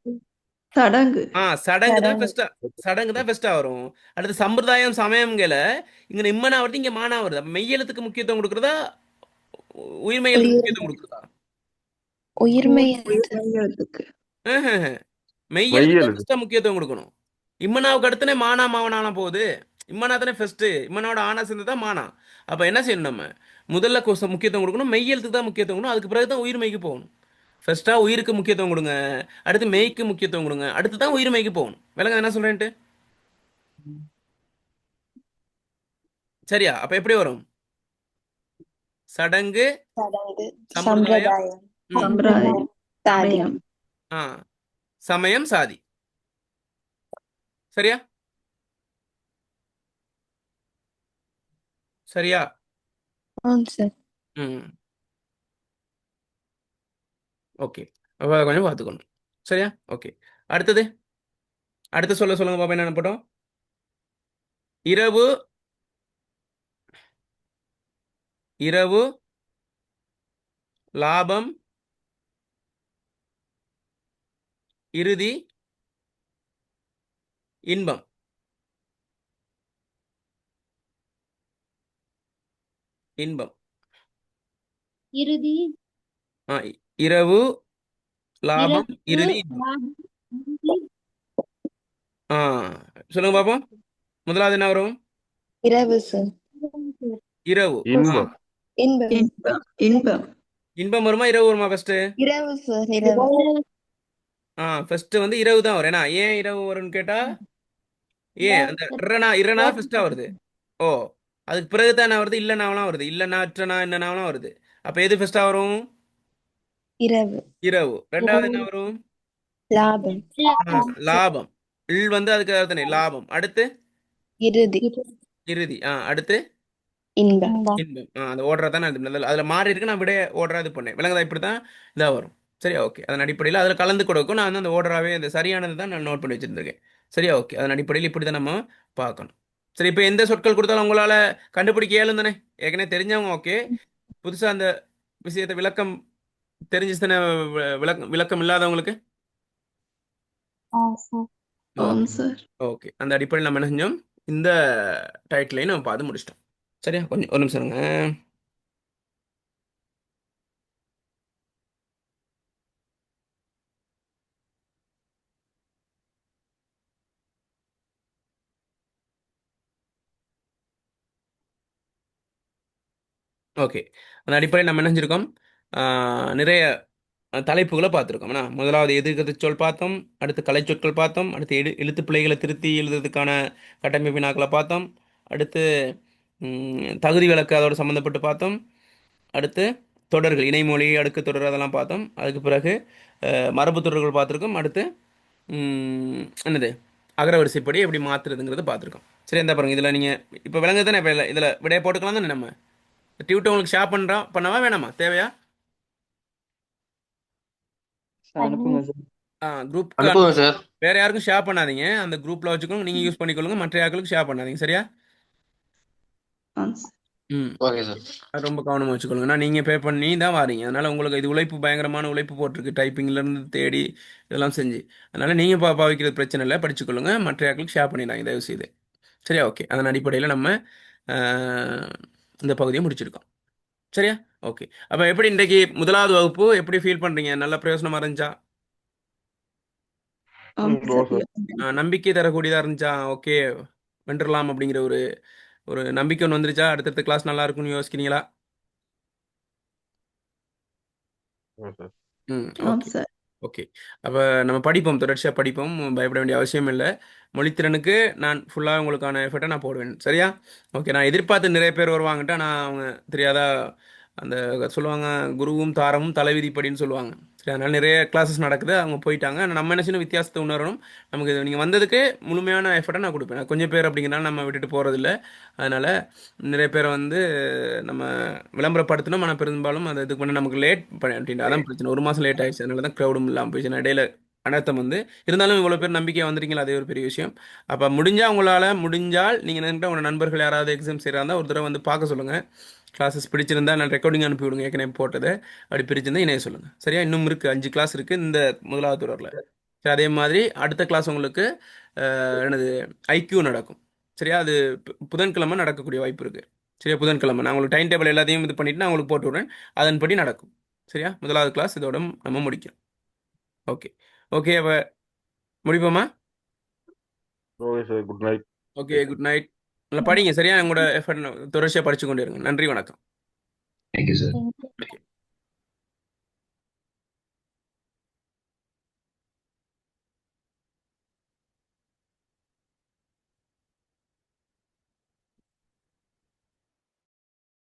சடங்கு. சடங்கு தான் பெஸ்டா. சடங்கு தான் பெஸ்டா வரும். அடுத்து சம்பிரதாயம், சமயம்கள இங்க இம்மனா வருது, இங்க மானா வருது. அப்ப மெய்யெழுத்துக்கு முக்கியத்துவம் கொடுக்கறதா உயிர்மெய் எழுத்துக்கு முக்கியத்துவம் கொடுக்கறதா? உயிர்மை. எழுத்துக்கு. மெய்யெழுத்து தான் மெய்யெழுத்து. ஃபர்ஸ்டா முக்கியத்துவம் கொடுக்கணும். இம்மனாவுக்கு அடுத்தனே மானா மாவனாலாம் போகுது. இம்மனா தானே ஃபர்ஸ்ட். இம்மனோட ஆனா சேர்ந்து தான் மானா. அப்ப என்ன செய்யணும்? நம்ம முதல்ல முக்கியத்துவம் கொடுக்கணும். மெய்யெழுத்துக்கு தான் முக்கியத்துவம் கொடுக்கணும். அதுக்கு பிறகு தான் உயிர்மெய்க்கு போகணும். ஃபர்ஸ்டா உயிருக்கு முக்கியத்துவம் கொடுங்க. அடுத்து மெய்க்கு முக்கியத்துவம் கொடுங்க. அடுத்து தான் உயிர்மெய்க்கு போகணும். விளங்க என்ன சொல்றேன்ட்டு? சரியா? அப்ப எப்படி வரும்? சடங்கு, சடங்கு சம்பிரதாயம், சம்பிரதாயம் சம்பிரதாயம் சாதி சமயம் ஆ, சமயம், சாதி. சரியா? சரியா? சார் ம். ஓகே. அப்ப அதை கொஞ்சம் பார்த்துக்கணும். சரியா? ஓகே. அடுத்தது சொல்லுங்க பாப்பா, என்ன போட்டோம்? இரவு, இரவு, லாபம், இறுதி, இன்பம். இன்பம். இறுதி ஆ, இரவு, லாபம், இறுதி, இன்பம். ஆ, சொல்லுங்க பாப்போம். முதலாவது என்ன வரும்? இரவு சார் இரவு. ஆ, இன்பம். இன்பம் இன்பம் இன்பம் இன்பம் வருமா, இரவு வருமா ஃபர்ஸ்ட்? இரவு சார் இரவு ஃபர்ஸ்ட் வந்து இரவு தான் வரும். ஏன்னா ஏன் இரவு வரும்னு கேட்டா, ஏன் அந்த இரனா ஃபர்ஸ்டா வருது. ஓ, அதுக்கு பிறகு தான் என்ன வருது? இல்லைனாவெல்லாம் வருது. இல்லைனா, அற்றனா, என்னனாவெல்லாம் வருது. அப்ப எது ஃபர்ஸ்டா வரும்? இரவு இரவு. ரெண்டாவது என்ன வரும்? லாபம் லாபம். இல் வந்து அதுக்கு அர்த்தம் லாபம். அடுத்து இறுதி இறுதி. அடுத்து இன்பம் இன்பம். அந்த ஓடுறா தான் அதுல மாறி இருக்கு. நான் விட ஓடுறா இது பண்ணேன். விளங்குதா? இப்படி தான் இதா வரும். சரியா? ஓகே. அதன் அடிப்படையில் அதில் கலந்து கொடுக்கும். நான் வந்து அந்த ஓடுறாவே இந்த சரியானது தான் நான் நோட் பண்ணி வச்சிருந்திருக்கேன். சரியா? ஓகே. அதன் அடிப்படையில் இப்படி தான் நம்ம பார்க்கணும். சரி, இப்போ எந்த சொற்கள் கொடுத்தாலும் உங்களால கண்டுபிடிக்க இயலும் தானே? ஏற்கனவே தெரிஞ்சவங்க ஓகே. புதுசா அந்த விஷயத்தை விளக்கம் தெரிஞ்சுச்சு தானே? விளக்கம் இல்லாதவங்களுக்கு ஆம் சார் ஓகே. அந்த அடிப்படையில் நம்ம என்ன செஞ்சோம்? இந்த டைட்டிலையும் நம்ம பார்த்து முடிச்சிட்டோம். சரியா? கொஞ்சம் ஒரு நிமிஷம் இருங்க. ஓகே. அந்த அடிப்படையில் நம்ம என்ன செஞ்சிருக்கோம்? நிறைய தலைப்புகளை பார்த்துருக்கோம். முதலாவது எதிர்கதை சொல் பார்த்தோம். அடுத்து கலைச்சொற்கள் பார்த்தோம். அடுத்து எழுத்து பிழைகளை திருத்தி எழுதுறதுக்கான கட்டமைப்பு வினாக்களை பார்த்தோம். அடுத்து தகுதி விளக்கு அதோட சம்மந்தப்பட்டு பார்த்தோம். அடுத்து தொடர்கள், இணைமொழி, அடுக்கு தொடர், அதெல்லாம் பார்த்தோம். அதுக்கு பிறகு மரபு தொடர்கள் பார்த்துருக்கோம். அடுத்து என்னது அகரவரிசைப்படி எப்படி மாற்றுறதுங்கிறது பார்த்துருக்கோம். சரி, எந்த பாருங்க. இதில் நீங்கள் இப்போ விளங்க தானே? இப்போ இதில் விடையை போட்டுக்கலாம் தானே? நம்ம டியூட்டர் உங்களுக்கு ஷேர் பண்ணவா வேணாமா? தேவையா? அனுப்புங்க சார். குரூப் அனுப்புங்க சார். வேற யாருக்கும் ஷேர் பண்ணாதீங்க. அந்த குரூப்ல வச்சுக்கோங்க, நீங்க யூஸ் பண்ணிக்கொள்ளுங்க. மற்ற யாருக்கும் ஷேர் பண்ணாதீங்க. சரியா? ஆம் சார் ம். Okay sir. அது ரொம்ப கவனமா வச்சுக்கொள்ளுங்க. ஏன்னா நீங்க பே பண்ணி தான் வாரீங்க. அதனால உங்களுக்கு இது உழைப்பு, பயங்கரமான உழைப்பு போட்டிருக்கு. டைப்பிங்ல இருந்து தேடி இதெல்லாம் செஞ்சு. அதனால நீங்க பாவிக்கிறது பிரச்சனை இல்லை, படிச்சுக்கொள்ளுங்க. மற்ற யாருக்கும் ஷேர் பண்ணிடாங்க தயவு செய்து. சரியா? ஓகே. அதன் அடிப்படையில் நம்ம இந்த பகுதியை முடிச்சிருக்கோம். சரியா? ஓகே. அப்ப எப்படி இன்றைக்கு முதலாவது வகுப்பு எப்படி ஃபீல் பண்றீங்க? நல்ல பிரயோசனமா இருந்துச்சா? ஆம் சார் நம்பிக்கை தரக்கூடியதா இருந்துச்சா? ஓகே, வென்றலாம் அப்படிங்கிற ஒரு ஒரு நம்பிக்கை ஒன்று வந்துருச்சா? அடுத்தடுத்த கிளாஸ் நல்லா இருக்கும்னு யோசிக்கிறீங்களா? ம். ஆம் ஓகே. Sir okay. அப்போ நம்ம படிப்போம், தொடர்ச்சியாக படிப்போம். பயப்பட வேண்டிய அவசியம் இல்லை. மொழித்திறனுக்கு நான் ஃபுல்லாக உங்களுக்கான எஃபர்ட்டை நான் போடுவேன். சரியா? ஓகே. நான் எதிர்பார்த்து நிறைய பேர் வருவாங்கட்டா, நான் அவங்க தெரியாதா அந்த சொல்லுவாங்க, குருவும் தாரமும் தலைவிதிப்படின்னு சொல்லுவாங்க. சரி, அதனால் நிறைய கிளாஸஸ் நடக்குது. அவங்க போயிட்டாங்க. ஆனால் நம்ம என்ன செய்யணும்? வித்தியாசத்தை உணரணும். நமக்கு நீங்கள் வந்ததுக்கு முழுமையான எஃபர்ட்டை நான் கொடுப்பேன். கொஞ்சம் பேர் அப்படிங்கிறனால நம்ம விட்டுட்டு போகிறதில்ல. அதனால் நிறைய பேரை வந்து நம்ம விளம்பரப்படுத்தணும். ஆனால் பெரும்பாலும் அது இதுக்கு பண்ண நமக்கு லேட் பண்ணிட்டு அதான் பிரச்சனை. ஒரு மாதம் லேட் ஆயிடுச்சு. அதனால தான் க்ரௌடும் இல்லாமல் போயிடுச்சு. நான் இடையில அனர்த்தம் வந்து இருந்தாலும் இவ்வளோ பேர் நம்பிக்கை வந்துருக்கீங்களா? அதே ஒரு பெரிய விஷயம். அப்போ முடிஞ்சால் நீங்கள் நினைக்கிட்ட உங்கள் நண்பர்கள் யாராவது எக்ஸாம் செய்கிறாந்தா ஒரு தடவை வந்து பார்க்க சொல்லுங்கள். கிளாஸஸ் பிடிச்சிருந்தா நான் ரெக்கார்டிங் அனுப்பி விடுங்க. ஏற்கனவே போட்டது அப்படி பிடிச்சிருந்தா இணைய சொல்லுங்கள். சரியா? இன்னும் இருக்குது, 5 கிளாஸ் இருக்குது இந்த முதலாவது தொடரில். சரி, அதே மாதிரி அடுத்த கிளாஸ் உங்களுக்கு என்னது ஐக்யூ நடக்கும். சரியா? அது புதன்கிழமை நடக்கக்கூடிய வாய்ப்பு இருக்குது. சரியா? புதன்கிழமை நான் உங்களுக்கு டைம் டேபிள் எல்லாத்தையும் இது பண்ணிவிட்டு நான் உங்களுக்கு போட்டு விடுறேன். அதன்படி நடக்கும். சரியா? முதலாவது கிளாஸ் இதோட நம்ம முடிக்கிறோம். ஓகே. ஓகே. அப்போ முடிப்போமா? Okay sir, good night. Okay, good night. நல்லா படிங்க. சரியா? உங்களோட எஃபர்ட் தொடர்ச்சியாக படிச்சு கொண்டு இருங்க. நன்றி, வணக்கம். Thank you sir.